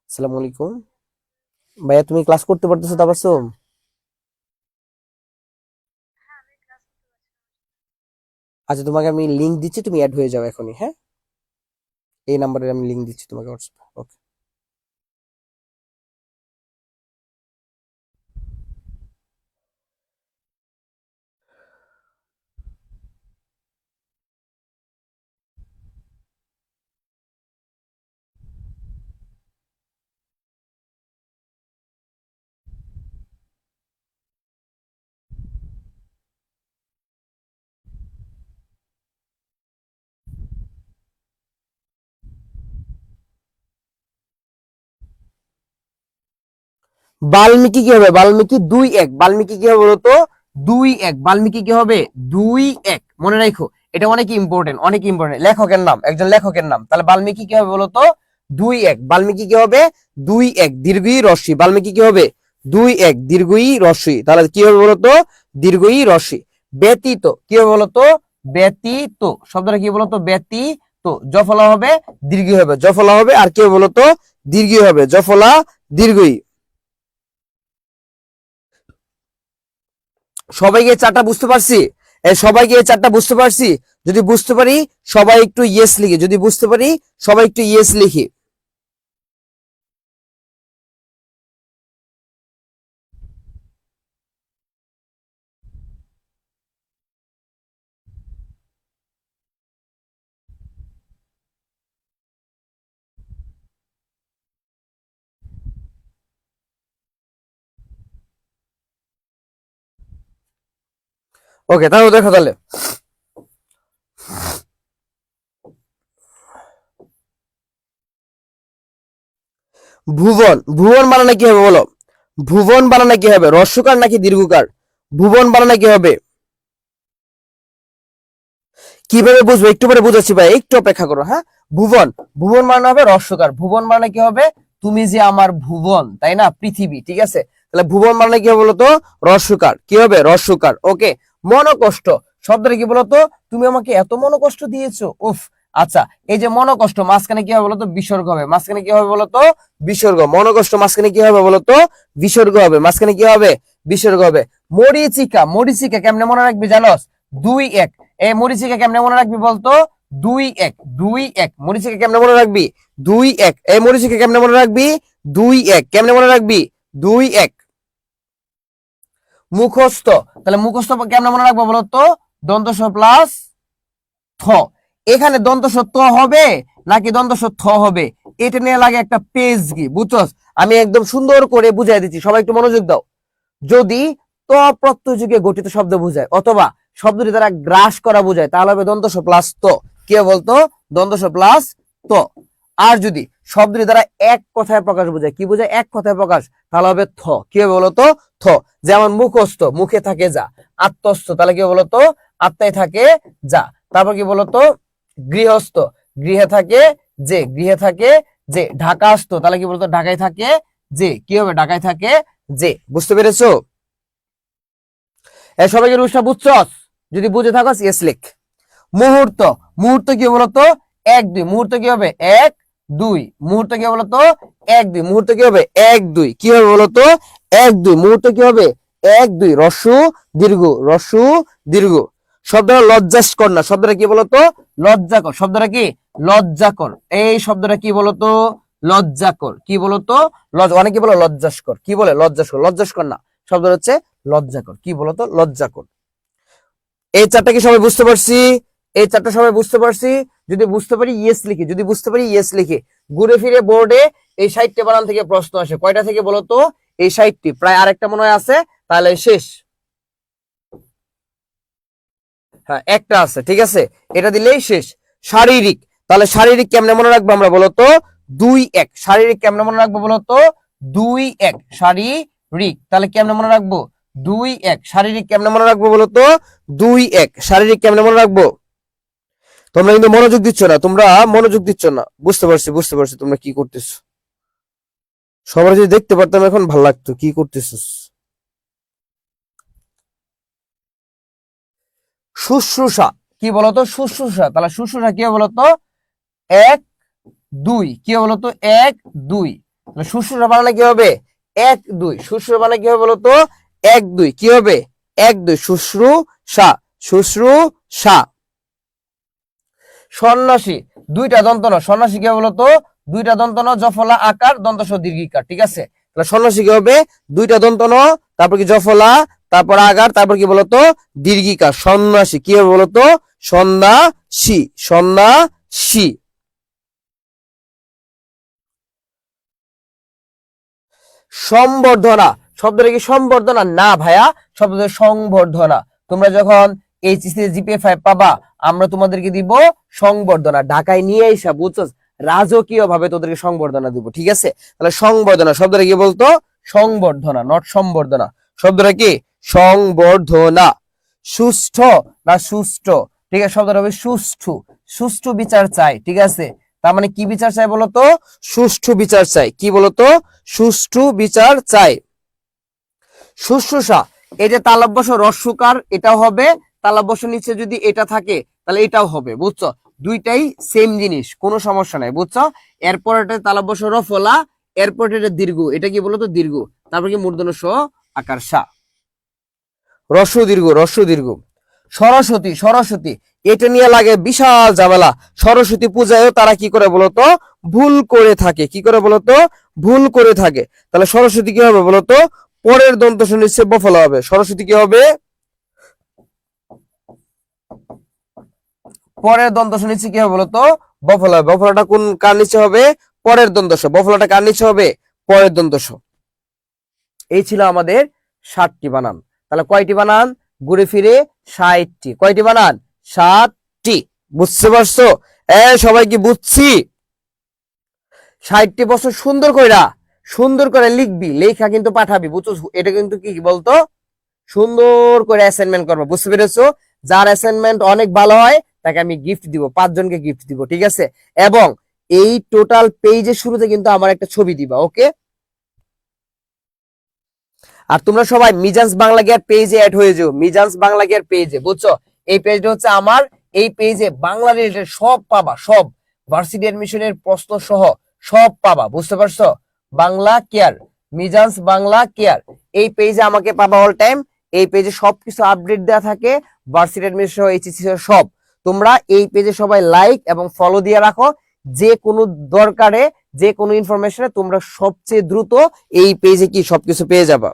আসসালামু আলাইকুম ভাইয়া, তুমি ক্লাস করতে পারতেছো তাবাসসুম? আচ্ছা, তোমাকে আমি লিংক দিচ্ছি, তুমি অ্যাড হয়ে যাও এখনই, হ্যাঁ? এই নাম্বারে আমি লিংক দিচ্ছি তোমাকে হোয়াটসঅ্যাপে। ওকে। বাল্মীকি কি হবে? বাল্মীকি 2-1। বাল্মীকি কি হবে বলতো? 2-1। বাল্মীকি কি হবে? 2-1। মনে রাখো, এটা অনেক ইম্পর্টেন্ট, অনেক ইম্পর্টেন্ট। লেখকের নাম, একজন লেখকের নাম। তাহলে বাল্মীকি কি হবে বলতো? 2-1। বাল্মীকি কি হবে? 2-1 দীর্ঘই রস্বী। বাল্মীকি কি হবে? 2-1 দীর্ঘই রস্বী। তাহলে কি হবে বলতো? দীর্ঘই রস্বী। ব্যতীত কি হবে বলতো? ব্যতীত শব্দটা কি বলতো? ব্যতীত। জফলা হবে, দীর্ঘই হবে, জফলা হবে। আর কি হবে বলতো? দীর্ঘই হবে, জফলা দীর্ঘই। সবাইকে এই চারটা বুঝতে পারছি? সবাইকে এই চারটা বুঝতে পারছি? যদি বুঝতে পারি সবাই একটু ইয়েস লিখি, যদি বুঝতে পারি সবাই একটু ইয়েস লিখি। ওকে, তাহলে দেখো তাহলে ভুবন। ভুবন বানানে কি হবে বলো? ভুবন বানানে কি হবে? হ্রস্বকার নাকি দীর্ঘকার? ভুবন বানানে কি হবে? কিভাবে বুঝবো একটু পরে বুঝাচ্ছি ভাই, একটু অপেক্ষা করো, হ্যাঁ? ভুবন, ভুবন মানে হবে হ্রস্বকার। ভুবন মানে কি হবে? তুমি যে আমার ভুবন, তাই না? পৃথিবী, ঠিক আছে? তাহলে ভুবন মানে কি হবে বলতো? হ্রস্বকার। কি হবে? হ্রস্বকার। ওকে। মনোকষ্ট শব্দটা কি বলতো? তুমি আমাকে এত মনোকষ্ট দিয়েছো, উফ। আচ্ছা, এই যে মনোকষ্ট, মাঝখানে কি হবে বলতো? বিসর্গ হবে। মাঝখানে কি হবে বলতো? বিসর্গ। মনোকষ্ট মাঝখানে কি হবে বলতো? বিসর্গ হবে। মাঝখানে কি হবে? বিসর্গ হবে। মরিচিকা, মরিচিকা কেমনে মনে রাখবি জানোস? 2-1। এই মরিচিকা কেমনে মনে রাখবি বলতো? 2-1। 2-1 মরিচিকা কেমনে মনে রাখবি? 2-1। এই মরিচিকা কেমনে মনে রাখবি? 2-1 কেমনে মনে রাখবি? 2-1। মুখস্থ, তাহলে মুখস্থ কেমনে মনে রাখবো বলতো? দন্তস প্লাস থ। এখানে দন্তস ত হবে নাকি দন্তস থ হবে, এটা নিয়ে লাগে একটা পেজ কি, বুঝছস? আমি একদম সুন্দর করে বুঝাই দিচ্ছি, সবাই একটু মনোযোগ দাও। যদি ত প্রত্যয় যুগে গঠিত শব্দ বোঝায় অথবা শব্দটি দ্বারা গ্রাস করা বোঝায়, তাহলে হবে দন্তস প্লাস ত। কে বলতো? দন্তস প্লাস ত। আর যদি শব্দটি দ্বারা এক কথায় প্রকাশ বোঝায়, কি বোঝায়? এক কথায় প্রকাশ, তাহলে হবে থ। কি হবে বলতো? থ। যেমন মুখস্থ, মুখে থাকে যা। আত্মস্থ, তাহলে কি বলতো? আত্মায় থাকে যা। তারপর কি বলতো? গৃহস্থ, গৃহে থাকে যে, গৃহে থাকে যে। ঢাকাস্থ, তাহলে কি বলতো? ঢাকায় থাকে যে। কি হবে? ঢাকায় থাকে যে। বুঝতে পেরেছো? সবাইকে রুলসটা বুঝছস? যদি বুঝে থাকস ইয়েস লিখ। মুহূর্ত, মুহূর্ত কি বলতো? 1-2। মুহূর্ত কি হবে? 1-2। মুহূর্ত কি বলতো? 1-2। মুহূর্ত কি হবে? 1-2। কি হবে বলতো? 1-2। মুহূর্ত কি হবে? 1-2। রস্যু দীর্ঘ, রস্যু দীর্ঘ। শব্দটা লজ্জাস্কর না, শব্দটা কি বলতো? লজ্জাকর। শব্দটা কি? লজ্জাকর। এই শব্দটা কি বলতো? লজ্জাকর। কি বলতো? অনেকে বলে লজ্জাস্কর, কি বলে? লজ্জাস্কর। লজ্জাস্কর না, শব্দ হচ্ছে লজ্জাকর। কি বলতো? লজ্জাকর। এই চারটা কি সবাই বুঝতে পারছি? এই চারটা সবাই বুঝতে পারছি? যদি বুঝতে পারি ইয়েস লিখি, যদি বুঝতে পারি ইয়েস লিখি। ঘুরে ফিরে বোর্ডে এই 60টা বানান থেকে প্রশ্ন আসে। কয়টা থেকে বলতো? এই 60টি। প্রায় আরেকটা মনে হয় আছে, তাহলে শেষ। হ্যাঁ, একটা আছে, ঠিক আছে, এটা দিলেই শেষ। শারীরিক, তাহলে শারীরিক কেমনে মনে রাখবো আমরা বলতো? 2-1। শারীরিক কেমনে মনে রাখবো বলতো? 2 1 শারীরিক, তাহলে কেমনে মনে রাখবো? 2 1 শারীরিক কেমনে মনে রাখবো বলো তো? 2 1 শারীরিক কেমনে মনে রাখবো? তোমরা কিন্তু মনোযোগ দিচ্ছ না, তোমরা মনোযোগ দিচ্ছ না। বুঝতে পারছি, বুঝতে পারছি তোমরা কি করতেছো। সবাই যদি দেখতে পারতাম এখন ভালো লাগতো কি করতেছিস। শুশ্রূষা কি বলতো? শুশ্রূষা, তাহলে শুশ্রূষা কি হবে বলতো? 1 2 কি হবে বলতো? 1 2 শুশ্রূষা বানালে কি হবে? 1 2 শুশ্রূষা বানালে কি হবে বলতো? 1 2 কি হবে? 1 2 শুশ্রূষা, শুশ্রূষা। সন্ন্যাসী, দুইটা দন্ত ন, সন্ন্যাসী কি হবে বলতো? দুইটা দন্ত ন, জফলা আকার, দন্ত স দীর্ঘিকার, ঠিক আছে? তাহলে সন্ন্যাসী কি হবে? দুইটা দন্ত ন, তারপর কি জফলা, তারপর আকার, তারপর কি বলতো? দীর্ঘিকার। সন্ন্যাসী কি হবে বলতো? সন্ন্যাসী, সন্ন্যাসী। সম্বর্ধনা, শব্দটা কি সম্বর্ধনা? না ভাইয়া, শব্দটা সংবর্ধনা। তোমরা যখন এইচএসসি জিপিএ 5 পাবা, আমরা তোমাদেরকে দিব সংবর্ধনা, ঢাকায় নিয়ে আইসা, বুঝছো, রাজকীয় ভাবে তোদেরকে সংবর্ধনা দিব, ঠিক আছে? তাহলে সংবর্ধনা শব্দটা কি বলতো? সংবর্ধনা, নট সম্বর্ধনা। শব্দটা কি? সংবর্ধনা। সুষ্ঠ না সুষ্ঠ, ঠিক আছে? শব্দটা হবে সুষ্ঠু, সুষ্ঠু বিচার চাই, ঠিক আছে? তার মানে কি বিচার চাই বলতো? সুষ্ঠু বিচার চাই। কি বলতো? সুষ্ঠু বিচার চাই। শুশ্রূষা, এই যে তালব্যশ রস্যকার, এটাও হবে। তালব্যশ নিচে যদি এটা থাকে তাহলে এটাও হবে, বুঝছো? দুইটাই সেম জিনিস, কোনো সমস্যা নাই, বুঝছো? এরপর এটা তালব্যশ রফলা, এরপর এটা দীর্ঘ, এটা কি বলতো? দীর্ঘ। তারপর কি মূর্ধন্য স আকার সা। রস্য দীর্ঘ, রস্য দীর্ঘ। সরস্বতী, সরস্বতী, এটা নিয়ে লাগে বিশাল ঝামেলা। সরস্বতী পূজায়ও তারা কি করে বলতো? ভুল করে থাকে। কি করে বলতো? ভুল করে থাকে। তাহলে সরস্বতী কি হবে বলতো? পরের দন্ত স নিচে বফলা হবে। সরস্বতী কি হবে? পরের দন্ত স নিচে কি হবে বলতো? বফলা হবে। বফলাটা কোন কার নিচে হবে? পরের দন্ত স। বফলাটা কার নিচে হবে? পরের দন্ত স। এই ছিল আমাদের 7টি বানান। তাহলে কয়টি বানান? ঘুরে ফিরে 60টি। কয়টি বানান? 7টি। বুঝতে পারছো? সবাই কি বুঝছি? 60টি বছর সুন্দর কইরা, সুন্দর করে লিখবি, লেখা কিন্তু পাঠাবি, বুঝছো? এটা কিন্তু কি বলতো? সুন্দর করে অ্যাসাইনমেন্ট করবো, বুঝতে পেরেছো? যার অ্যাসাইনমেন্ট অনেক ভালো হয় তাকে আমি গিফট দিব, 5 জনকে গিফট দিব, ঠিক আছে? এবং এই টোটাল পেজের শুরুতে কিন্তু আমার একটা ছবি দিবা, ওকে? আর তোমরা সবাই মিজান্স বাংলা গিয়ার পেজে অ্যাড হয়ে যাও, মিজান্স বাংলা গিয়ার পেজে, বুঝছো? এই পেজটা হচ্ছে আমার। এই পেজে বাংলা রিলেটেড সব পাবা, সব ভার্সিটি অ্যাডমিশনের প্রশ্ন সহ সব পাবা, বুঝতে পারছো? বাংলা কেয়ার, মিজান্স বাংলা কেয়ার, এই পেজে আমাকে পাবা অল টাইম। এই পেজে সবকিছু আপডেট দেওয়া থাকে, ভার্সিটি অ্যাডমিশন, এইচএসসি সব। তোমরা এই পেজে সবাই লাইক এবং ফলো দিয়ে রাখো। যে কোনো দরকারে, যে কোনো ইনফরমেশনে তোমরা সবচেয়ে দ্রুত এই পেজে কি সবকিছু পেয়ে যাবা।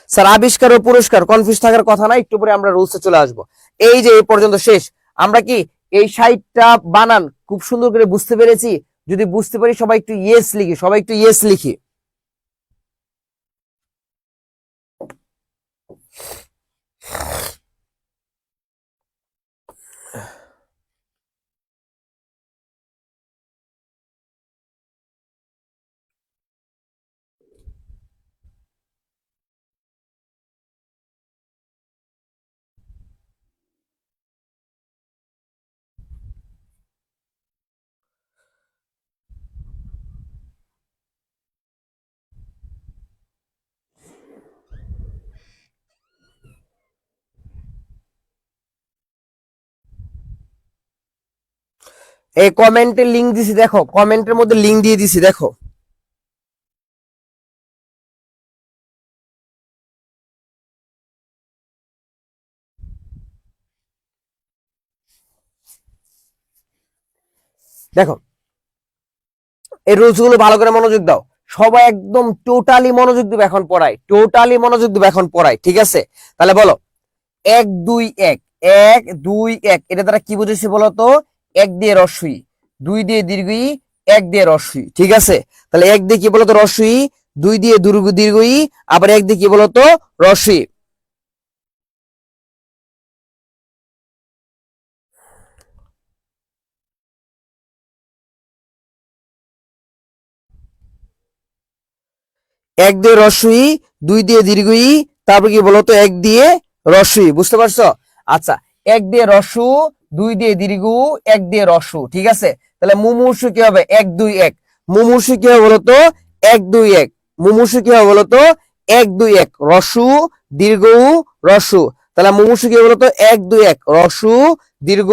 স্যার আবিষ্কার ও পুরস্কার কনফিউজ থাকার কথা না, একটু পরে আমরা রুলসে চলে আসবো। এই যে এই পর্যন্ত শেষ। আমরা কি এই 60টা বানান খুব সুন্দর করে বুঝতে পেরেছি? যদি বুঝতে পারি সবাই একটু ইয়েস লিখি, সবাই একটু ইয়েস লিখি। এই কমেন্টের লিংক দিছি, দেখো কমেন্টের মধ্যে লিংক দিয়ে দিছি, দেখো। দেখো এই রুলস গুলো ভালো করে মনোযোগ দাও। সবাই একদম টোটালি মনোযোগ দিবে এখন পড়াই, টোটালি মনোযোগ দিবে এখন পড়াই, ঠিক আছে? তাহলে বলো 1 2 1, 1 2 1, এটা দ্বারা কি বুঝেছি বলতো? 1 দিয়ে রস্যই, 2 দিয়ে দীর্ঘই, 1 দিয়ে রস্যই, ঠিক আছে? তাহলে 1 দিয়ে কি বলতো? রস্যই। 2 দিয়ে দীর্ঘই, আবার 1 দিয়ে কি বলতো? রস্যই। এক দিয়ে রস্বই, দুই দিয়ে দীর্ঘই, তারপর কি বলতো এক দিয়ে রস্বই, বুঝতে পারছো? আচ্ছা, এক দিয়ে রস্যু, দুই দিয়ে দীর্ঘ, এক দিয়ে রস্যু, ঠিক আছে? তাহলে মুমূর্ষু কি হবে? এক দুই এক। মুমূর্ষু কি হবে বলতো? এক দুই এক। মুমূর্ষু কি হবে বলতো? এক দুই এক। রস্যু, দীর্ঘ, রস্যু। তাহলে মুমূর্ষু কি হবে বলতো? এক দুই এক। রস্যু, দীর্ঘ,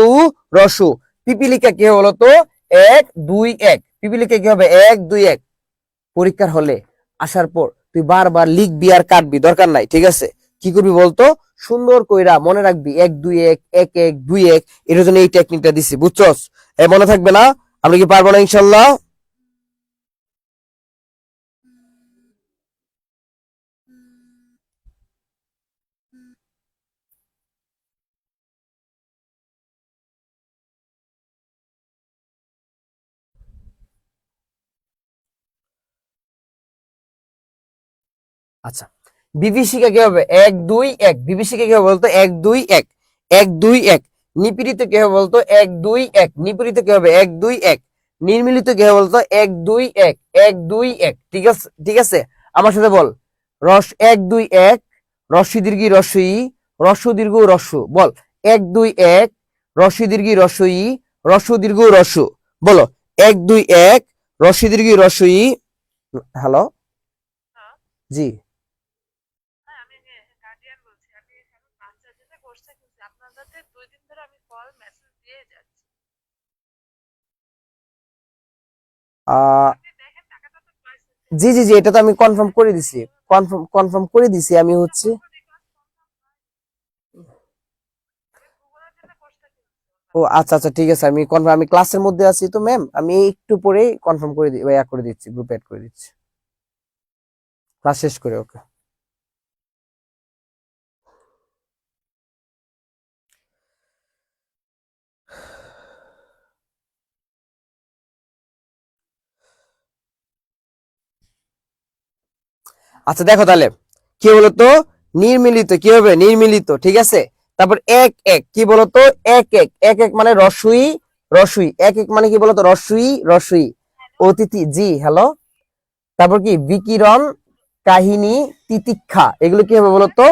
রস্যু। পিপিলিকা কি হবে বলতো? এক দুই এক। পিপিলিকা কি হবে? এক দুই এক। পরীক্ষার হলে আসার পর তুই বারবার লিখবি আর কাটবি, দরকার নাই, ঠিক আছে? কি করবি বলতো? সুন্দর কইরা মনে রাখবি, এক দুই এক, এক এক দুই এক। এর জন্য এই টেকনিকটা দিছি, বুঝছস? মনে থাকবে না? আমরা কি পারবো না ইনশাল্লাহ? আচ্ছা, বিভীষিকা কি হবে? এক দুই এক। বিভীষিকা কি হবে বলতো? এক দুই এক। এক দুই এক। নিপীড়িত কি হবে বলতো? এক দুই এক। নিপীড়িত কি হবে? এক দুই এক। নির্মিলিত কি হবে বলতো? এক দুই এক। এক দুই এক, ঠিক আছে? ঠিক আছে, আমার সাথে বল। রস এক দুই এক। রস্বই দীর্ঘি রস্বই, রস্য দীর্ঘ রস্য, বল। এক দুই এক। রস্বই দীর্ঘি রস্বই, রস্য দীর্ঘ রস্য, বলো। এক দুই এক। রস্বই দীর্ঘি রস্বই। হ্যালো, জি। আহ জি জি জি, এটা তো আমি কনফার্ম করে দিছি। কনফার্ম কনফার্ম করে দিছি আমি হচ্ছে। ও আচ্ছা আচ্ছা, ঠিক আছে, আমি কনফার্ম, আমি ক্লাসের মধ্যে আছি তো ম্যাম, আমি একটু পরে কনফার্ম করে দিই, ইয়া করে দিচ্ছি, গ্রুপে অ্যাড করে দিচ্ছি ক্লাস শেষ করে। ওকে। আচ্ছা দেখো তাহলে, কি বলতো? নির্মিলিত কি হবে? নির্মিলিত, ঠিক আছে? তারপর এক এক কি বলতো? এক এক। এক এক মানে রসুই, রসুই। এক এক মানে কি বলতো? রসুই, রসুই। অতিথি, জি হ্যালো। তারপর কি? বিকিরণ, কাহিনী, তিতিক্ষা, এগুলো কি হবে বলতো?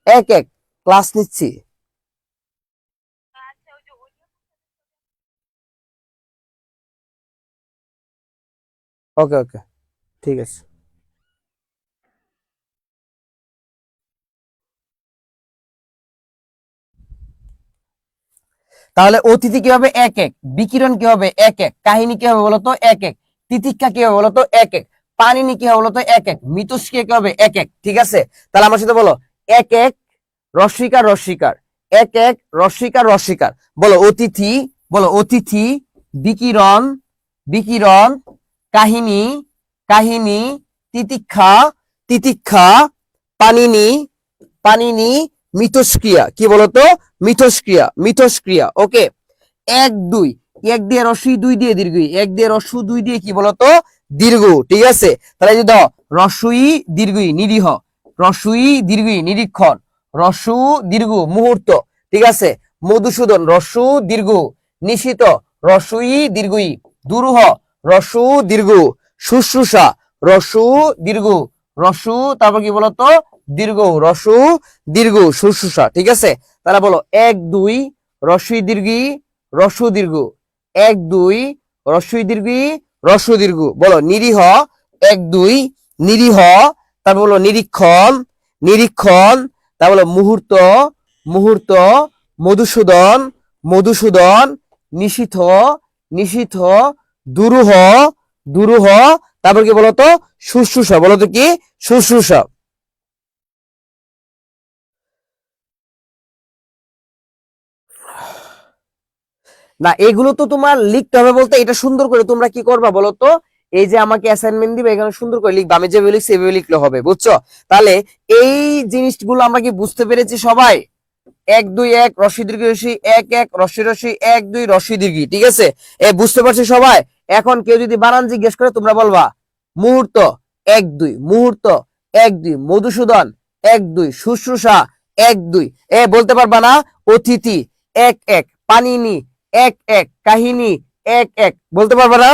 এক এক। ক্লাস নিচ্ছি। ওকে ওকে, ঠিক আছে। তাহলে অতিথি কি হবে? এক এক। বিকিরণ কি হবে? এক এক। কাহিনী কি হবে বলতো? এক এক। তিতিক্ষা কি হবে বলতো? এক এক। পানিনি কি হবে বলতো? এক এক। মিতস্ক্রিয়া কি হবে? এক এক, ঠিক আছে? তাহলে আমার সাথে বলো, এক এক। রস্বীকার, রস্বীকার। এক এক। রস্বীকার, রস্বীকার। বলো অতিথি, বলো অতিথি। বিকিরণ, বিকিরণ। কাহিনী, কাহিনী। তিতিক্ষা, তিতিক্ষা। পানিনি, পানিনি। মিথস্ক্রিয়া কি বলতো? মিথস্ক্রিয়া, মিথস্ক্রিয়া, ওকে। এক দুই। এক দিয়ে রস্বই, দুই দিয়ে দীর্ঘ। এক দিয়ে রস্য, দুই দিয়ে কি বলতো? দীর্ঘ, ঠিক আছে? তাহলে এই যে দাও, রস্বই দীর্ঘই নিরীহ, রস্বই দীর্ঘই নিরীক্ষণ, রস্যু দীর্ঘ মুহূর্ত, ঠিক আছে? মধুসূদন, রস্যু দীর্ঘ। নিশিত, রস্বই দীর্ঘই। দুরূহ, রস্যু দীর্ঘ। শুশ্রূষা, রস্যু দীর্ঘ। রস্যু, তারপর কি বলতো? দীর্ঘ, রস্যু দীর্ঘ, শুশ্রূষা, ঠিক আছে? তাহলে বলো, এক দুই। রস্বই দীর্ঘই, রস্য দীর্ঘ। এক দুই। রস্বই দীর্ঘই, রস্য দীর্ঘ, বলো। নিরীহ, এক দুই। নিরীহ। তারপর বলো নিরীক্ষণ, নিরীক্ষণ। তারপর বলো মুহূর্ত, মুহূর্ত। মধুসূদন, মধুসূদন। নিশীথ, নিশীথ। দুরূহ, দুরূহ। তারপর কি বলতো? শুশ্রূষা, বলতো কি? শুশ্রূষা। না, এগুলো তো তোমার লিখতে হবে বলতে, এটা সুন্দর করে তোমরা কি করবা বলো তো? এই যে আমাকে অ্যাসাইনমেন্ট দিবে, এখানে সুন্দর করে লিখবা, আমি যেভাবে লিখছি সেভাবে লিখলে হবে, বুঝছো? তাহলে এই জিনিসগুলো আমরা কি বুঝতে পেরেছি সবাই? এক দুই এক। রস্বই দীর্ঘ রস্বই, এক এক। রস্বই রস্বই, এক দুই। রস্বই দীর্ঘ, ঠিক আছে? বুঝতে পারছি সবাই? এখন কেউ যদি বানান জিজ্ঞেস করে, তোমরা বলবা মুহূর্ত, এক দুই। মুহূর্ত, এক দুই। মধুসূদন, এক দুই। শুশ্রূষা, এক দুই। বলতে পারবা না? অতিথি, এক এক। পানিনি, এক এক। কাহিনী, এক এক। বলতে পারবা না?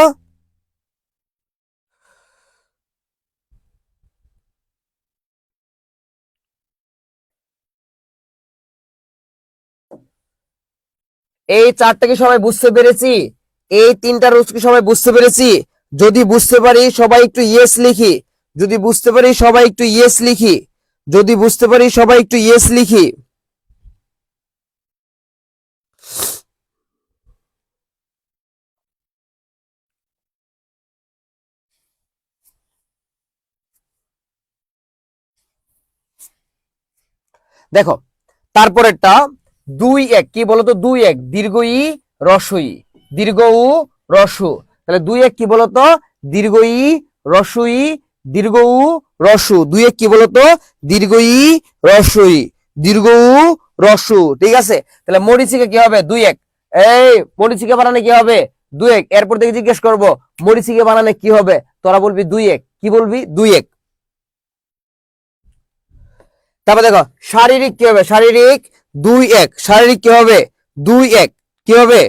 এই চারটাকে সবাই বুঝতে পেরেছি? এই তিনটা রুলস কি সবাই বুঝতে পেরেছি? যদি বুঝতে পারি সবাই একটু ইয়েস লিখি। যদি বুঝতে পারি সবাই একটু ইয়েস লিখি। যদি বুঝতে পারি সবাই একটু ইয়েস লিখি। দেখো তারপরেরটা 2-1 কি বলতো? 2-1 দীর্ঘ ই রস্ব ই, দীর্ঘ উ রস্ব। তাহলে 2-1 কি বলতো? দীর্ঘ ই রস্ব ই, দীর্ঘ উ রস্ব। 2-1 কি বলতো? দীর্ঘ ই রস্ব ই, দীর্ঘ উ রস্ব। ঠিক আছে, তাহলে মরিচিকা কি হবে? 2-1। এই মরিচিকা বানানে কি হবে? 2-1। এরপর থেকে জিজ্ঞেস করবো মরিচিকা বানানে কি হবে, তোরা বলবি 2-1। কি বলবি? 2-1। তারপর দেখো শারীরিক কি হবে? শারীরিক 2-1। শারীরিক কি হবে? 2-1 কি হবে?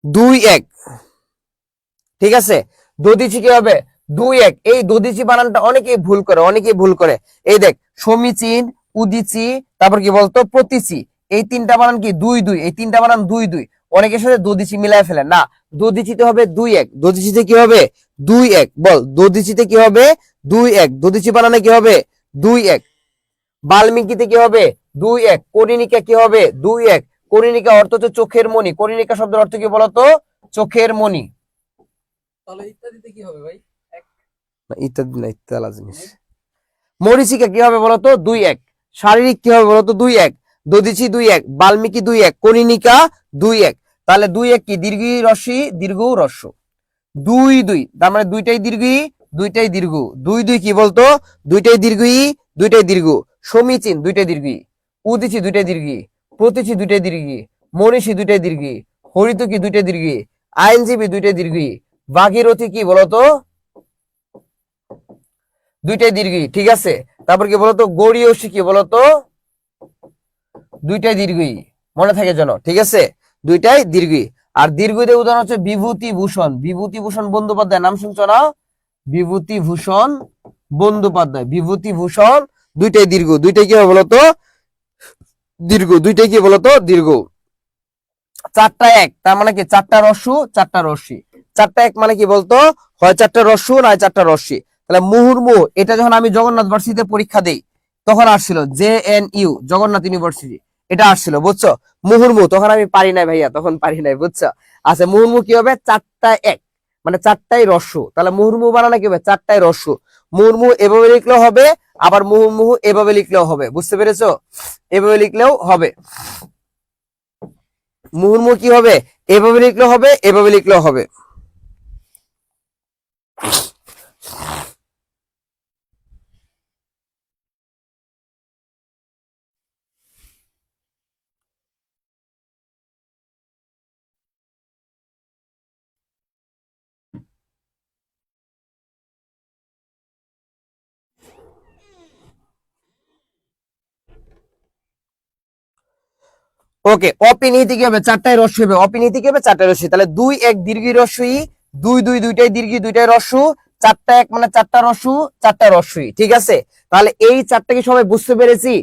2-1। ঠিক আছে, দদিচি কি হবে? 2-1। এই দদিচি বানানটা অনেকেই ভুল করে, অনেকেই ভুল করে। এই দেখ সমীচীন, উদিচি, তারপর কি বলতো প্রতিচি, এই তিনটা বানান কি 2-2। এই তিনটা বানান 2-2। অনেকের সাথে দদিচি মিলায় ফেলে না। দদিচিতে হবে 2-1। দদিচিতে কি হবে? 2-1। বল দদিচিতে কি হবে? 2-1। দদিচি বানানে কি হবে? 2-1। বাল্মীকিতে কি হবে? 2-1। কনিনিকা কি হবে? 2-1। কনিনিকা অর্থ হচ্ছে চোখের মণি। কনিনিকা শব্দের অর্থ কি বলতো? চোখের মণি। তাহলে ইত্যাদিতে কি হবে ভাই? এক না, ইত্যাদি না, ইত্যাদি আলাদা জিনিস। মরিচিকা কি হবে বলতো? 2-1। শারীরিক কি হবে বলতো? 2-1। দদিচি 2-1। বাল্মীকি 2-1। কনিনিকা 2-1। তাহলে 2-1 কি? দীর্ঘ ই রস্বই, দীর্ঘ উ রস্ব। 2-2 তার মানে দুইটাই দীর্ঘ ই, দুইটাই দীর্ঘ। 2-2 কি বলতো? দুইটাই দীর্ঘ ই, দুইটাই দীর্ঘ। সমীচীন দুইটাই দীর্ঘ ই, উদিচি দুইটাই দীর্ঘ ই, প্রতিচি দুইটাই দীর্ঘ ই, মনীষী দুইটাই দীর্ঘ ই, হরিতকি দুইটাই দীর্ঘ ই, আইনজীবী দুইটাই দীর্ঘ ই, ভাগীরথী কি বলতো? দুইটাই দীর্ঘ ই। ঠিক আছে, তারপর কি বলতো? গড়িয়সী কি বলতো? দুইটাই দীর্ঘ ই। মনে থাকে যেন। ঠিক আছে, দুইটাই দীর্ঘ ই। আর দীর্ঘদের উদাহরণ হচ্ছে বিভূতিভূষণ। বিভূতিভূষণ বন্দ্যোপাধ্যায় নাম শুনছো না? বিভূতিভূষণ বন্দ্যোপাধ্যায়, বিভূতিভূষণ দুইটাই দীর্ঘ। দুইটাই কি হবে বলতো? দীর্ঘ। দুইটাই কি বলতো? দীর্ঘ। 4-1 তার মানে কি? 4টা রস্যু, 4টা রস্যি। 4-1 মানে কি বলতো? হয় 4টা রস্যু নয় 4টা রস্যি। তাহলে মুহুর্মুহু এটা যখন আমি জগন্নাথ ভার্সিটিতে পরীক্ষা দেই তখন আসছিল JNU, জগন্নাথ ইউনিভার্সিটি, এটা আসছিল বুঝছো? মুহুর্মুহু তখন আমি পারি নাই ভাইয়া, তখন পারি নাই বুঝছো? আচ্ছা মুহুর্মুহু কি হবে? 4-1 মানে 4টাই রস্যু। তাহলে মুহুর্মুহু বানানো কি হবে? 4টাই রস্যু। মুহুর্মুহু এভাবে লিখলেও হবে, আবার মুহুর্মুহু এভাবে লিখলেও হবে। বুঝতে পেরেছো? এভাবে লিখলেও হবে। মুহুর্মুহু কি হবে? এভাবে লিখলেও হবে, এভাবে লিখলেও হবে। ওকে, অপিনীতি কি হবে? 4টাই রস্যই হবে। অপিনীতি কি হবে? 4টাই রস্যই। তাহলে 2-1 দীর্ঘ রস্যই, 2-2 দুইটাই দীর্ঘ, দুইটাই রস্যু। 4-1 মানে 4টা রস্যু, 4টা রস্যই। ঠিক আছে, তাহলে এই 4টা কি সবাই বুঝতে পেরেছি?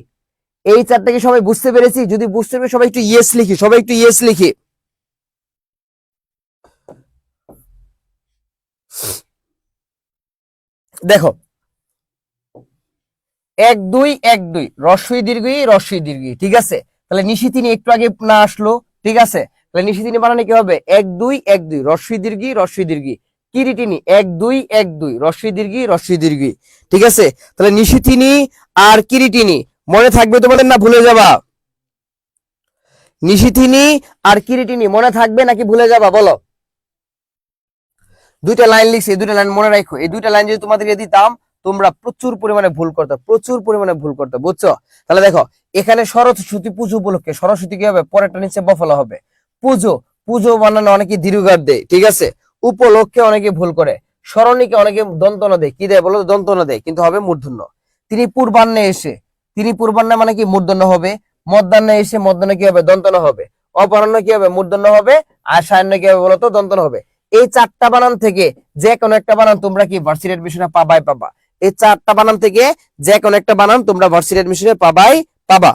এই 4টা কি সবাই বুঝতে পেরেছি? যদি বুঝতে পেরে সবাই একটু ইয়েস লিখি, সবাই একটু ইয়েস লিখি। দেখো 1-2-1-2 রস্যই দীর্ঘই, রস্যই দীর্ঘই। ঠিক আছে, তাহলে নিশিতিনি একটু আগে না আসলো? ঠিক আছে, তাহলে নিশিতিনি বানানে কি হবে? 1-2-1-2 রস্যই দীর্ঘই, রস্যই দীর্ঘই। কিরিটিনি 1-2-1-2 রস্যই দীর্ঘই, রস্যই দীর্ঘই। ঠিক আছে, তাহলে নিশিতিনি আর কিরিটিনি মনে থাকবে তোমাদের না ভুলে যাবা? নিশিথিনি আর কিরিটিনি মনে থাকবে নাকি ভুলে যাবা বলো? দুইটা লাইন লিখছি, এই দুইটা লাইন মনে রাখো। এই দুইটা লাইন যদি তোমাদেরকে দিতাম তোমরা প্রচুর পরিমাণে ভুল করতে, প্রচুর পরিমাণে ভুল করতে। বুঝছো? তাহলে দেখো এখানে সরস্বতী পুজো উপলক্ষে সরস্বতী কি হবে? পরেরটা নিচে বফলা হবে। পুজো, পুজো বানানো অনেকে দীর্ঘার দেয়। ঠিক আছে, উপলক্ষে অনেকে ভুল করে। স্মরণীকে অনেকে দন্তনা দেয়। কি দেয় বলো? দন্তনা দেয়, কিন্তু হবে মূর্ধন্য। তিনি পূর্বাহ্নে এসে, তিনি পূর্বাহ্নে মানে কি? মূর্ধন্য হবে। মধ্যাহ্নে এসে মধ্যাহ্নে কি হবে? দন্তনা হবে। অপরাহ্ন কি হবে? মূর্ধন্য হবে। আর সায়াহ্ন কি হবে বলতো? দন্তনা হবে। এই 4টা বানান থেকে যে কোনো একটা বানান তোমরা কি ভার্সিটি এডমিশনে পাবাই পাবা। এই 4টা বানান থেকে যে কোনো একটা বানান তোমরা ভার্সিটি এডমিশনে পাবাই পাবা।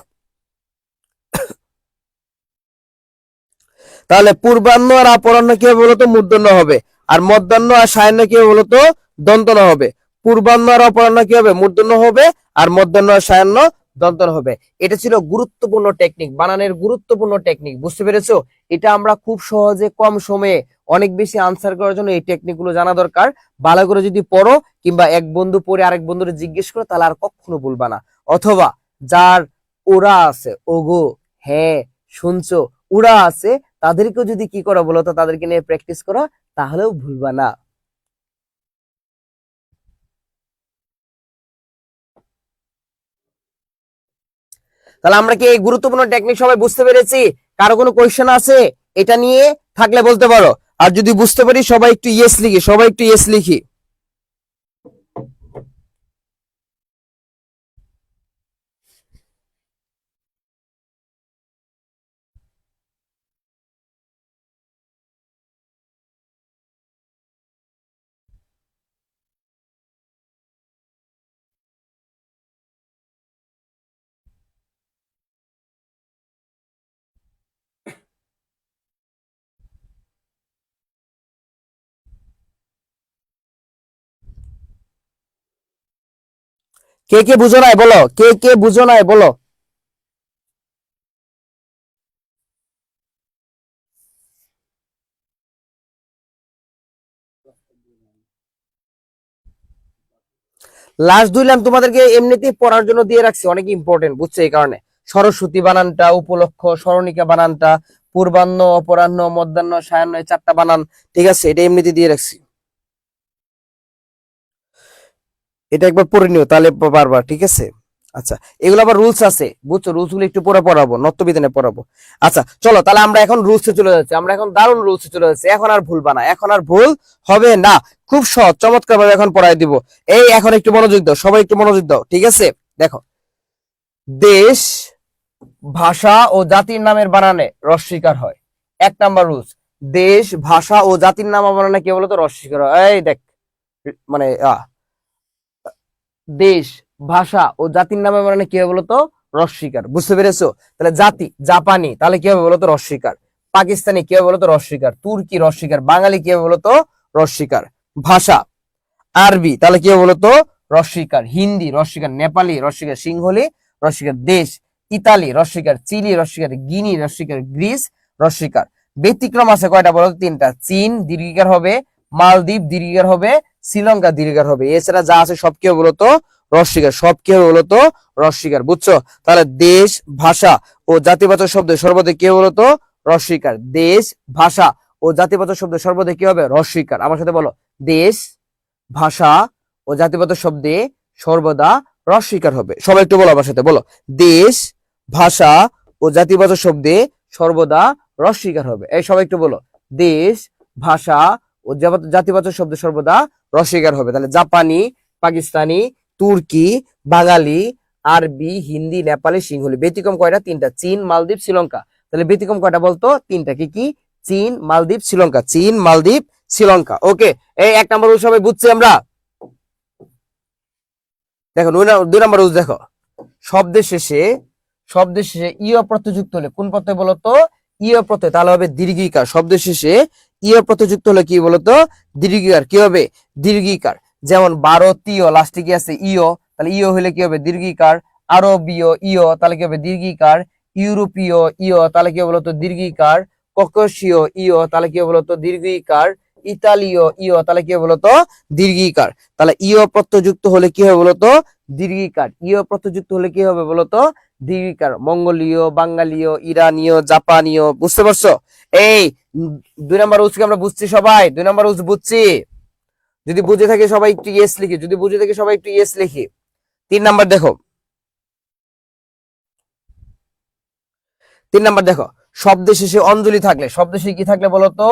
তাহলে পূর্বাহ্ন আর অপরাহ্ন কি হবে বলতো? মূর্ধন্য হবে। আর মধ্যাহ্ন আর সায়াহ্ন কি হবে বলতো? দন্তন্য হবে। পূর্বাহ্ন আর অপরাহ্ন কি হবে? মূর্ধন্য হবে। আর মধ্যাহ্ন আর সায়াহ্ন দন্তন্য হবে। এটা ছিল গুরুত্বপূর্ণ টেকনিক, বানানের গুরুত্বপূর্ণ টেকনিক, বুঝতে পেরেছো? এটা আমরা খুব সহজে কম সময়ে অনেক বেশি আনসার করার জন্য এই টেকনিক গুলো জানা দরকার। ভালো করে যদি পড়ো কিংবা এক বন্ধু পড়ে আরেক বন্ধুরে জিজ্ঞেস করো, তাহলে আর কখনো ভুলবা না। অথবা যার ওরা আছে, ওগো, হ্যাঁ, শুনছো, ওরা আছে, তাদেরকেও যদি কি করো বলো তো, তাদেরকে নিয়ে প্র্যাকটিস করো, তাহলেও ভুলবা না। তাহলে আমরা কি এই গুরুত্বপূর্ণ টেকনিক সবাই বুঝতে পেরেছি? কারো কোনো কোয়েশ্চেন আছে এটা নিয়ে থাকলে বলতে পারো। আর যদি বুঝতে পারি সবাই একটু ইয়েস লিখি, সবাই একটু ইয়েস লিখি। কে কে বুঝো নাই বলো, কে কে বুঝো নাই বলো। লাস্ট দুই লাইন তোমাদেরকে এমনিতেই পড়ার জন্য দিয়ে রাখছি, অনেক ইম্পর্টেন্ট, বুঝছো? এই কারণে সরস্বতী বানানটা, উপলক্ষ, স্মরণিকা বানানটা, পূর্বাহ্ন, অপরাহ্ন, মধ্যাহ্ন, সায়াহ্ন, এই চারটা বানান, ঠিক আছে? এটা এমনিতে দিয়ে রাখছি, এটা একবার পড়ে নিও, তাহলে পারবা, ঠিক আছে? আচ্ছা, এগুলো আবার রুলস আছে, বুঝছো? রুলস গুলো একটু পরে পড়াবো, নত্যবিধানে পড়াবো। আচ্ছা চলো, তাহলে আমরা এখন রুলসে চলে যাচ্ছি, আমরা এখন দারুণ রুলসে চলে যাচ্ছি। এখন আর ভুলবা না, এখন আর ভুল হবে না। খুব সহজ, চমৎকার ভাবে এখন পড়াই দিব। এই এখন একটু মনোযোগ দাও, সবাই একটু মনোযোগ দাও, ঠিক আছে? দেখো, দেশ, ভাষা ও জাতির নামের বানানে রস্বীকার হয়। এক নাম্বার রুলস, দেশ, ভাষা ও জাতির নাম বানানে কি বলতো? রস্বীকার হয়। এই দেখ, মানে দেশ, ভাষা ও জাতির নামে মানে কি হবে বলতো? রস্বীকার, বুঝতে পেরেছো? তাহলে জাতি, জাপানি, তাহলে কি হবে বলতো? রস্বীকার। পাকিস্তানি কি হবে বলতো? রস্বীকার। তুর্কি রস্বীকার। বাঙালি কি হবে বলতো? রস্বীকার। ভাষা আরবি, তাহলে কি হবে বলতো? রস্বীকার। হিন্দি রস্বীকার। নেপালি রস্বীকার। সিংহলি রস্বীকার। দেশ, ইতালি রস্বীকার। চিলি রস্বীকার। গিনি রস্বীকার। গ্রিস রস্বীকার। ব্যতিক্রম আছে কয়টা বলতো? তিনটা। চীন দীর্ঘিকার হবে, মালদ্বীপ দীর্ঘিকার হবে, শ্রীলঙ্কা দীর্ঘিকার হবে। এছাড়া যা আছে সব কি হবে বলতো? রস্বীকার। সব কি হবে বলতো? রস্বীকার, বুঝছো? তাহলে দেশ, ভাষা ও জাতিবাচক শব্দ সর্বদা কি হবে বলতো? রস্বীকার। দেশ, ভাষা ও জাতিবাচক শব্দ সর্বদা কি হবে? রস্বীকার। আমার সাথে বলো, দেশ, ভাষা ও জাতিগত শব্দে সর্বদা রস্বীকার হবে। সবাই একটু বলো আমার সাথে, বলো, দেশ, ভাষা ও জাতিবাচক শব্দে সর্বদা রস্বীকার হবে। এই সবাই একটু বলো, দেশ, ভাষা ও জাতিবাচক শব্দে সর্বদা রস্বীকার হবে। তাহলে জাপানি, পাকিস্তানি, তুর্কি, বাঙালি, আরবি, হিন্দি, নেপালি, সিংহলি। ব্যতিক্রম কয়টা? তিনটা। চীন, মালদ্বীপ, শ্রীলঙ্কা। তাহলে ব্যতিক্রম কয়টা বলতো? তিনটা। কি কি? চীন, মালদ্বীপ, শ্রীলঙ্কা। চীন, মালদ্বীপ, শ্রীলঙ্কা। ওকে, এই এক নম্বর রুল সবাই বুঝছি আমরা। দেখো দুই নম্বর রুল দেখো, শব্দের শেষে, শব্দের শেষে ইয় প্রত্যয় যুক্ত হলে কোন প্রত্যয় বলতো? ইয় প্রত্যয়, তাহলে হবে দীর্ঘিকার। শব্দের শেষে ইয় প্রত্যয় যুক্ত হলে কি বলতো? দীর্ঘিকার। কি হবে? দীর্ঘিকার। যেমন ভারতীয়, লাস্টে কি আছে? ইয়, তাহলে ইয় হলে কি হবে? দীর্ঘিকার। আরবীয় ইয়, তাহলে কি হবে? দীর্ঘিকার। ইউরোপীয় ইয়, তাহলে কি বলতো? দীর্ঘিকার। ককেশীয় ইয়, তাহলে কি বলতো? দীর্ঘিকার। ইতালীয় ইয়, তাহলে কি বলতো? দীর্ঘিকার। তাহলে ইয় প্রত্যয় যুক্ত হলে কি হবে বলতো? দীর্ঘিকার। ইয় প্রত্যয় যুক্ত হলে কি হবে বলতো? দীর্ঘিকার। মঙ্গোলীয়, বাঙালীয়, ইরানীয়, জাপানীয়, বুঝতে পারছো? এই দুই নম্বর রুলস কি আমরা বুঝছি সবাই? দুই নম্বর রুলস বুঝছি? যদি বুঝে থাকে সবাই একটু ইয়েস লিখি, যদি বুঝে থাকে সবাই একটু ইয়েস লিখি। তিন নাম্বার দেখো, তিন নাম্বার দেখো, শব্দের শেষে অঞ্জলি থাকলে, শব্দের শেষে কি থাকলে বলতো?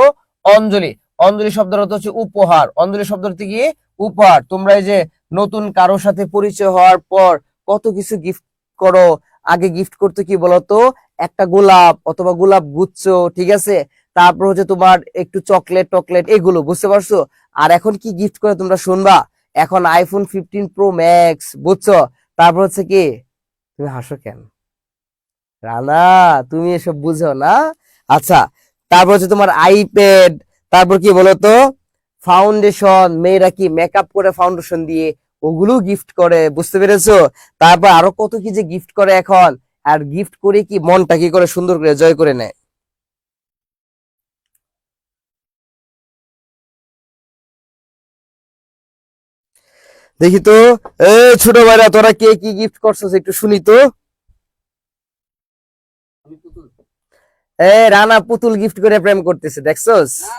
অঞ্জলি। অঞ্জলি শব্দের অর্থ হচ্ছে উপহার। অঞ্জলি শব্দের অর্থ কি? উপহার। তোমরা এই যে নতুন কারোর সাথে পরিচয় হওয়ার পর কত কিছু গিফট করো, আগে গিফট করতে কি বলতো? একটা গোলাপ অথবা গোলাপ গুচ্ছ, ঠিক আছে? তারপর হচ্ছে তোমার একটু চকলেট টকলেট, এগুলো, বুঝতে পারছো? আর এখন কি গিফট করে তোমরা শুনবা? এখন আইফোন 15 Pro Max, বুঝছো? তারপর হচ্ছে কি, তুমি হাসো কেন রানা? তুমি এসব বুঝো না? আচ্ছা, তারপর হচ্ছে তোমার আইপ্যাড, তারপর কি বলতো ফাউন্ডেশন, মেয়েরা কি মেকআপ করে ফাউন্ডেশন দিয়ে ওগুলো গিফট করে, বুঝতে পেরেছো? তারপর আরো কত কি যে গিফট করে এখন, আর গিফট করে কি মনটা কি করে সুন্দর করে জয় করে নেয়। দেখি তো, এ ছোট ভাইরা তোরা কে কি গিফট করছিস একটু শুনি তো। আমি পুতুল রানা পুতুল গিফট করে প্রেম করতেছে, দেখছস? না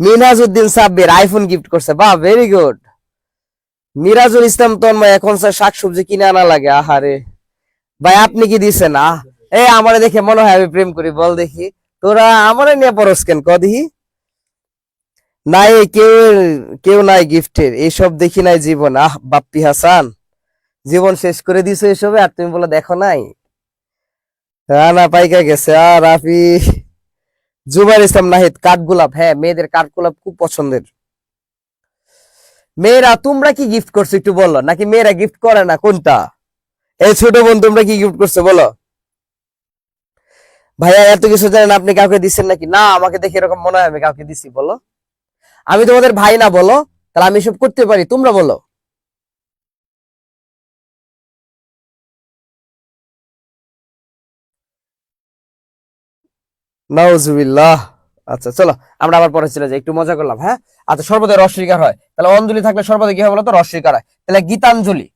মিনহাজউদ্দিন সাব্বির আইফোন গিফট করছে, বাহ ভেরি গুড। মিরাজুল ইসলাম তন্ময় এখন স্যার শাকসবজি কিনে আনা লাগে, আহারে ভাই আপনি কি দিছেন? আমারে দেখে মনে হয় আমি প্রেম করি, বল দেখি। তোরা আমারে নিয়ে পরস কেন, ক দেখি। নাই কেউ, কেউ নাই গিফটের, এইসব দেখি নাই জীবন। বাপ্পি হাসান, জীবন শেষ করে দিছো এসবে, আর তুমি বলে দেখো নাই। রানা পাইকা গেছে। আর রাফি, জুবাইর ইসলাম নাহিদ কাঠগোলাপ, হ্যাঁ মেয়েদের কাঠগোলাপ খুব পছন্দের। মেয়েরা তোমরা কি গিফট করছো একটু বলো, নাকি মেয়েরা গিফট করে না, কোনটা? এই ছোট বোন তোমরা কি গিফট করছো বলো। ভাইয়া এত কিছু জানেন, আপনি কাউকে দিচ্ছেন নাকি? না, আমাকে দেখে এরকম মনে হয় আমি কাউকে দিছি, বলো। আমি তোমাদের ভাই না, বলো। তাহলে আমি সব করতে পারি, তোমরা বলো। নাউজুবিল্লাহ। আচ্ছা চলো আমরা আবার পরে চলে যাই, একটু মজা করলাম, হ্যাঁ। আচ্ছা, সর্বদা রস্বীকার হয়, তাহলে অঞ্জলি থাকলে সর্বদা কি হবে বলতো? রস্বীকার হয়। তাহলে গীতাঞ্জলি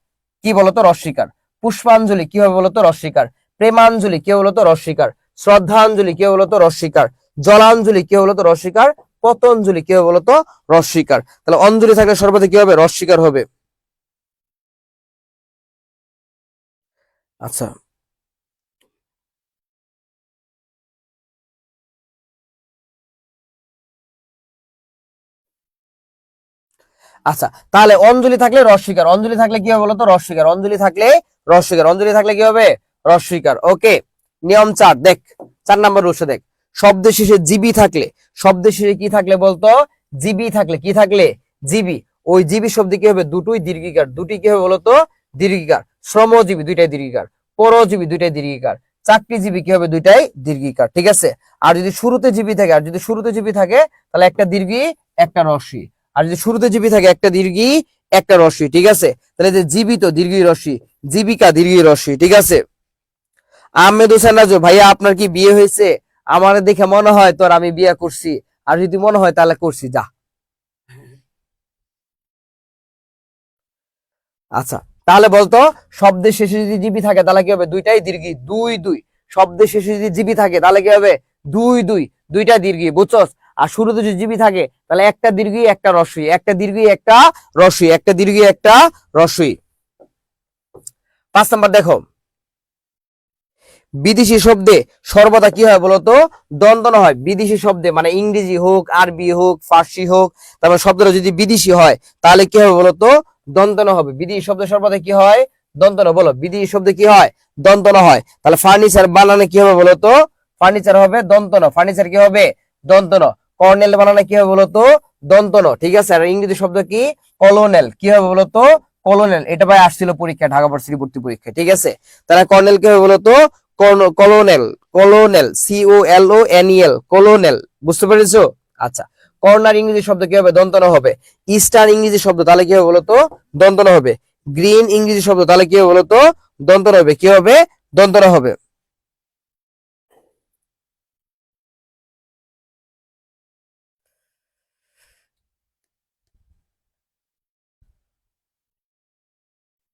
কি বলতো? রস্বীকার। পুষ্পাঞ্জলি কি হবে বলতো? রস্বীকার। প্রেমাঞ্জলি কি বলতো? রস্বীকার। শ্রদ্ধাঞ্জলি কি বলতো? রস্বীকার। জলাঞ্জলি কি বলতো? রস্বীকার। পতঞ্জলি কি হবে বলতো? রস্বীকার। তাহলে অঞ্জলি থাকলে সর্বদা কি হবে? রস্বীকার হবে। আচ্ছা আচ্ছা, তাহলে অঞ্জলি থাকলে রস্বীকার, অঞ্জলি থাকলে কি হবে বলতো? রস্বীকার। অঞ্জলি থাকলে রস্বীকার, অঞ্জলি থাকলে কি হবে? রস্বীকার। ওকে, নিয়ম 4 দেখ, 4 নম্বর রুলসে দেখ। শব্দের শেষে জিবি থাকলে, শব্দের শেষে কি থাকলে বলতো? জিবি থাকলে, কি থাকলে? জিবি। ওই জিবি শব্দ কি হবে? দুটোই দীর্ঘিকার, দুটি কি হবে বলতো? দীর্ঘিকার। শ্রমজীবী দুইটাই দীর্ঘিকার, পরজীবী দুইটাই দীর্ঘিকার, চাকরিজীবী কি হবে? দুইটাই দীর্ঘিকার, ঠিক আছে। আর যদি শুরুতে জিবি থাকে, আর যদি শুরুতে জিবি থাকে, তাহলে একটা দীর্ঘি একটা রস্বী। আর যদি শুরুতে জীবী থাকে, একটা দীর্ঘি একটা রস্বী, ঠিক আছে। তাহলে যে জীবিত দীর্ঘি রস্বী, জীবিকা দীর্ঘি রস্বী, ঠিক আছে। আহমেদ হোসেন রাজু, ভাইয়া আপনার কি বিয়ে হয়েছে? আমার দেখে মনে হয় তোর আমি বিয়ে করছি, আর যদি মনে হয় তাহলে করছি, যা। আচ্ছা, তাহলে বলতো শব্দের শেষে যদি জিবি থাকে তাহলে কি হবে? দুইটাই দীর্ঘি, দুই দুই। শব্দের শেষে যদি জিবি থাকে তাহলে কি হবে? দুই দুই, দুইটা দীর্ঘি, বুঝছস। আর শুরুতে যদি জিবি থাকে তাহলে একটা দীর্ঘি একটা রস্বী, একটা দীর্ঘি একটা রস্বী, একটা দীর্ঘি একটা রস্বী। 5 নম্বর দেখো, বিদেশি শব্দে সর্বদা কি হয় বলতো? দ্বন্দ্ব হয়। বিদেশি শব্দে মানে ইংরেজি হোক, আরবি হোক, ফার্সি হোক, তারপর শব্দটা যদি বিদেশি হয় তাহলে কি হবে বলতো? দন্তন হবে। বিদেশি শব্দ সর্বদা কি হয়? দন্তন। বলো, বিদেশি শব্দে কি হয়? দন্তন হয়। তাহলে ফার্নিচার বানানে কি হবে বলতো? ফার্নিচার হবে দন্তন। ফার্নিচার কি হবে? দন্তন। কর্নেল বানানে কি হবে বলতো? দন্তন, ঠিক আছে। আর ইংরেজি শব্দ কি? কলোনেল, কি হবে বলতো? কলোনেল। এটা ভাই আসছিল পরীক্ষা, ঢাকা ভার্সিটি ভর্তি পরীক্ষা, ঠিক আছে। তাহলে কর্নেল কি হবে বলতো? কলোনেল, কলোনেল, COLONEL, কলোনেল, বুঝতে পেরেছো? আচ্ছা, কর্নার ইংরেজি শব্দ কি হবে? দন্তন হবে। ইস্টার্ন ইংরেজি শব্দ তাহলে কি হবে বলতো? দন্তন হবে। গ্রিন ইংরেজি শব্দ তাহলে কি হবে বলতো? দন্তন হবে। কি হবে? দন্তন হবে।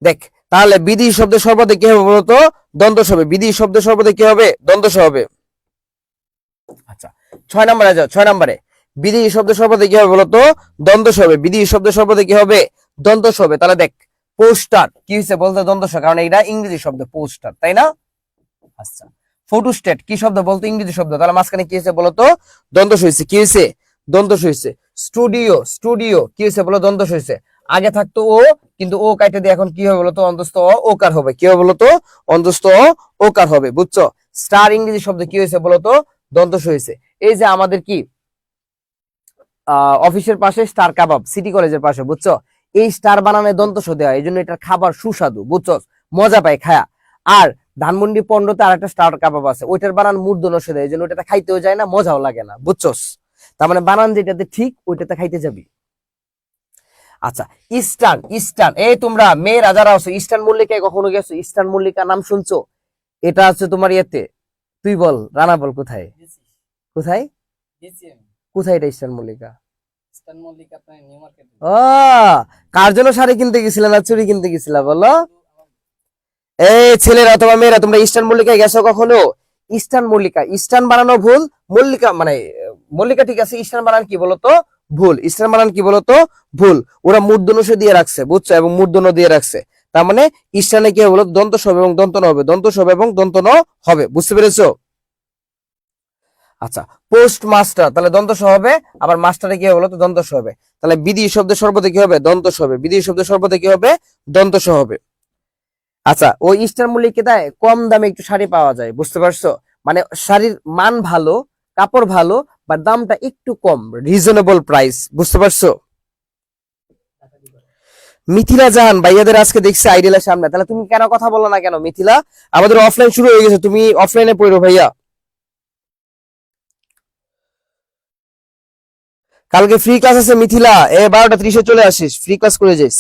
দেখ, তাহলে বিদেশি শব্দ সর্বদা কি হবে বলতো? দন্তস হবে। বিদেশি শব্দ সর্বদা কি হবে? দন্তস হবে। আচ্ছা, 6 নম্বরে যাও। 6 নম্বরে বিদেশি শব্দ সর্বদা কি হবে বলতো? দন্তস হবে। বিদেশি শব্দ সর্বদা কি হবে? দন্তস হবে। তাহলে দেখ, পোস্টার কি হয়েছে বলতে? দন্তস, কারণ এটা ইংরেজি শব্দ পোস্টার, তাই না? আচ্ছা, ফটোস্টেট কি শব্দ বলতো? ইংরেজি শব্দ, তাহলে মাঝখানে কি হয়েছে বলতো? দন্তস হয়েছে। কি হয়েছে? দন্তস হয়েছে। স্টুডিও, স্টুডিও কি হয়েছে বলো? দন্তস হয়েছে। আগে থাকতো ও, কিন্তু ও কাইটে দিয়ে এখন কি হবে বলতো? অন্তস্থ অ ওকার হবে। কি হবে বলতো? অন্তস্থ অ ওকার হবে, বুঝছো। স্টার ইংরেজি শব্দ কি হয়েছে বলতো? দন্তস হয়েছে। এই যে আমাদের কি অফিসের পাশে স্টার কাবাব, সিটি কলেজের পাশে, বুঝছো, এই স্টার বানানে দন্তস দেওয়া, এই জন্য এটার খাবার সুস্বাদু, বুঝছো, মজা পায় খায়া। আর ধানমন্ডি 15-তে আরেকটা স্টার কাবাব আছে, ওইটার বানান মূর্ধন্য ষ দেয়, এই জন্য ওইটাতে খাইতেও যায় না, মজাও লাগে না, বুঝছস? তার মানে বানান যেটাতে ঠিক ওইটাতে খাইতে যাবি। আচ্ছা, ইস্টার্ন, ইস্টার্ন, এই তোমরা মেয়েরা যারা আছো ইস্টার্ন মল্লিকায় কখনো গেছো? ইস্টার্ন মল্লিকা নাম শুনছো? এটা আছে তোমার ইয়েতে, তুই বল, রানা বল, কোথায় কোথায় কোথায় এটা ইস্টার্ন মল্লিকা? ইস্টার্ন মল্লিক আপনার নিউ মার্কেট। ও, কার জন্য শাড়ি কিনতে গেছিলা না চুড়ি কিনতে গেছিলা বলো? এই ছেলেরা অথবা মেয়েরা, তোমরা ইস্টার্ন মল্লিকায় গেছো কখনো? ইস্টার্ন মল্লিকা, ইস্টার্ন বানানো ভুল, মল্লিকা মানে মল্লিকা ঠিক আছে, ইস্টার্ন বানান কি বলতো? ভুল। ইস্টার্ন বানান কি বলতো? ভুল। ওরা মূর্ধন্য ষ দিয়ে রাখছে, বুঝছো, এবং মূর্ধন্য দিয়ে রাখছে। তার মানে ইস্টার্নে কি হবে বলো? দন্ত স হবে এবং দন্ত ন হবে, দন্ত স হবে এবং দন্ত ন হবে, বুঝতে পেরেছো? আচ্ছা, পোস্ট মাস্টার, তাহলে দন্ত স হবে, আবার মাস্টারে কি হবে বলতো? দন্ত স হবে। তাহলে বিধি শব্দের সর্বদে কি হবে? দন্ত স হবে। বিধি শব্দের সর্বদে কি হবে? দন্ত স হবে। আচ্ছা, ওই ইস্টার্ন মল্লিকায় কম দামে একটু শাড়ি পাওয়া যায়, বুঝতে পারছো? মানে শাড়ির মান ভালো, কাপড় ভালো, বা দামটা একটু কম, রিজনেবল প্রাইস, বুঝতে পারছো? মিথিলা জাহান ভাইয়াদের আজকে দেখছি আইডিয়ালের সামনে, তাহলে তুমি কেন কথা বলো না কেন মিথিলা? আমাদের অফলাইন শুরু হয়ে গেছে, তুমি অফলাইনে পড়ো ভাইয়া। কালকে ফ্রি ক্লাস আছে মিথিলা, 12:30 চলে আসিস, ফ্রি ক্লাস করে যাইস।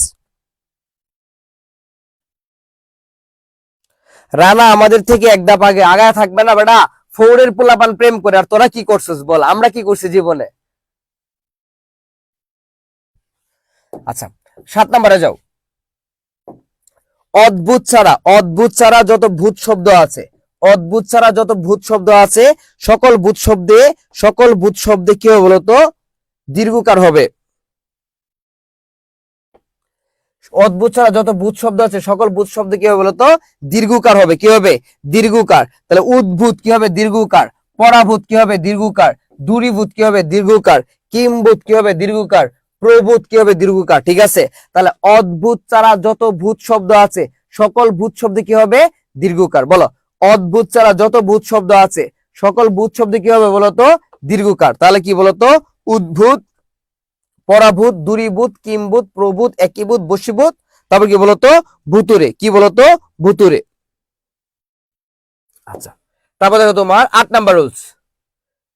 রানা আমাদের থেকে এক ধাপ আগে, আগায় থাকবে না বেটা? ফৌরের পোলাপান প্রেম করে, আর তোরা কি করছিস বল? আমরা কি করছি জীবনে? আচ্ছা, 7 নম্বরে যাও। অদ্ভুত ছাড়া, অদ্ভুত ছাড়া যত ভূত শব্দ আছে, অদ্ভুত ছাড়া যত ভূত শব্দ আছে, সকল ভূত শব্দে, সকল ভূত শব্দে কি হবে বলতো? দীর্ঘকার হবে। অদ্ভুত ছাড়া যত ভূত শব্দ আছে, সকল ভূত শব্দে কি হবে বলতো? দীর্ঘকার হবে। কি হবে? দীর্ঘকার। তাহলে উদ্ভূত কি হবে? দীর্ঘকার। পরাভূত কি হবে? দীর্ঘকার। দূরীভূত কি হবে? দীর্ঘকার। কিম্ভূত কি হবে? দীর্ঘকার। প্রভূত কি হবে? দীর্ঘকার। ঠিক আছে, তাহলে অদ্ভুত ছাড়া যত ভূত শব্দ আছে, সকল ভূত শব্দে কি হবে? দীর্ঘকার। বলো, অদ্ভুত ছাড়া যত ভূত শব্দ আছে, সকল ভূত শব্দে কি হবে বলতো? দীর্ঘকার। তাহলে কি বলতো? উদ্ভূত, পরাভূত, দূরীভূত, কিম্ভূত, প্রভূত, একীভূত, বশীভূত, তারপর কি বলতো? ভূতুরে। কি বলতো? ভূতুরে। আচ্ছা, তারপর দেখো তোমার 8 নাম্বার রুলস।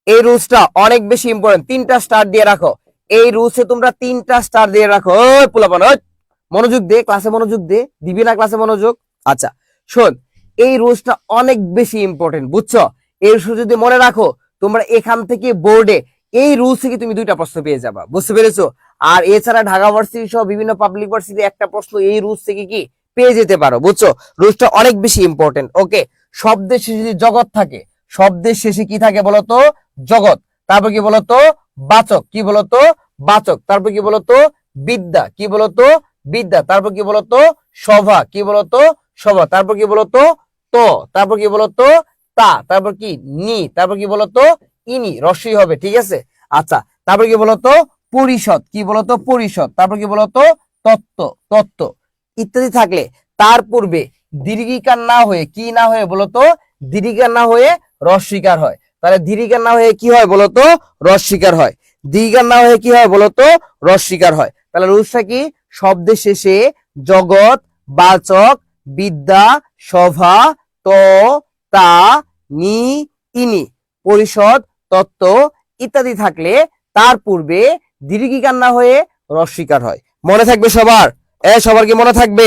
এই রুলসটা অনেক বেশি ইম্পর্টেন্ট, 3টা স্টার দিয়ে রাখো। এই রুলসে তোমরা 3টা স্টার দিয়ে রাখো। ওই পোলাপান, ওই মনোযোগ দে, ক্লাসে মনোযোগ দে, দিবি না ক্লাসে মনোযোগ? আচ্ছা শোন, এই রুলসটা অনেক বেশি ইম্পর্টেন্ট, বুঝছো? এই রুলস যদি মনে রাখো, তোমরা এখান থেকে বোর্ডে এই রুলস থেকে তুমি 2টা প্রশ্ন পেয়ে যাবা, বুঝতে পেরেছো? আর এছাড়া ঢাকা ভার্সিটি সহ বিভিন্ন পাবলিক ভার্সিটি একটা প্রশ্ন এই রুলস থেকে কি পেয়ে যেতে পারো, বুঝছো? রুলসটা অনেক বেশি ইম্পর্টেন্ট। ওকে, শব্দের শেষে যদি জগৎ থাকে, শব্দের শেষে কি থাকে বলতো? জগৎ। তারপর কি বলতো? বাচক। কি বলতো? বাচক। তারপর কি বলতো? বিদ্যা। কি বলতো? বিদ্যা। তারপর কি বলতো? সভা। কি বলতো? সভা। তারপর কি বলতো? তো। তারপর কি বলতো? তা। তারপর কি? নি। তারপর কি বলতো? ইনি, রস্বই হবে, ঠিক আছে? আচ্ছা, তারপর কি বলতো? পরিষদ। কি বলতো? পরিষদ। তারপর কি বলতো? তত্ত্ব। তত্ত্ব ইত্যাদি থাকলে তার পূর্বে দীর্ঘিকার না হয়ে কি না হয়ে বলতো? দীর্ঘিকার না হয়ে রস্বইকার হয়। তাহলে দীর্ঘিকার না হয়ে কি হয় বলতো? রস্বইকার হয়। দীর্ঘিকার না হয়ে কি হয় বলতো? রস্বইকার হয়। তাহলে রুলসটা কি? শব্দের শেষে জগৎ, বাচক, বিদ্যা, সভা, ত, তা, নি, ইনি, পরিষদ, তত্ত্ব ইত্যাদি থাকলে তার পূর্বে দীর্ঘিকার না হয়ে রস্বইকার হয়। মনে থাকবে সবার? সবার কি মনে থাকবে?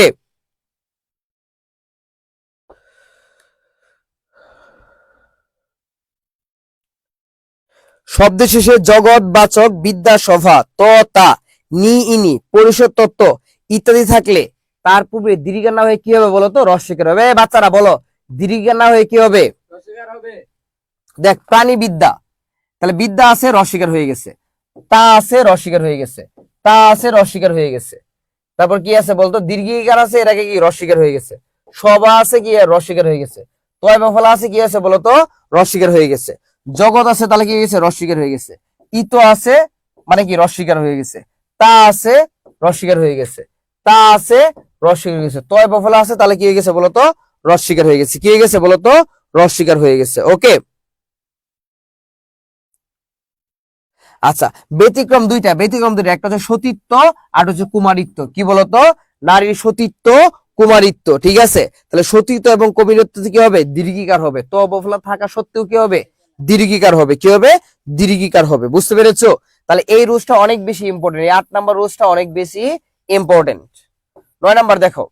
শব্দের শেষে জগৎ, বাচক, বিদ্যা, সভা, ত, তা, নি, ইনি, পরিষদ, তত্ত্ব ইত্যাদি থাকলে তার পূর্বে দীর্ঘিকার না হয়ে কি হবে বলতো? রস্বইকার হবে। বাচ্চারা বলো, দীর্ঘিকার না হয়ে কি হবে? রসিকার হবে। দেখ, প্রাণী বিদ্যা, তাহলে বিদ্যা আছে, রস্বইকার হয়ে গেছে। তা আছে, রস্বইকার হয়ে গেছে। তা আছে, রস্বইকার হয়ে গেছে। তারপর কি আছে বলতো? দীর্ঘিকার আছে, এটাকে কি রস্বইকার হয়ে গেছে। সভা আছে, কি রস্বইকার হয়ে গেছে। তয় বা ফলা আছে, কি আছে বলতো? রস্বইকার হয়ে গেছে। জগৎ আছে, তাহলে কি হয়ে গেছে? রস্বইকার হয়ে গেছে। ইতো আছে, মানে কি রস্বইকার হয়ে গেছে। তা আছে, রস্বইকার হয়ে গেছে। তা আছে, রস্বইকার হয়ে গেছে। তয় বা ফলা আছে, তাহলে কি হয়ে গেছে বলতো? রস্বইকার হয়ে গেছে। কি হয়ে গেছে বলতো? রস্বইকার হয়ে গেছে। ওকে, আচ্ছা, ব্যতিক্রম দুইটা, ব্যতিক্রম দুইটা, একটা হচ্ছে সতীত্ব আর হচ্ছে কুমারিত্ব। কি বলতো? নারীর সতীত্ব, কুমারিত্ব, ঠিক আছে। তাহলে সতীত্ব এবং কবিরত্ব কি হবে? দীর্ঘিকার হবে। ত বফলা থাকা সত্ত্বেও কি হবে? দীর্ঘিকার হবে। কি হবে? দীর্ঘিকার হবে। বুঝতে পেরেছো? তাহলে এই রুলসটা অনেক বেশি ইম্পর্টেন্ট, এই 8 নাম্বার রুলসটা অনেক বেশি ইম্পর্টেন্ট। 9 নাম্বার দেখো,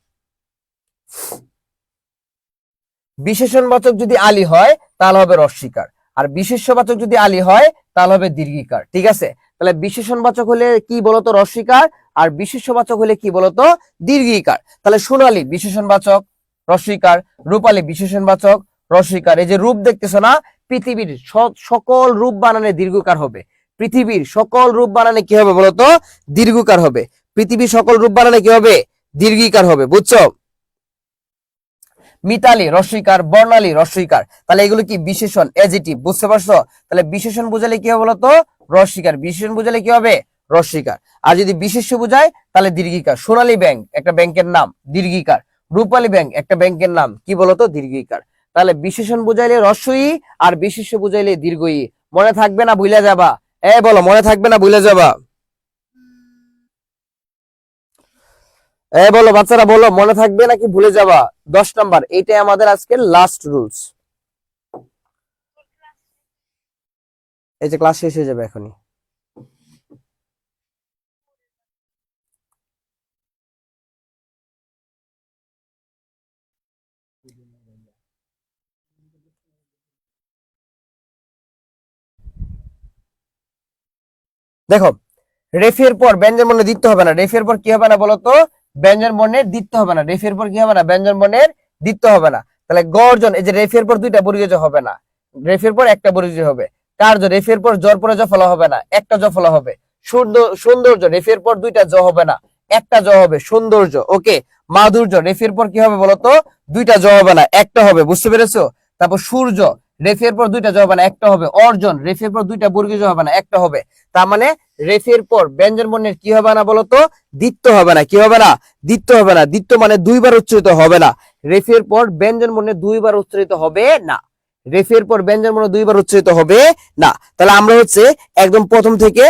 বিশেষণবাচক যদি আলী হয় তাহলে হবে রস্বীকার, আর বিশেষ্যবাচক যদি আলী হয় তাহলে হবে দীর্ঘিকার, ঠিক আছে। তাহলে বিশেষণবাচক হলে কি বলতো? রস্বীকার। আর বিশেষ্যবাচক হলে কি বলতো? দীর্ঘিকার। তাহলে সোনালী বিশেষণবাচক রস্বীকার, রূপালী বিশেষণবাচক রস্বীকার। এই যে রূপ দেখতেছো না, পৃথিবীর সকল রূপ বানানে দীর্ঘকার হবে। পৃথিবীর সকল রূপ বানানে কি হবে বলতো? দীর্ঘকার হবে। পৃথিবীর সকল রূপ বানানে কি হবে? দীর্ঘিকার হবে। বুঝছো? মিতালি রস্বীকার, বর্ণালী রস্বীকার। তাহলে এগুলো কি? বিশেষণ, এডজেক্টিভ। বুঝতে পারছো? তাহলে বিশেষণ বুঝালে কি হবে বলতো? রস্বীকার। বিশেষণ বুঝালে কি হবে? রস্বীকার। আর যদি বিশেষ্য বুঝায় তাহলে দীর্ঘিকার। সোনালী ব্যাংক একটা ব্যাংকের নাম, দীর্ঘিকার। রূপালী ব্যাংক একটা ব্যাংকের নাম, কি বলতো? দীর্ঘিকার। তাহলে বিশেষণ বুঝাইলে রস্বই আর বিশেষ্য বুঝাইলে দীর্ঘই। মনে থাকবে না ভুলে যাবা? বলো, মনে থাকবে না ভুলে যাবা? বলো বাচ্চারা, বলো মনে থাকবে নাকি ভুলে যাবা? 10 নাম্বার, এইটাই আমাদের আজকের লাস্ট রুলস। এই যে ক্লাস শেষ হয়ে যাবে এখনই। দেখো, রেফের পর ব্যঞ্জন বর্ণের দ্বিত্ব হবে না। রেফের পর কি হবে না বলতো? ব্যঞ্জন বর্ণের দ্বিত্ব হবে না। রেফের পর কি হবে না? ব্যঞ্জন বর্ণের দ্বিত্ব হবে না। তাহলে গর্জন, এই যে রেফের পর দুইটা বর্গীয় জ হবে না, রেফের পর একটা বর্গীয় জ হবে। কার্য, রেফের পর জর পরে জ ফলা হবে না, একটা জ ফলা হবে। সৌন্দর্য, রেফের পর দুইটা জ হবে না, একটা জ হবে। সৌন্দর্য, ওকে। মাধুর্য, রেফের পর কি হবে বলতো? দুইটা জ হবে না, একটা হবে। বুঝতে পেরেছো? তারপর সূর্য, রেফের পর দুইটা জ হবে না, একটা হবে। অর্জন, রেফের পর দুইটা বর্গীয় জ হবে না, একটা হবে। তার মানে রেফের পর ব্যঞ্জন বর্ণের কি হবে না বলতো? দ্বিত্ব হবে না। কি হবে না? দ্বিত্ব হবে না। দ্বিত্ব মানে দুইবার উচ্চারিত হবে না। রেফের পর ব্যঞ্জন বর্ণের দুইবার উচ্চারিত হবে না। রেফের পর ব্যঞ্জন বর্ণ দুইবার উচ্চারিত হবে না। তাহলে আমরা হচ্ছে একদম প্রথম থেকে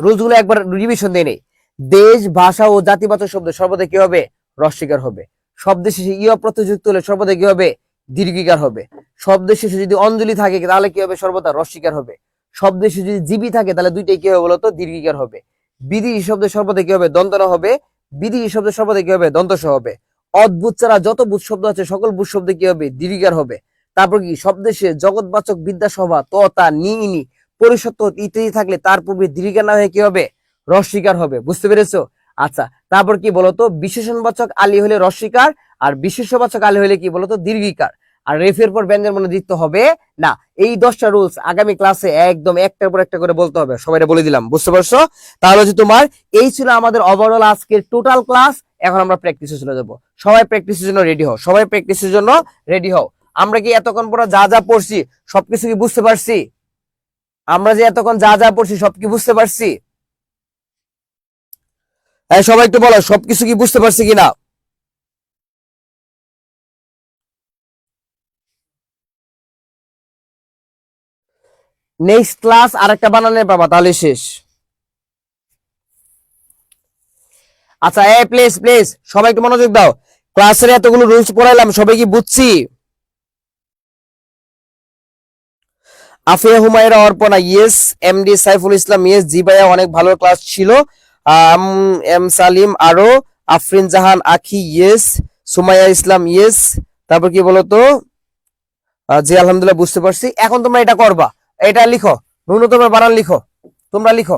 রুলস গুলো একবার রিভিশন দিয়ে নেই। দেশ, ভাষা ও জাতিবাচক শব্দ সর্বদা কি হবে? রস্বীকার হবে। শব্দের শেষে ইয় প্রত্যয় যুক্ত হলে সর্বদা কি হবে? দীর্ঘিকার হবে। শব্দের শেষে যদি অঞ্জলি থাকে তাহলে কি হবে? সর্বদা রস্বীকার হবে। শব্দের শেষে যদি জীবী থাকে তাহলে দুইটাই কি হবে বলতো? দীর্ঘিকার হবে। বিদেশি শব্দের সর্বদা কি হবে? দন্তন হবে। বিদেশি শব্দের সর্বদা কি হবে? দন্তস হবে। অদ্ভুত ছাড়া যত ভূত শব্দ আছে সকল ভূত শব্দে কি হবে? দীর্ঘিকার হবে। তারপর কি? শব্দের শেষে জগৎবাচক, বিদ্যাসভা, ত, তা, নি, নি, পরিসত্য ইত্যাদি থাকলে তার পূর্বে দীর্ঘিকার না হয়ে কি হবে? রস্বীকার হবে। বুঝতে পেরেছো? আচ্ছা, তারপর কি বলতো? বিশেষণবাচক আলী হলে রস্বীকার, আর বিশেষ্যবাচক আলী হলে কি বলতো? দীর্ঘিকার। আর রেফের পর ব্যঞ্জন বর্ণ দ্বিত্ব হবে না। এই 10টা রুলস আগামী ক্লাসে একদম একটার পর একটা করে বলতে হবে, সবাইকে বলে দিলাম। বুঝতে পারছো? তাহলে হচ্ছে তোমার এই ছিল আমাদের ওভারঅল আজকের টোটাল ক্লাস। এখন আমরা প্র্যাকটিসে চলে যাবো। সবাই প্র্যাকটিসের জন্য রেডি হও, সবাই প্র্যাকটিসের জন্য রেডি হও। আমরা কি এতক্ষণ পর যা যা পড়ছি সবকিছু কি বুঝতে পারছি? আমরা যে এতক্ষণ যা যা পড়ছি সব কি বুঝতে পারছি? সবাই একটু বলো, সবকিছু কি বুঝতে পারছি কিনা? নেক্সট ক্লাস আরেকটা বানানে পাবা, তাহলে শেষ। আচ্ছা, প্লিজ প্লিজ সবাই একটু মনোযোগ দাও। ক্লাসের এতগুলো রুলস পড়াইলাম, সবাই কি বুঝছি? Afia Humaira Arpana yes. MD Saiful Islam yes. জি ভাইয়া, অনেক ভালো ক্লাস ছিল। এম সালিম আরো। আফরিন জাহান আখি ইয়েস। সুমাইয়া ইসলাম ইয়েস। তারপর কি বলতো? জি আলহামদুলিল্লাহ, বুঝতে পারছি। এখন তোমরা এটা করবা, এটা লিখো, ন্যূনতম বানান লিখো, তোমরা লিখো,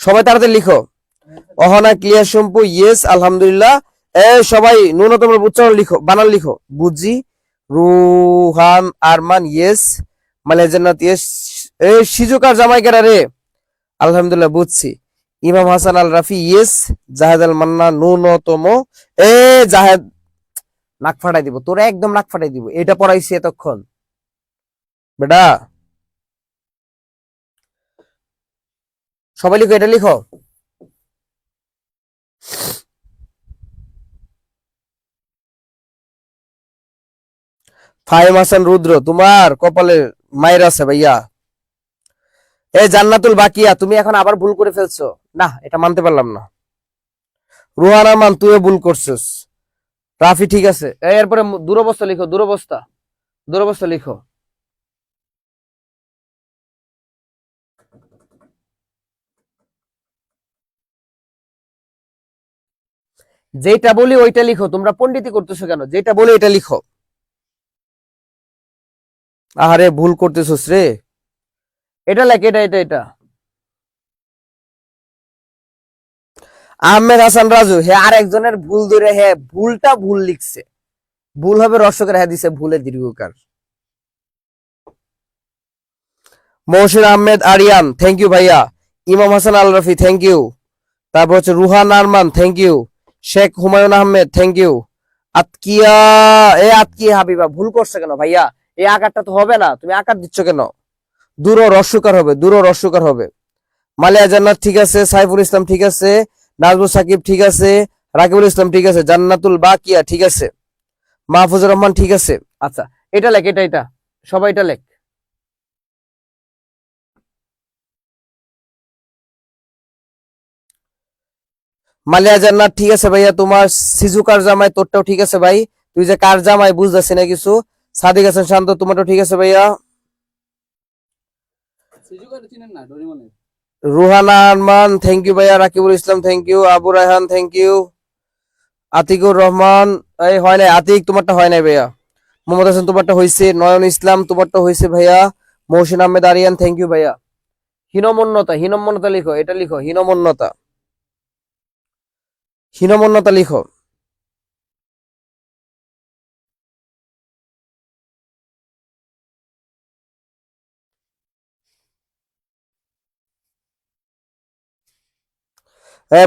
সবাই তাড়াতাড়ি লিখো। অহনা ক্লিয়ার শম্পু ইয়েস আলহামদুলিল্লাহ। সবাই ন্যূনতম উচ্চারণ লিখো, বানান লিখো। বুঝি। রুহান আরমান ইয়েস। মালিয়া জান্নাত ইয়েস। সিজুকার জামাই কেরা রে? আলহামদুলিল্লাহ, বুঝছি। ইমাম হাসান আল রাফি ইয়েস। জাহেদ আল মান্না ন্যূনতম। জাহেদ, নাক ফাটাই দিব তোরা, একদম নাক ফাটাই দিব। এটা পড়াইছি এতক্ষণ বেটা। সবাই লিখো, এটা লিখো। ফাহিম হাসান রুদ্র, তোমার কপালে মায়ের আছে ভাইয়া। জান্নাতুল বাকিয়া, তুমি এখন আবার ভুল করে ফেলছো। না, এটা মানতে পারলাম না। রুহান আরমান তুইও ভুল করছিস। রাফি ঠিক আছে। এরপরে দুরবস্থা লিখো, দুরবস্থা, দুরবস্থা লিখো। যেটা বলি ওইটা লিখো, তোমরা পণ্ডিতি করতেছো কেন? যেটা বলি এটা লিখো। আরে ভুল করতেছোস রে। এটা লেখ, এটা এটা এটা। আহমেদ হাসান রাজু, হ্যাঁ আর একজনের ভুল ধরে, হ্যাঁ ভুলটা ভুল লিখছে, ভুল হবে রস্যকার, হ্যাঁ দিছে ভুলে দীর্ঘকার। মহসিন আহমেদ আরিয়ান, থ্যাংক ইউ ভাইয়া। Imam Hasan Al Rafi, thank you. তারপর হচ্ছে Ruhan Arman, thank you. Sheikh Humayun Ahmed, thank you. Atkia, Atkia Habiba, ভুল করছে কেন ভাইয়া? এই আকারটা তো হবে না, তুমি আকার দিচ্ছ কেন? দূর রস্যকার হবে, দূর রস্যকার হবে। মালিয়া জান্নাত ঠিক আছে, সাইফুল ইসলাম ঠিক আছে, নাজমুল সাকিব ঠিক আছে, রাকিবুল ইসলাম ঠিক আছে, জান্নাতুল বাকিয়া ঠিক আছে, মাহফুজুর রহমান ঠিক আছে। আচ্ছা এটা লেখ, এটা এটা, সবাই এটা লেখ। মালিয়া জান্নাত ঠিক আছে ভাইয়া, তোমার সিজু কার জামাই তোরটাও ঠিক আছে ভাই। তুই যে কার জামাই বুঝতেছি না কিছু। সাদিক হাসান শান্ত, তোমারটাও ঠিক আছে ভাইয়া। সিজুকারে চিনেন না, ডোরিমনের? রুহানা আরমান, থ্যাংক ইউ ভাইয়া। Rakibul Islam, thank you. Abu Raihan, thank you. Atikur Rahman, এই হয় নাই আতিক, তোমারটা হয় নাই ভাইয়া। মোহাম্মদ হাসান, তোমারটা হয়েছে। নয়ন ইসলাম, তোমারটা হয়েছে ভাইয়া। মহসিন আহমেদ আরিয়ান, থ্যাংক ইউ ভাইয়া। হীনমন্যতা, হীনমন্যতা লিখো, এটা লিখো, হীনমন্যতা, হীনমন্যতা লিখো।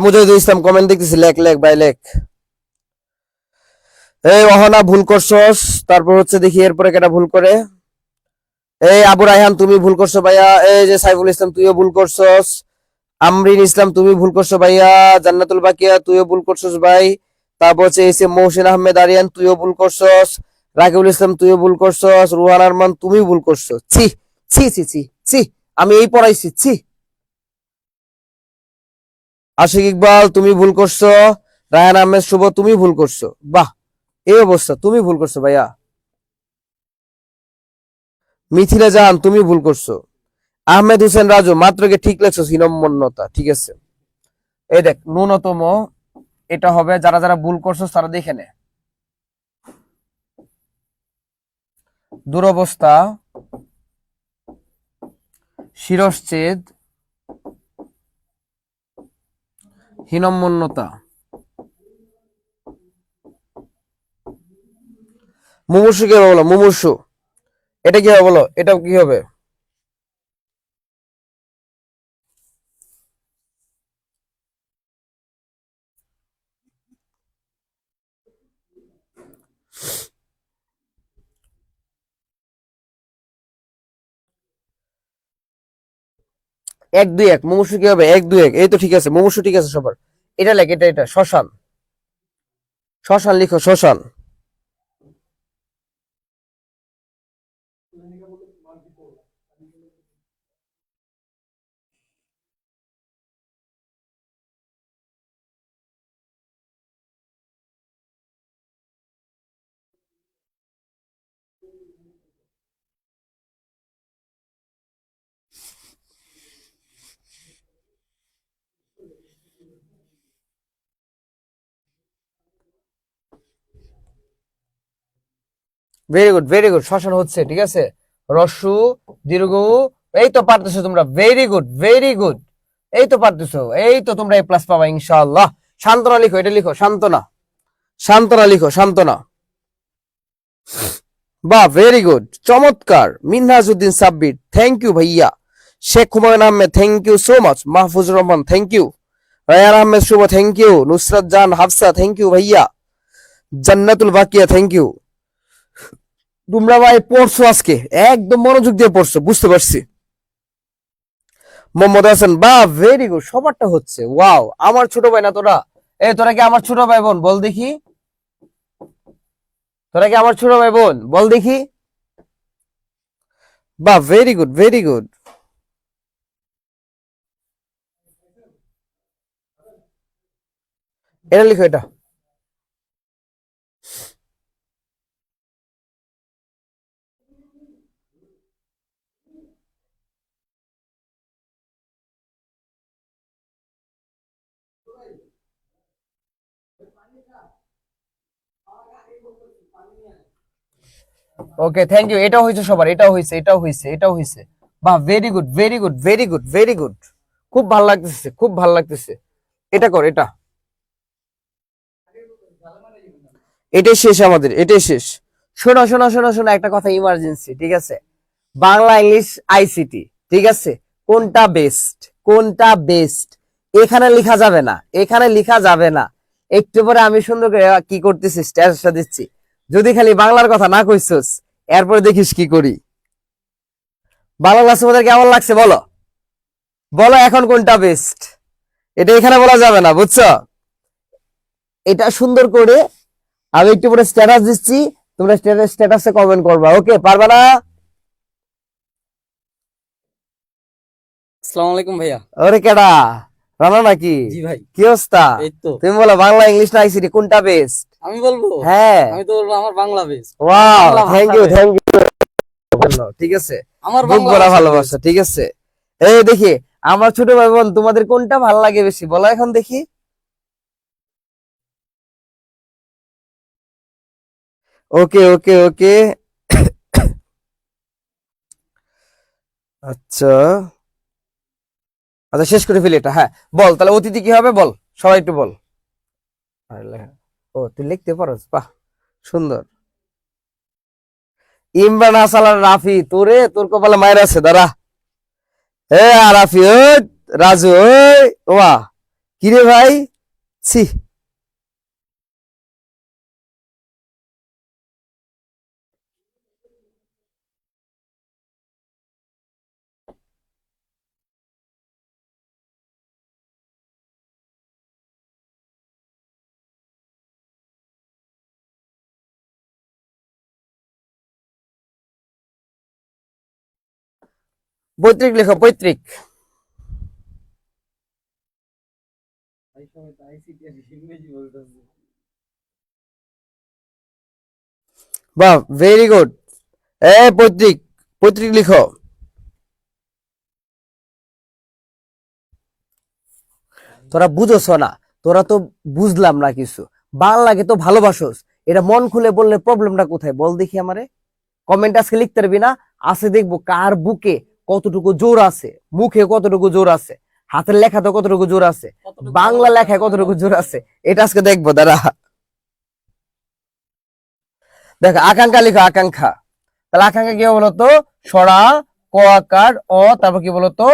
মুজাহিদুল ইসলাম কমেন্ট দেখতেছি, লেখ লেখ ভাই লেখ। এই অহনা ভুল করছস। তারপর হচ্ছে দেখি এরপরে কেটা ভুল করে। এই আবু রায়হান তুমি ভুল করছো ভাইয়া। এই যে সাইফুল ইসলাম তুইও ভুল করছস। আমরিন ইসলাম তুমি ভুল করছো ভাইয়া। জান্নাতুল বাকিয়া তুইও ভুল করছস ভাই। তারপর হচ্ছে এসে মহসিন আহমেদ আরিয়ান তুইও ভুল করছস। রাকিবুল ইসলাম তুইও ভুল করছস। রুহান আরমান তুমি ভুল করছো। ছি ছি ছি ছি ছি, আমি এই পড়াইছি ছি। আশিক ইকবাল তুমি ভুল করছো। রায়হান আহমেদ শুভ তুমি ভুল করছো। বাহ, এই অবস্থা, তুমি ভুল করছো ভাইয়া। মিথিলা জাহান তুমি ভুল করছো। আহমেদ হোসেন রাজু মাত্রকে ঠিক লেখছো, হীনম্মন্যতা ঠিক আছে। এই দেখ ন্যূনতম এটা হবে, যারা যারা ভুল করছো তারা দেখে নে। দুরবস্থা, শিরশ্ছেদ, হীনম্মন্যতা। মুমূর্ষু কি হবে বলো, মুমূর্ষু এটা কি হবে বলো, এটা কি হবে? এক দুই এক, মুমূর্ষু কি হবে? এক দুই এক, এই তো ঠিক আছে, মুমূর্ষু ঠিক আছে সবার। এটা লেখ, এটা এটা, শ্মশান, শ্মশান লিখো, শ্মশান। ভেরি গুড, ভেরি গুড, শ্মশান হচ্ছে ঠিক আছে। রস্যু, দীর্ঘ, এই তো পারতেছো তোমরা, ভেরি গুড, ভেরি গুড। এই তো পারতেছো, এই তো তোমরা এ প্লাস পাবা ইনশাআল্লাহ। সান্ত্বনা লিখো, এটা লিখো, সান্ত্বনা, সান্ত্বনা লিখো, সান্ত্বনা। বাহ, ভেরি গুড, চমৎকার। মিনহাজউদ্দিন সাব্বির, থ্যাংক ইউ ভাইয়া। Sheikh Humayun Ahmed, thank you so much. Mahfuzur Rahman, thank you. Rayan Ahmed Shuvo, thank you. Nusrat Jahan Hafsa, thank you ভাইয়া। Jannatul Bakiya, thank you. তোমরা ভাই পড়ছো আজকে, একদম মনোযোগ দিয়ে পড়ছো, বুঝতে পারছি। মোহাম্মদ হাসান, বাহ ভেরি গুড, সবারটা হচ্ছে, ওয়াও। আমার ছোট ভাই না তোরা? তোরা কি আমার ছোট ভাই বোন বল দেখি? তোরা কি আমার ছোট ভাই বোন বল দেখি? বাহ, ভেরি গুড, ভেরি গুড। এটা লিখো এটা। ওকে, থ্যাংক ইউ। এটাও হয়েছে সবার, এটাও হয়েছে, এটাও হয়েছে, এটাও হয়েছে। বাহ, very good, very good, very good, very good. খুব ভালো লাগতেছে, খুব ভালো লাগতেছে। এটা কর, এটা। এটাই শেষ আমাদের, এটাই শেষ। শোনো শোনো শোনো শোনো, একটা কথা ইমার্জেন্সি, ঠিক আছে? বাংলা, ইংলিশ, আইসিটি, ঠিক আছে? কোনটা বেস্ট, কোনটা বেস্ট এখানে লেখা যাবে না, এখানে লেখা যাবে না। একটু পরে আমি সুন্দর করে কি করতেছি, স্ট্যাটাসটা দিচ্ছি। যদি খালি বাংলার কথা না কইছস, এরপরে দেখিস কি করি। বাংলা ক্লাস তোমাদের কেমন লাগছে বলো, বলো এখন কোনটা বেস্ট। এটা এখানে বলা যাবে না, বুঝছো? এটা সুন্দর করে আমি একটু পরে স্ট্যাটাস দিচ্ছি, তোমরা স্ট্যাটাসে কমেন্ট করবা, ওকে? পারবা না? আসসালামু আলাইকুম ভাইয়া। ওরে কেডা, রানা নাকি? জি ভাই। কি অবস্থা? এই তো। তুমি বলো বাংলা, ইংলিশ না আইসিটি কোনটা বেস্ট? আমি বলবো, হ্যাঁ, আমি তো বলবো আমার Bangla best. Wow, Bangla thank ভাষা ইউ, best। Thank you. ঠিক আছে, আমার বুক বাংলা ভরা ভাষা ভালোবাসা, best। ঠিক আছে। এই দেখি, আমার ছোট ভাই বোন তোমাদের কোনটা ভালো লাগে বেশি বলো এখন দেখি। ওকে ওকে ওকে। আচ্ছা আচ্ছা, শেষ করে ফেলি এটা। হ্যাঁ, বল তাহলে অতিথি কি হবে, বল সবাই একটু বল। আর ও, তুই লিখতে পারোস, বাহ, সুন্দর। ইমরান হাসান আর রাফি, তোরে তোর কপালে মায়ের আছে, দাঁড়া। এ আর রাফি, ওই রাজু, ওই ওয়া, কিরে ভাই, ছি। পৈতৃক লেখো, পৈতৃক। এই সময় তো আইসিটি আর ইংরেজি বলতেছে। বাহ, ভেরি গুড। এ পৈতৃক, পৈতৃক লিখো। তোরা বুঝোস না, তোরা তো বুঝলাম না কিছু। বাংলাকে তো ভালোবাসোস, এটা মন খুলে বললে প্রবলেমটা কোথায় বল দেখি আমারে। কমেন্ট আজকে লিখতে পারবি না? আছে দেখবো কার বুকে কতটুকু জোর আছে, মুখে কতটুকু জোর আছে, হাতের লেখাতে কতটুকু জোর আছে, কতটুকু বাংলা ভালোবাসা লেখায় আছে কতটুকু বাংলা জোর ভাষায়। আছে, এটা আজকে দেখবো, দাঁড়া। দেখ, আকাঙ্ক্ষা লিখো, আকাঙ্ক্ষা। তাহলে আকাঙ্ক্ষা কি হবে বলতো? সরা, ক আকার, অ, তারপর কি বলতো?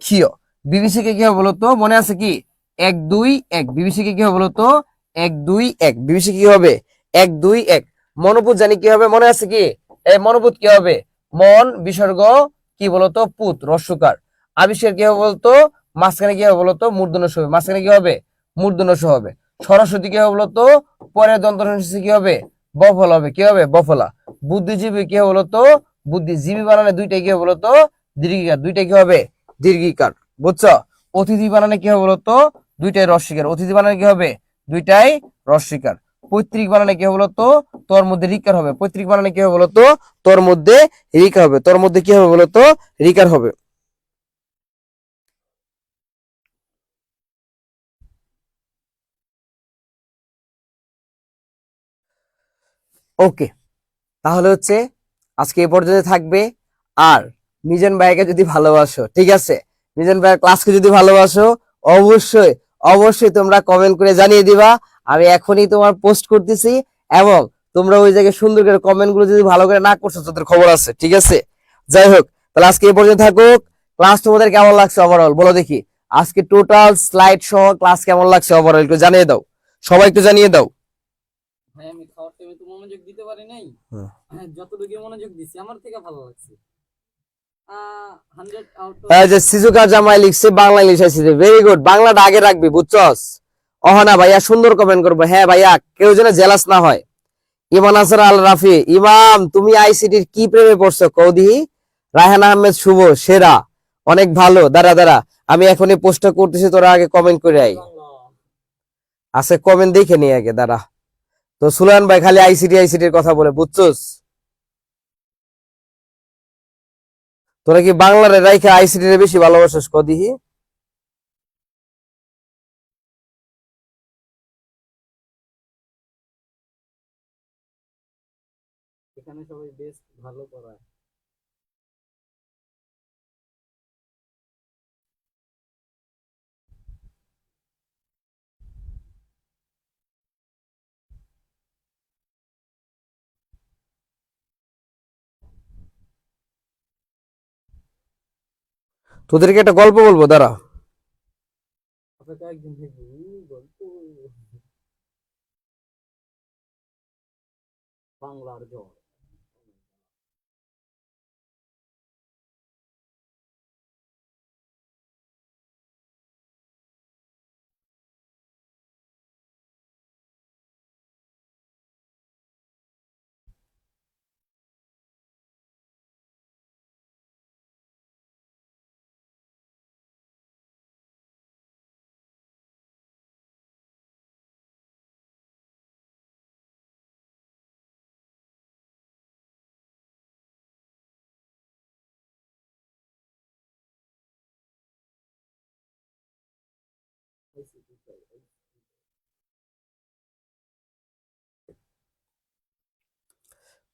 ক্ষিয়। বিবিসি কে কি হবে বলতো? মনে আছে কি? 1 2 1। বিবিসি কে কি হবে বলতো? 1 2 1। বিবিসি কি হবে? 1 2 1। মনোপুত জানি কি হবে, মনে আছে কি? এই মনোপুত কি হবে? মন বিসর্গ কি বলতো? পুত, রস্যকার। আবিষ্কার কি হবে বলতো? মাঝখানে কি হবে বলতো? মূর্ধন্য স হবে। মাঝখানে কি হবে? মূর্ধন্য স হবে। সরস্বতী কি হবে বলতো? পরের দন্ত কি হবে? বফল হবে, কি হবে? বফলা। বুদ্ধিজীবী কি হবে বলতো? বুদ্ধিজীবী বানানে দুইটাই কি হবে বলতো? দীর্ঘিকার, দুইটাই কি হবে? দীর্ঘিকার, বুঝছো? অতিথি বানানে কি হবে বলতো? দুইটাই রস্বীকার। অতিথি বানানে কি হবে? দুইটাই রস্বীকার। পৈতৃক বানানে কি হবে বলতো? তোর মধ্যে রিকার হবে। পৈতৃক বানানে কি হবে বলতো? তোর মধ্যে রিকার হবে। তোর মধ্যে কি হবে বলতো? রিকার হবে। ওকে, তাহলে হচ্ছে আজকে এই পর্যন্ত থাকবে। আর মিজান ভাইকে যদি ভালোবাসো, ঠিক আছে, মিজান ভাইয়ের ক্লাসকে যদি ভালোবাসো, অবশ্যই অবশ্যই তোমরা কমেন্ট করে জানিয়ে দিবা। আমি এখনই তোমার পোস্ট করতেছি, এবং তোমরা ওই জায়গায় সুন্দর করে কমেন্ট গুলো যদি ভালো করে না করছো, তোদের খবর আছে, ঠিক আছে? যাই হোক, তাহলে আজকে এই পর্যন্ত থাকুক। ক্লাস তোমাদের কেমন লাগছে ওভারঅল বলো দেখি। আজকে টোটাল স্লাইড সহ ক্লাস কেমন লাগছে ওভারঅল একটু জানিয়ে দাও, সবাই একটু জানিয়ে দাও। ভাই আমি খাওয়ার টাইমে তো মনোযোগ দিতে পারি নাই। হ্যাঁ, যতটুকু মনোযোগ দিছি আমার থেকে ভালো লাগছে। 100 আউট অফ এই যে সিজুকা জামাই লিখছে Bangla English ICT, very good. বাংলাটা আগে রাখবি, বুঝছস? অহনা ভাইয়া সুন্দর কমেন্ট করবো। হ্যাঁ ভাইয়া, কেউ যেন জেলাস না হয়। ইমান আসার আল রাফি, ইমাম তুমি আইসিটির কি প্রেমে পড়ছো কৌদি? রায়হান আহমেদ শুভ, সেরা, অনেক ভালো। দাঁড়া দাঁড়া, আমি এখনই পোস্টটা করতেছি, তোরা আগে কমেন্ট করে আই। বাংলা। আছে কমেন্ট দেখে নিয়ে আগে দাঁড়া। তো সুলায়ন ভাই খালি আইসিটির কথা বলে, বুঝছস? তোরা কি বাংলার রাইখা আইসিটি রে বেশি ভালোবাসিস কদিহি? এখানে সবাই বেস্ট ভালো পড়ায়। তোদেরকে একটা গল্প বলবো, দাঁড়া। আপনাকে একদিন দেখবো গল্প বাংলার জ্বর।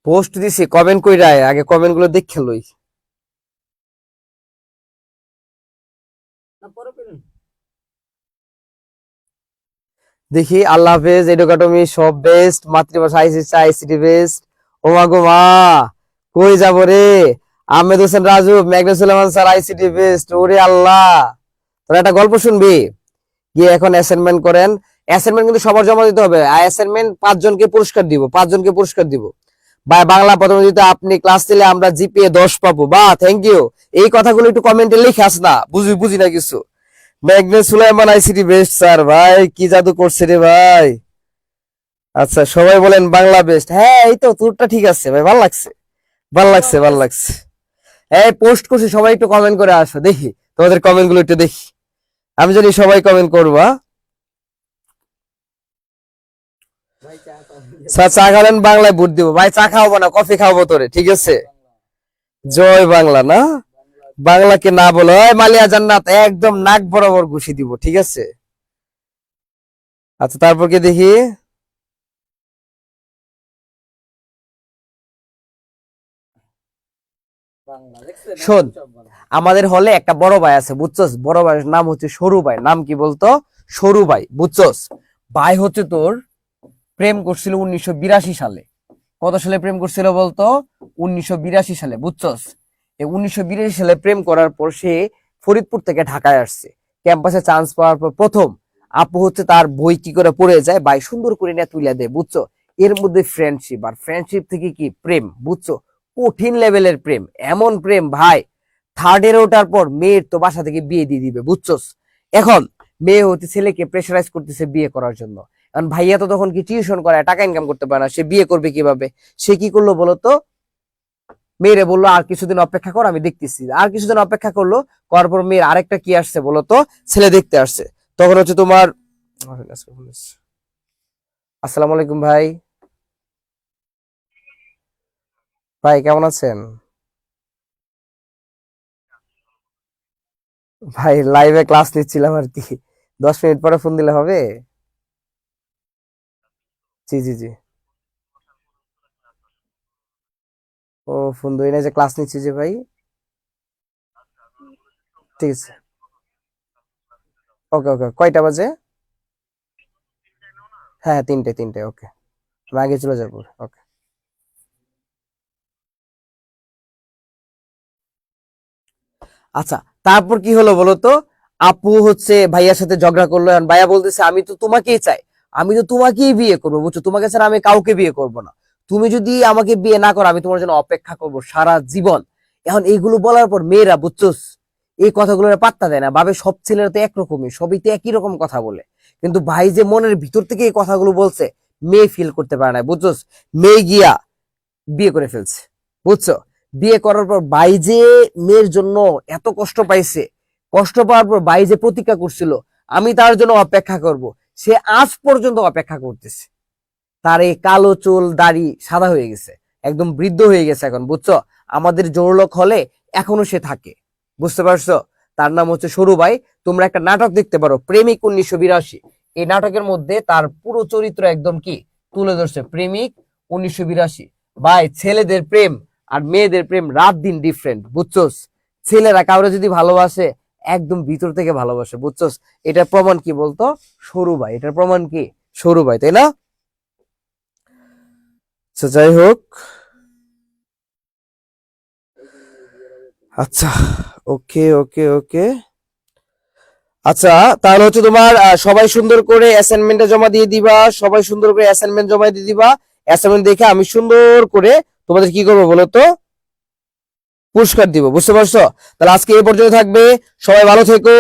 পোস্ট দিছি, কমেন্ট কইরা আয়, আগে কমেন্ট গুলো দেখে লই। না পরে পেলেন। দেখি, আল্লাহ হাফেজ, এডুকেটমি সব বেস্ট, মাতৃভাষা আইসিটি বেস্ট। ও মা গো মা, কই যাব রে? আহমেদ হোসেন রাজু, ম্যাগনেস সুলেমান স্যার আইসিটি বেস্ট। ওরে আল্লাহ, তোরা একটা গল্প শুনবি? গিয়ে এখন অ্যাসাইনমেন্ট করেন। অ্যাসাইনমেন্ট কিন্তু সবার জমা দিতে হবে। অ্যাসাইনমেন্ট 5 জনকে পুরস্কার দিব, 5 জনকে পুরস্কার দিব। ভাই বাংলা প্রথম দিতে আপনি ক্লাস দিলে আমরা জিপিএ 10 পাবো, বা থ্যাংক ইউ। এই কথাগুলো একটু কমেন্টে লিখে আস না, বুঝি না কিছু। ম্যাগনেস সুলাইমান আইসিটি বেস্ট স্যার, ভাই কি জাদু করছে রে ভাই। আচ্ছা সবাই বলেন বাংলা বেস্ট। হ্যাঁ এই তো, তোরটা ঠিক আছে ভাই, ভালো লাগছে, ভালো লাগছে। এই পোস্ট করছি, সবাই একটু কমেন্ট করে আসো, দেখি তোমাদের কমেন্ট গুলো একটু দেখি। আমি জানি সবাই কমেন্ট করবা। ভাই চা স্যার চা খাবেন, বাংলায় ভোট দিব। ভাই চা খাওয়াবো না, কফি খাওয়াবো তোরে, ঠিক আছে? জয় বাংলা না, বাংলাকে না বলো। ওই মালিয়া জান্নাত, একদম নাক বরাবর ঘুষি দিব, ঠিক আছে? আচ্ছা তারপর কি দেখি? বাংলা দেখছেন শোন, সব ভালো। আমাদের হলে একটা বড় ভাই আছে, বুঝছস? বড় ভাইয়ের নাম হচ্ছে সরু ভাই। নাম কি বলতো? সরু ভাই, বুঝছস? ভাই হচ্ছে তোর প্রেম করছিল 1982 সালে। কত সালে প্রেম করছিল বলতো? 1982 সালে, বুঝছস? এই 1982 সালে প্রেম করার পর সে ফরিদপুর থেকে ঢাকায় আসছে। ক্যাম্পাসে চান্স পাওয়ার পর প্রথম আপু হচ্ছে তার বই কি করে পড়ে যায়, ভাই সুন্দর করে নিয়ে তুলে দেয়, বুঝছো? এর মধ্যে ফ্রেন্ডশিপ, আর ফ্রেন্ডশিপ থেকে কি প্রেম, বুঝছো? কঠিন লেভেলের প্রেম, এমন প্রেম ভাই, থার্ড ইয়ারে ওঠার পর মেয়ের তো বাসা থেকে বিয়ে দিয়ে দিবে, বুঝছস? এখন মেয়ে হচ্ছে ছেলেকে প্রেশারাইজ করতেছে বিয়ে করার জন্য। কারণ ভাইয়া তো তখন কি টিউশন করায়, টাকা ইনকাম করতে পারে না, সে বিয়ে করবে কিভাবে? সে কি করলো বলতো? মেয়েরে বললো আর কিছুদিন অপেক্ষা কর, আমি দেখতেছি। আর কিছুদিন অপেক্ষা করলো, করার পর মেয়ের আরেকটা কি আসছে বলতো? ছেলে দেখতে আসছে। তখন হচ্ছে তোমার, আসসালামু আলাইকুম ভাই। ভাই কেমন আছেন? ভাই লাইভে ক্লাস নিচ্ছিলাম আর কি। 10 মিনিট পরে ফোন দিলে হবে? জি জি জি। ও ফোন ধরি না, যে ক্লাস নিচ্ছি যে ভাই। ঠিক আছে, ওকে ওকে। কয়টা বাজে? হ্যাঁ 3টে, ওকে। আমি আগে চলে যাবো, ওকে। আচ্ছা, তারপর কি হলো বলতো? আপু হচ্ছে ভাইয়ার সাথে ঝগড়া করলো, আর ভাইয়া বলতেছে আমি তো তোমাকেই চাই, আমি তো তোমাকেই বিয়ে করবো, বুঝছো? তোমাকে ছাড়া আমি কাউকে বিয়ে করবো না। তুমি যদি আমাকে বিয়ে না করো, আমি তোমার জন্য অপেক্ষা করবো সারা জীবন। এখন এইগুলো বলার পর মেয়েরা, বুঝছোস, এই কথাগুলো পাত্তা দেয় না, ভাবে সব ছেলেরা তো একরকমই, সবই তো একই রকম কথা বলে। কিন্তু ভাই যে মনের ভিতর থেকে এই কথাগুলো বলছে, মেয়ে ফিল করতে পারে না, বুঝছোস? মেয়ে গিয়া বিয়ে করে ফেলছে, বুঝছো? বিয়ে করার পর ভাই যে মেয়ের জন্য এত কষ্ট পাইছে, কষ্ট পাওয়ার পর ভাই যে প্রতিজ্ঞা করছিল আমি তার জন্য অপেক্ষা করব, সে আজ পর্যন্ত অপেক্ষা করতেছে। তার এই কালো চুল দাড়ি সাদা হয়ে গেছে, একদম বৃদ্ধ হয়ে গেছে এখন, বুঝছো? আমাদের জোরলোক হলে এখনো সে থাকে, বুঝতে পারছো? তার নাম হচ্ছে সরু ভাই। তোমরা একটা নাটক দেখতে পারো, প্রেমিক 1982। এই নাটকের মধ্যে তার পুরো চরিত্র একদম কি তুলে ধরছে, প্রেমিক 1982। ভাই, ছেলেদের প্রেম আর মেয়েদের প্রেম রাত দিন ডিফারেন্ট, বুঝছোস? ছেলেরা কাউরে যদি ভালোবাসে একদম ভিতর থেকে ভালোবাসে, বুঝছোস? এটার প্রমাণ কি বলতো? সরু ভাই। এটার প্রমাণ কি? সরু ভাই, তাই না? আচ্ছা, যাই হোক। আচ্ছা, ওকে ওকে ওকে। আচ্ছা, তাহলে হচ্ছে তোমার সবাই সুন্দর করে অ্যাসাইনমেন্টটা জমা দিয়ে দিবা, সবাই সুন্দর করে অ্যাসাইনমেন্ট জমা দিয়ে দিবা। অ্যাসাইনমেন্ট দেখে আমি সুন্দর করে তোমাদের কি করবো বলো তো? পুরস্কার দিব, বুঝতে পারছো? তাহলে আজকে এই পর্যন্ত থাকবে। সবাই ভালো থেকো,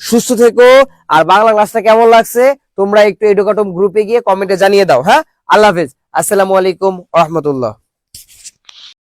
সুস্থ থেকো। আর বাংলা ক্লাসটা কেমন লাগছে তোমরা একটু এডুকেটম গ্রুপে গিয়ে কমেন্টে জানিয়ে দাও। হ্যাঁ, আল্লাহ হাফেজ, আসসালামু আলাইকুম ওয়া রাহমাতুল্লাহ।